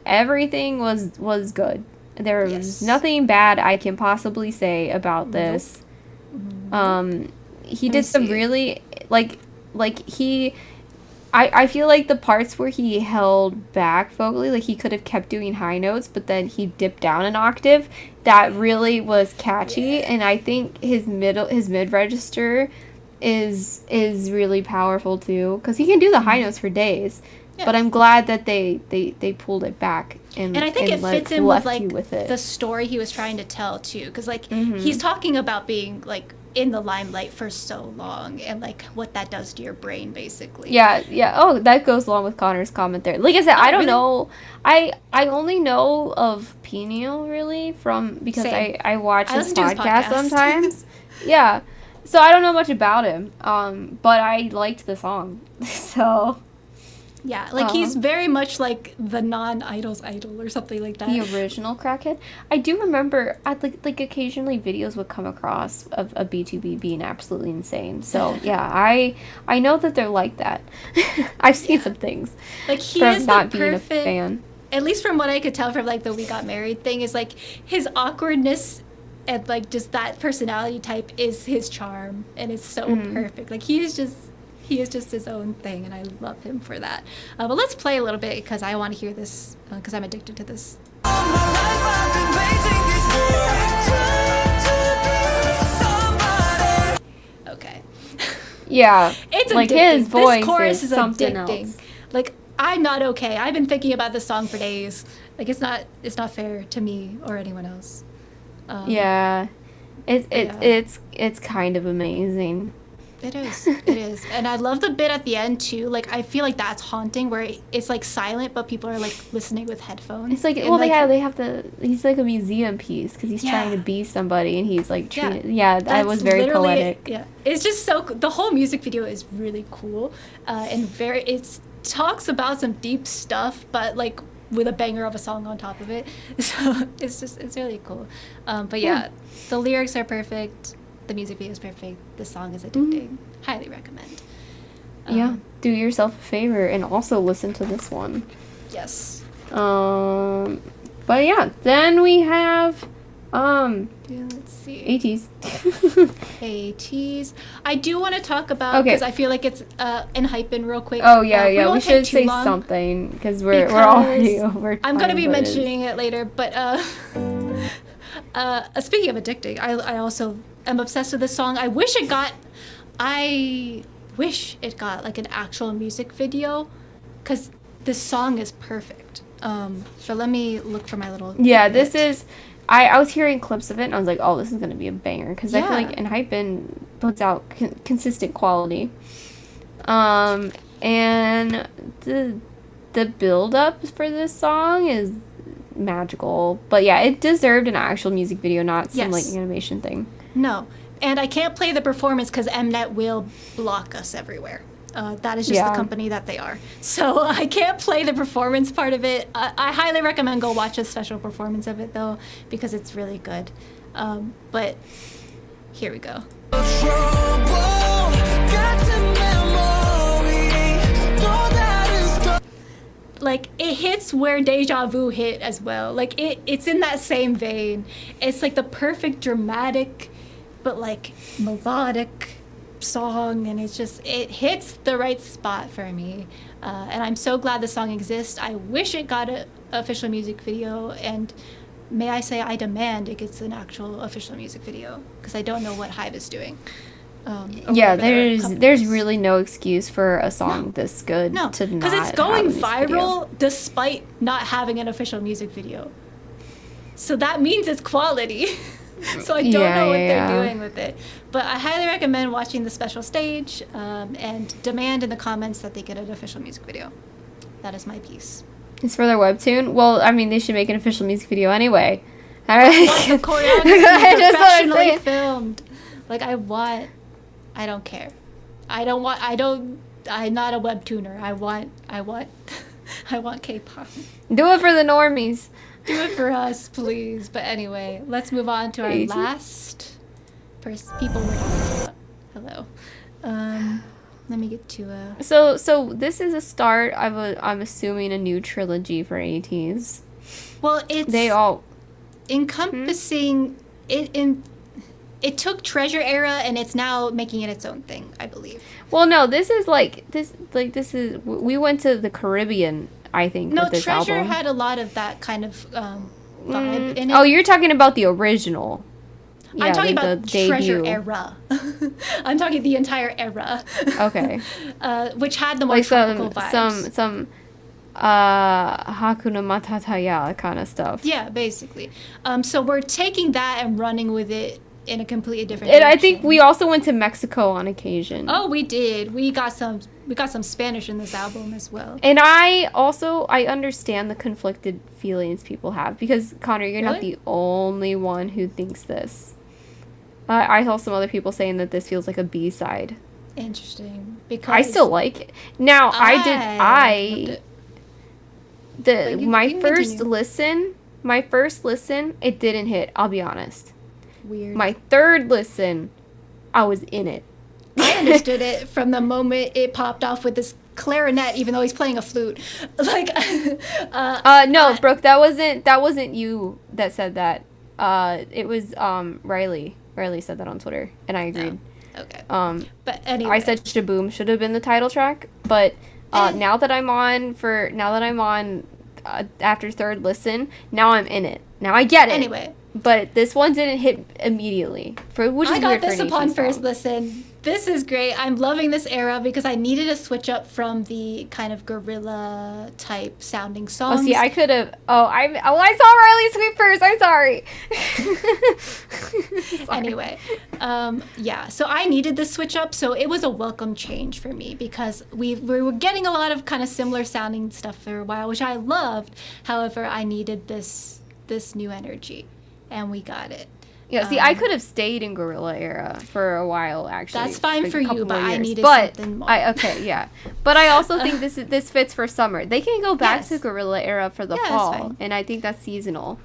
Everything was good. There was Yes. nothing bad I can possibly say about this. He did some see. really like he I feel like the parts where he held back vocally, like he could have kept doing high notes, but then he dipped down an octave. That really was catchy, and I think his mid register is really powerful too, because he can do the high notes for days. Yeah. But I'm glad that they pulled it back and I think it fits in with left like you with it. the story he was trying to tell too, because like he's talking about being like in the limelight for so long, and like what that does to your brain, basically. Yeah, yeah. Oh, that goes along with Connor's comment there. Like I said, I don't really? know. I only know of Peniel really from because Same. I watch I his listen to his podcast podcast. sometimes. Yeah. So I don't know much about him. But I liked the song. So Yeah, like he's very much like the non-idol's idol or something like that. the original Crackhead. I do remember I like occasionally videos would come across of a B2B being absolutely insane. So yeah, I know that they're like that. I've seen some things. Like he from is not the being perfect, a fan. at least from what I could tell from like the We Got Married thing, is like his awkwardness and like just that personality type is his charm, and it's so perfect. Like he is just his own thing, and I love him for that. But let's play a little bit because I want to hear this because I'm addicted to this. All my life I've been waiting this way to be somebody. Okay. Yeah. It's like addicting. his voice This chorus is something addicting. else. Like I'm not okay. I've been thinking about this song for days. Like it's not fair to me or anyone else. Yeah. Yeah. It's kind of amazing. It is. And I love the bit at the end too. Like I feel like that's haunting, where it's like silent but people are like listening with headphones. It's like, And, well, they have the, he's like a museum piece because he's Yeah. trying to be somebody and he's like, Yeah. that That's was very literally poetic. it. Yeah, it's just so. The whole music video is really cool, and it talks about some deep stuff, but like with a banger of a song on top of it. So it's really cool. But yeah, the lyrics are perfect. The music video is perfect. The song is addicting. Highly recommend. Yeah. Do yourself a favor and also listen to this one. Yes. But yeah, then we have, Yeah, let's see. ATEEZ. ATEEZ. I do want to talk about because I feel like it's ENHYPEN real quick. Oh yeah, yeah. We won't take should too say long something because we're already over. I'm gonna time, be but mentioning it later, but speaking of addicting, I also am obsessed with this song. I wish it got like an actual music video, because this song is perfect. So let me look for my little. Yeah, bit. this is. I was hearing clips of it and I was like, oh, this is gonna be a banger because I feel Yeah. like ENHYPEN puts out consistent quality. And the build up for this song is magical, but yeah, it deserved an actual music video, not some like Yes. animation thing. No, and I can't play the performance because Mnet will block us everywhere. That is just Yeah. the company that they are. So I can't play the performance part of it. I highly recommend go watch a special performance of it though, because it's really good. But here we go. Trouble, got to memory, know that it's gone. Like it hits where Deja Vu hit as well. Like it's in that same vein. It's like the perfect dramatic, but like melodic song, and it hits the right spot for me. And I'm so glad the song exists. I wish it got an official music video, and may I say I demand it gets an actual official music video because I don't know what Hive is doing. Yeah, over their there's companies. really no excuse for a song this good No, to not because it's going have a music video. viral despite not having an official music video. So that means it's quality. So I don't know what Yeah. they're doing with it. But I highly recommend watching the special stage and demand in the comments that they get an official music video. That is my piece. It's for their webtoon. Well, I mean, they should make an official music video anyway. All I right. want the choreography That's what I'm professionally saying. filmed. Like I don't care. I'm not a webtooner. I want K-pop. Do it for the normies. Do it for us, please. But anyway, let's move on to our ATEEZ? last people we're talking about. Hello. Let me get to So this is a start of I'm assuming a new trilogy for ATEEZ. well, it's They all encompassing it took Treasure Era and it's now making it its own thing, I believe. well, no, this is we went to the Caribbean, I think. No, with this Treasure album. had a lot of that kind of vibe in it. Oh, you're talking about the original. I'm talking like about the Treasure debut. Era. I'm talking the entire era. Okay. Which had the more Like tropical vibes. some Hakuna Matata kind of stuff. Yeah, basically. So we're taking that and running with it in a completely different And direction. I think we also went to Mexico on occasion. Oh, we did. We got some Spanish in this album as well. And I understand the conflicted feelings people have because Connor, you're not Really? the only one who thinks this. I saw some other people saying that this feels like a B-side. Interesting. Because I still like it. Now, loved it. But you my can first continue. listen, it didn't hit, I'll be honest. Weird. My third listen, I was in it. I understood it from the moment it popped off with this clarinet, even though he's playing a flute. Like, No, Brooke, that wasn't you that said that. It was Riley. Riley said that on Twitter, and I agreed. okay. But anyway. I said Shaboom should have been the title track, but now that I'm on after third listen, now I'm in it. Now I get it. Anyway. But this one didn't hit immediately. Which is I got weird for this an upon Asian first song. listen. This is great. I'm loving this era because I needed a switch up from the kind of guerrilla type sounding songs. Oh, see, I could have. I saw Riley Sweet first. I'm sorry. Sorry. Anyway, yeah. So I needed this switch up. So it was a welcome change for me because we were getting a lot of kind of similar sounding stuff for a while, which I loved. However, I needed this new energy, and we got it. Yeah, see, I could have stayed in guerrilla era for a while, actually. That's fine like for a couple you, but more I years. needed But something more. yeah. But I also think this fits for summer. They can go back Yes. to guerrilla era for the Yeah, that's fall, fine. and I think that's seasonal.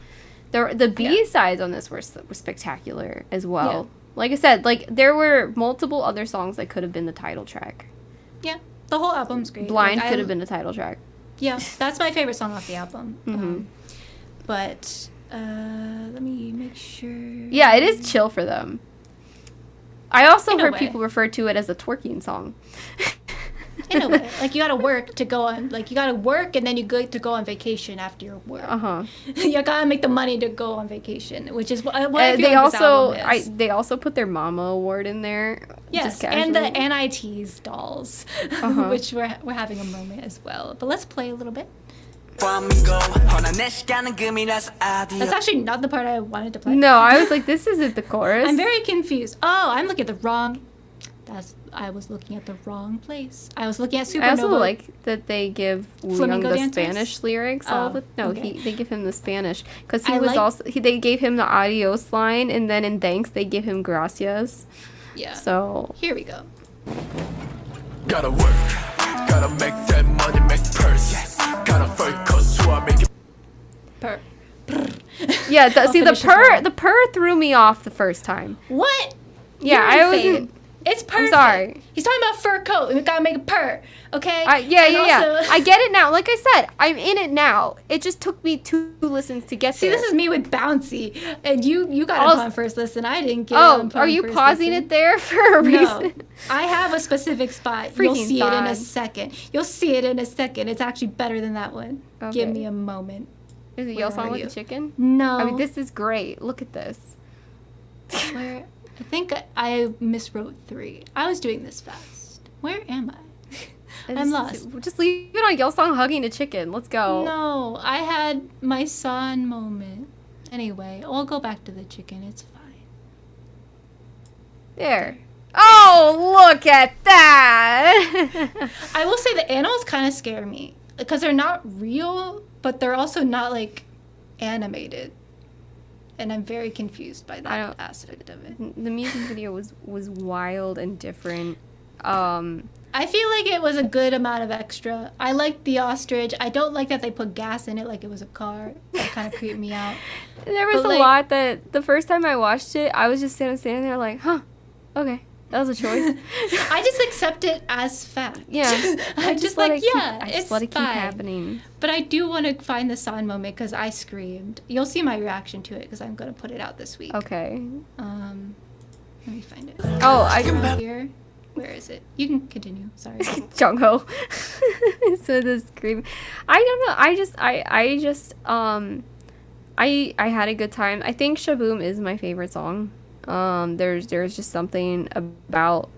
The B sides on this were spectacular as well. Yeah. Like I said, like there were multiple other songs that could have been the title track. Yeah, the whole album's great. Blind Like, could have been the title track. Yeah, that's my favorite song off the album. Mhm. But let me make sure. Yeah, it is chill for them. I also In a heard way. people refer to it as a twerking song. In a way, like you gotta work to go on. Like you gotta work, and then you go to go on vacation after your work. Uh-huh. You gotta make the money to go on vacation, which is what I feel They like this also album is. they also put their mama award in there. Yes, just and the casually. NIT's dolls, Uh-huh. which we're having a moment as well. But let's play a little bit. That's actually not the part I wanted to play. No, I was like, this isn't the chorus. I'm very confused. Oh, I'm looking at the wrong. I was looking at the wrong place. I was looking at Supernova. I also like that they give Wu Young Flamingo the dancers? Spanish lyrics. Okay. They give him the Spanish because he I was like- also they gave him the adios line, and then in thanks they give him gracias. Yeah. So Here we go. Gotta work, gotta make that money, make purse. Gotta focus, so I make it. Purr. yeah, I'll see the finish as well. purr threw me off the first time. What? Yeah, You're I insane. wasn't. It's perfect. sorry. He's talking about fur coat, and we gotta make a purr. Okay. Yeah. And also- I get it now. Like I said, I'm in it now. It just took me 2 listens to get See, there. this is me with bouncy, and you got Also- it on first listen. I didn't get it on Oh, are you first pausing listen. it there for a No, reason? I have a specific spot. You'll Freaking see it in a sad. second. You'll see it in a second. It's actually better than that one. Okay. Give me a moment. Is it Where your song are with you? the chicken? No. I mean, this is great. Look at this. Where? I think I miswrote 3. I was doing this fast. Where am I? I'm lost. Just leave it on your song hugging a chicken. Let's go. No, I had my son moment. Anyway, I'll go back to the chicken. It's fine. There. Oh, look at that. I will say the animals kind of scare me because they're not real, but they're also not like animated. And I'm very confused by I that don't- aspect of it. The music video was wild and different. I feel like it was a good amount of extra. I liked the ostrich. I don't like that they put gas in it like it was a car. That kind of creeped me out. There was But, a like- lot that the first time I watched it, I was just standing there like, huh, okay, that was a choice. I just accept it as fact. Yeah. I'm just like, yeah, I it's just let it keep fine. happening. But I do want to find the sign moment because I screamed. You'll see my reaction to it because I'm going to put it out this week. Okay. Let me find it. Oh, I Here. Where is it? You can continue. Sorry. Jungho. So the scream. I don't know. I had a good time. I think Shaboom is my favorite song. There's just something about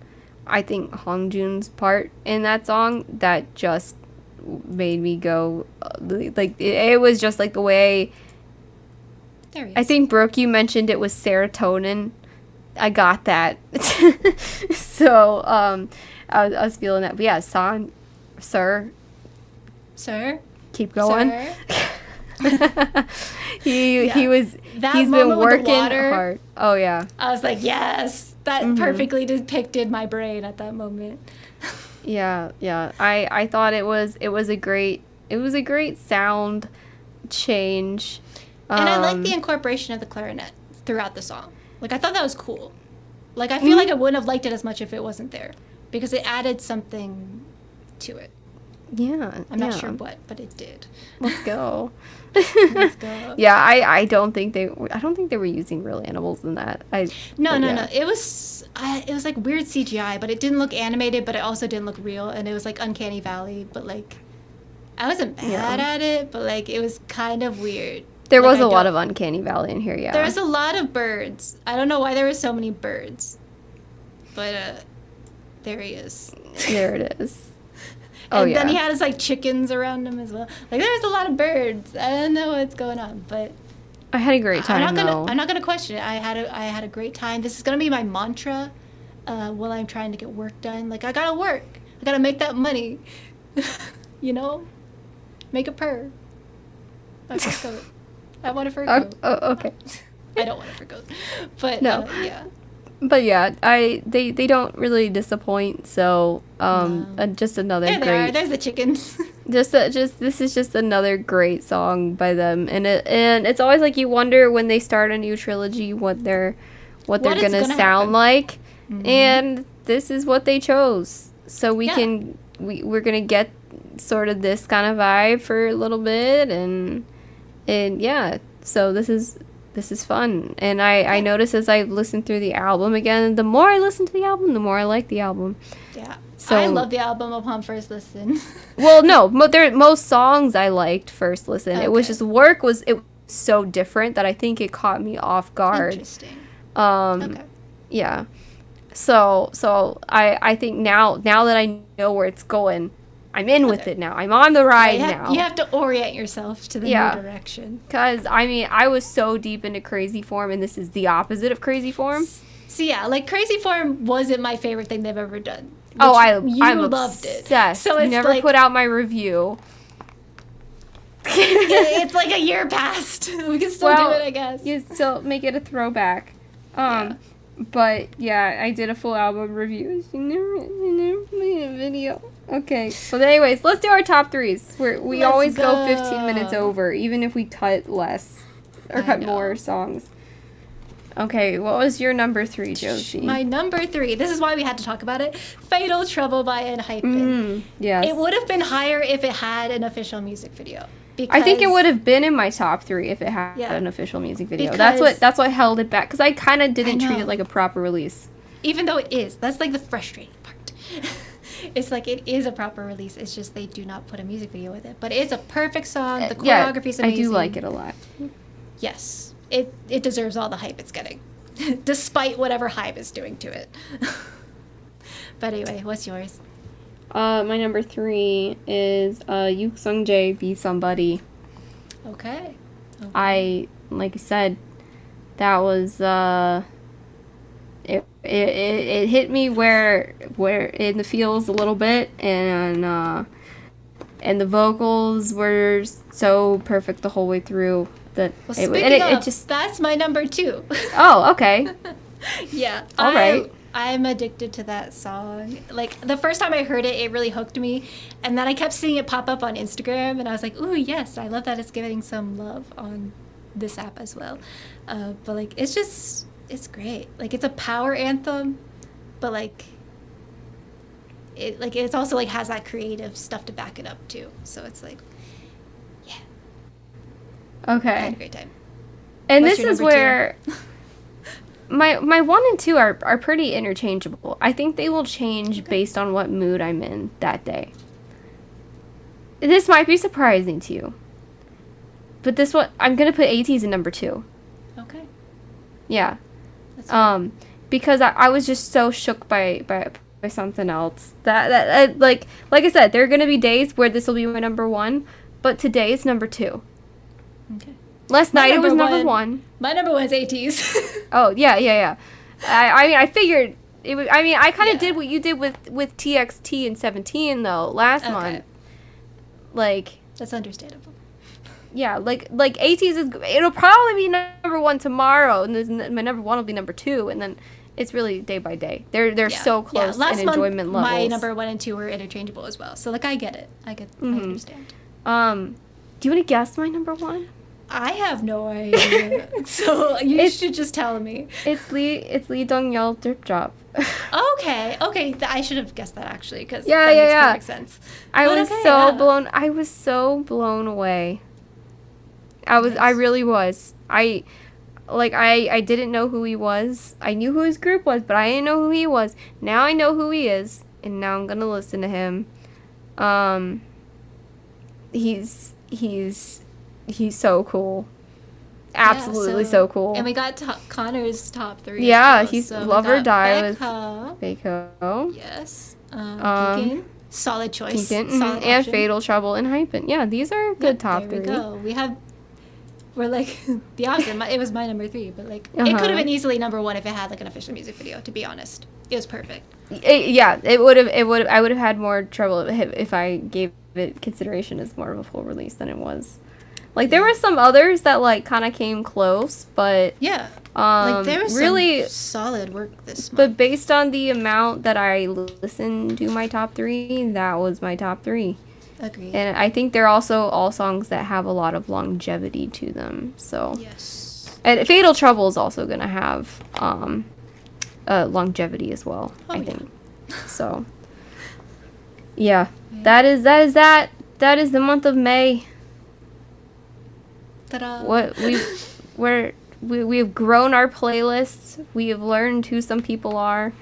I think Hongjoon's part in that song that just made me go like it was just like the way There he is. I think Brooke, you mentioned it was serotonin I got that. So I was feeling that. But yeah, sir, keep going. Sir? He Yeah. was That he's been moment with the working water- hard. Oh yeah. I was like, yes, that perfectly depicted my brain at that moment. Yeah. I thought it was a great sound change. And I like the incorporation of the clarinet throughout the song. Like, I thought that was cool. Like, I feel like I wouldn't have liked it as much if it wasn't there, because it added something to it. Yeah. I'm not sure what, but it did. Let's go. Let's go. Yeah, I don't think they were using real animals in that. No. Yeah. It was like weird CGI, but it didn't look animated, but it also didn't look real, and it was like Uncanny Valley, but like I wasn't bad at it, but like it was kind of weird. There Like, was I a lot don't- of Uncanny Valley in here, yeah. There's a lot of birds. I don't know why there were so many birds, but there he is. There it is. Oh, And yeah. then he had his like chickens around him as well. Like there's a lot of birds. I don't know what's going on, but I had a great time, I'm though. not gonna question it. I had a great time. This is gonna be my mantra while I'm trying to get work done. Like I gotta work. I gotta make that money. You know, make a purr. I forgot. I want a fur coat. Oh, okay. I don't want a fur coat, but No. yeah. But yeah, they don't really disappoint. So just another There they are. great. There's the chickens. This is just another great song by them, and it's always like you wonder when they start a new trilogy what they're What is gonna gonna sound happen. like, and this is what they chose. So we're gonna get sort of this kind of vibe for a little bit, and yeah. So this is fun, and I notice as I listen through the album again, the more I listen to the album, the more I like the album. Yeah. So- I love the album upon first listen. Well, no, most songs I liked first listen. It was Okay. just work was so different that I think it caught me off guard. Interesting. Um, Okay. yeah. So I think now that I know where it's going, I'm in with Okay. it now. I'm on the ride now. You have to orient yourself to the Yeah. new direction. Cause I mean I was so deep into Crazy Form, and this is the opposite of Crazy Form. So yeah, like Crazy Form wasn't my favorite thing they've ever done. Oh, which I'm loved it. obsessed. So You it's never like, put out my review. it's like a year past. We can still do it, I guess. You still make it a throwback. Yeah. But yeah, I did a full album review. You never made a video. Okay. But anyways, let's do our top threes. We Let's always go 15 go. minutes over, even if we cut less or I cut know. more songs. Okay, what was your number 3, Josie? My number 3. This is why we had to talk about it. Fatal Trouble by ENHYPEN. Yes. It would have been higher if it had an official music video. I think it because- would have been in my top 3 if it had Yeah. an official music video. Because- That's what held it back, because I kind of didn't treat know. it like a proper release. Even though it is. That's like the frustrating part. It's like it is a proper release. It's just they do not put a music video with it. But it's a perfect song. The Yeah, choreography is I amazing. do like it a lot. Yes. It deserves all the hype it's getting. Despite whatever hype is doing to it. But anyway, what's yours? My number 3 is Yook Sungjae, Be Somebody. Okay. Like I said, that was it hit me where in the feels a little bit, and the vocals were so perfect the whole way through that Well, it speaking of, just that's my number 2. oh okay. Yeah. All right. I'm addicted to that song. Like, the first time I heard it, it really hooked me. And then I kept seeing it pop up on Instagram, and I was like, ooh, yes, I love that it's getting some love on this app as well. But, like, it's great. Like, it's a power anthem, but, like, it's also, like, has that creative stuff to back it up, too. So it's like, yeah, I had a Okay. great time. And What's this your is number 2? where my 1 and 2 are pretty interchangeable. I think they will change based on what mood I'm in that day. This might be surprising to you, but I'm gonna put ATEEZ in number 2. Okay. Yeah. That's fine. Because I was just so shook by something else that like I said, there are gonna be days where this will be my number 1, but today it's number 2. Okay. Last My night it was number number one- 1. My number 1 is ATEEZ. Oh, yeah. I mean, I figured it would. I mean, I kind of Yeah. did what you did with TXT and 17 though last month. Like, That's understandable. yeah, like ATEEZ is. It'll probably be number 1 tomorrow, and my number 1 will be number 2, and then it's really day by day. They're Yeah. so close Last in month, enjoyment levels. my number 1 and 2 were interchangeable as well. So like I get it. I understand. Do you want to guess my number 1? I have no idea. So you should just tell me. It's Lee Dongyeol Drip Drop. Okay. I should have guessed that actually because Yeah, that yeah, makes yeah. perfect sense. I But was okay, so yeah. blown. I was so blown away. I really was. I didn't know who he was. I knew who his group was, but I didn't know who he was. Now I know who he is, and now I'm gonna listen to him. He's so cool. Absolutely Yeah, so cool. And we got Connor's top 3. Yeah, as well. he's So we Love or got Die with Becca. Baeko. Yes. GEEKIN. Solid choice. GEEKIN, Solid and option. Fatal Trouble and HYPEN. Yeah, these are good top there 3. we go. We're like the opposite. It was my number 3, but like it Uh-huh. could have been easily number 1 if it had like an official music video. To be honest, it was perfect. It would have. I would have had more trouble if I gave it consideration as more of a full release than it was. Like there were some others that like kind of came close, but Yeah. Like there was really some solid work this month. But based on the amount that I listened to my top 3, that was my top 3. Agreed. And I think they're also all songs that have a lot of longevity to them. So Yes. and Fatal Trouble is also gonna have longevity as well. I yeah. think. So yeah, that is that. That is the month of May. Ta-da. What we have grown our playlists. We have learned who some people are.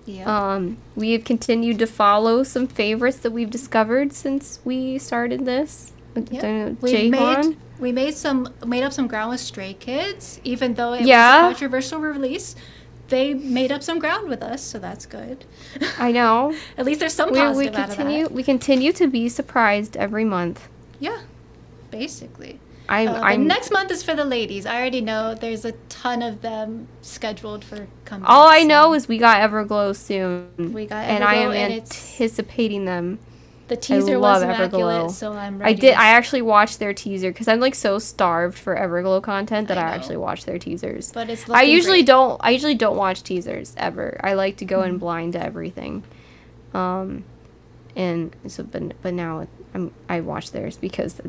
Yeah. We have continued to follow some favorites that we've discovered since we started this. Yep. Jaehoon. We made up some ground with Stray Kids, even though it Yeah. was a controversial release. They made up some ground with us, so that's good. I know. At least there's some We positive out of continue. that. We continue to be surprised every month. Yeah, basically. I'm But next month is for the ladies. I already know there's a ton of them scheduled for coming. all I know is we got Everglow soon. We got and I am Everglow, and it's- anticipating them. the teaser was love immaculate, Everglow. so I'm I ready. did. I actually watched their teaser because I'm like so starved for Everglow content that I I know. actually watch their teasers. But it's I looking usually great. don't. I usually don't watch teasers ever. I like to go in Mm-hmm. blind to everything. And so but now I watch theirs because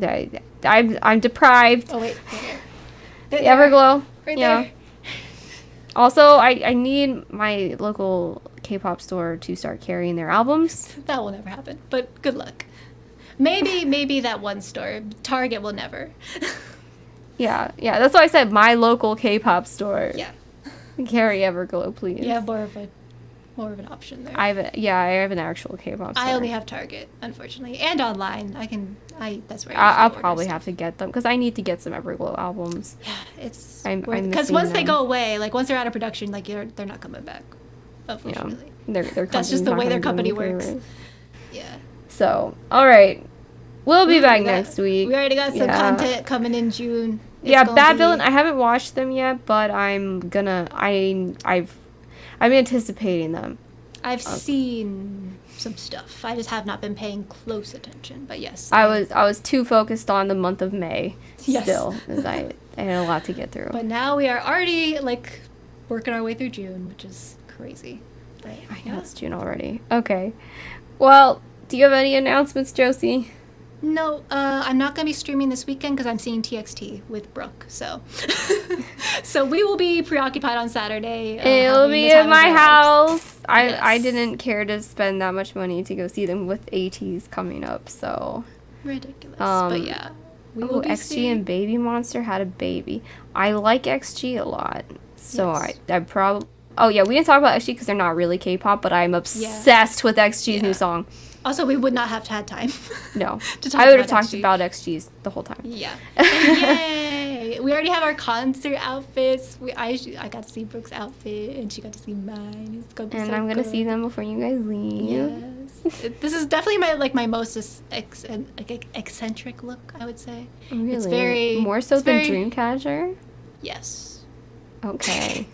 I'm deprived. Oh wait. The Everglow. Right yeah. there. Also, I need my local K-pop store to start carrying their albums. That will never happen. But good luck. Maybe that one store. Target will never. Yeah. That's why I said my local K-pop store. Yeah. Carry Everglow, please. You have more of an option there. I have an actual K-pop store. I only have Target, unfortunately, and online. That's where I'll usually probably order have to get them because I need to get some Everglow albums. stuff. Yeah, it's I'm because missing once they them. go away, like once they're out of production, like they're not coming back. Unfortunately. Their That's just company's the not way their gonna do company any works. favors. Yeah. So, all right, we'll be back We got- next week. We already got some Yeah. content coming in June. It's Yeah, gonna Bad be- Villain. I haven't watched them yet, but I'm anticipating them. I've seen some stuff. I just have not been paying close attention. But yes, I was too focused on the month of May. Yes. Still, 'cause I had a lot to get through. But now we are already like working our way through June, which is crazy. But, I know it's June already. Okay. Well, do you have any announcements, Josie? No, I'm not gonna be streaming this weekend because I'm seeing TXT with Brooke. So, so we will be preoccupied on Saturday. It'll having be the time at of my our lives. house. I Yes. didn't care to spend that much money to go see them with ATEEZ coming up, so. Ridiculous. Um, but yeah, we Oh, will be XG seeing. and Baby Monster had a baby. I like XG a lot, so Yes. I probably. Oh yeah, we didn't talk about XG because they're not really K-pop, but I'm obsessed with XG's new Yeah. song. Also, we would not have had time. No, To talk I would have about talked XG. about XG's the whole time. Yeah. Yay! We already have our concert outfits. I got to see Brooke's outfit, and she got to see mine. It's gonna be And so I'm gonna good. see them before you guys leave. Yes. This is definitely my most eccentric look, I would say. Really? It's very more so it's than very- Dreamcatcher. Yes. Okay.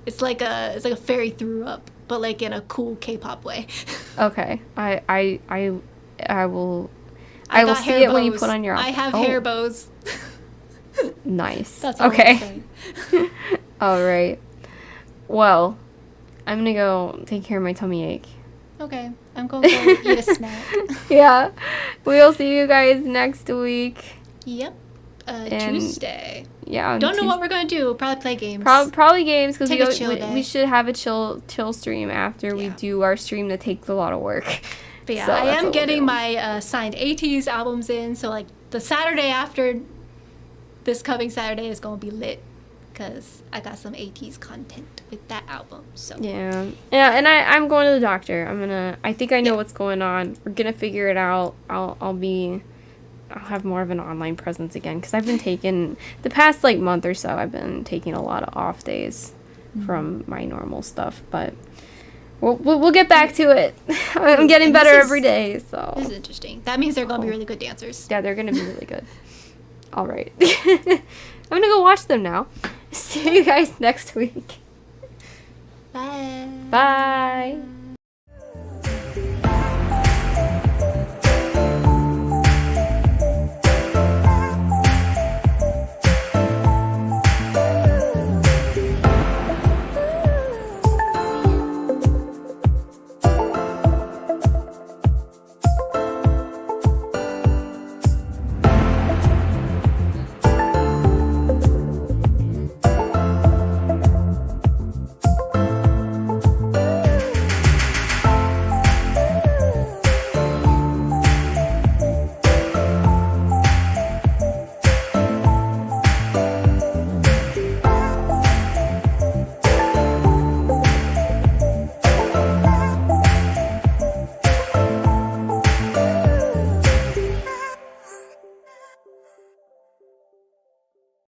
It's like a fairy threw up, but like in a cool K-pop way. Okay. I will I will got see hair it when you bows. put on your I have oh, hair bows. Nice. That's all I'm okay. saying. All right. Well, I'm going to go take care of my tummy ache. Okay, I'm going to eat a snack. Yeah. We'll see you guys next week. Yep. And- Tuesday. Yeah. on Don't know Tues- what we're gonna do. We'll probably play games. Probably games because Take a chill we day. should have a chill stream after we Yeah. do our stream that takes a lot of work. But yeah, So I that's am what we'll getting do. my signed ATEEZ albums in. So like the Saturday after this coming Saturday is gonna be lit because I got some ATEEZ content with that album. So Yeah, and I'm going to the doctor. I think I know what's going on. We're gonna figure it out. I'll have more of an online presence again because I've been taking the past like month or so. I've been taking a lot of off days from my normal stuff, but we'll get back to it. I'm getting And better this is- every day, so this is interesting. That means they're gonna be really good dancers. yeah, they're gonna be really good. All right, I'm gonna go watch them now. See you guys next week. Bye. Bye.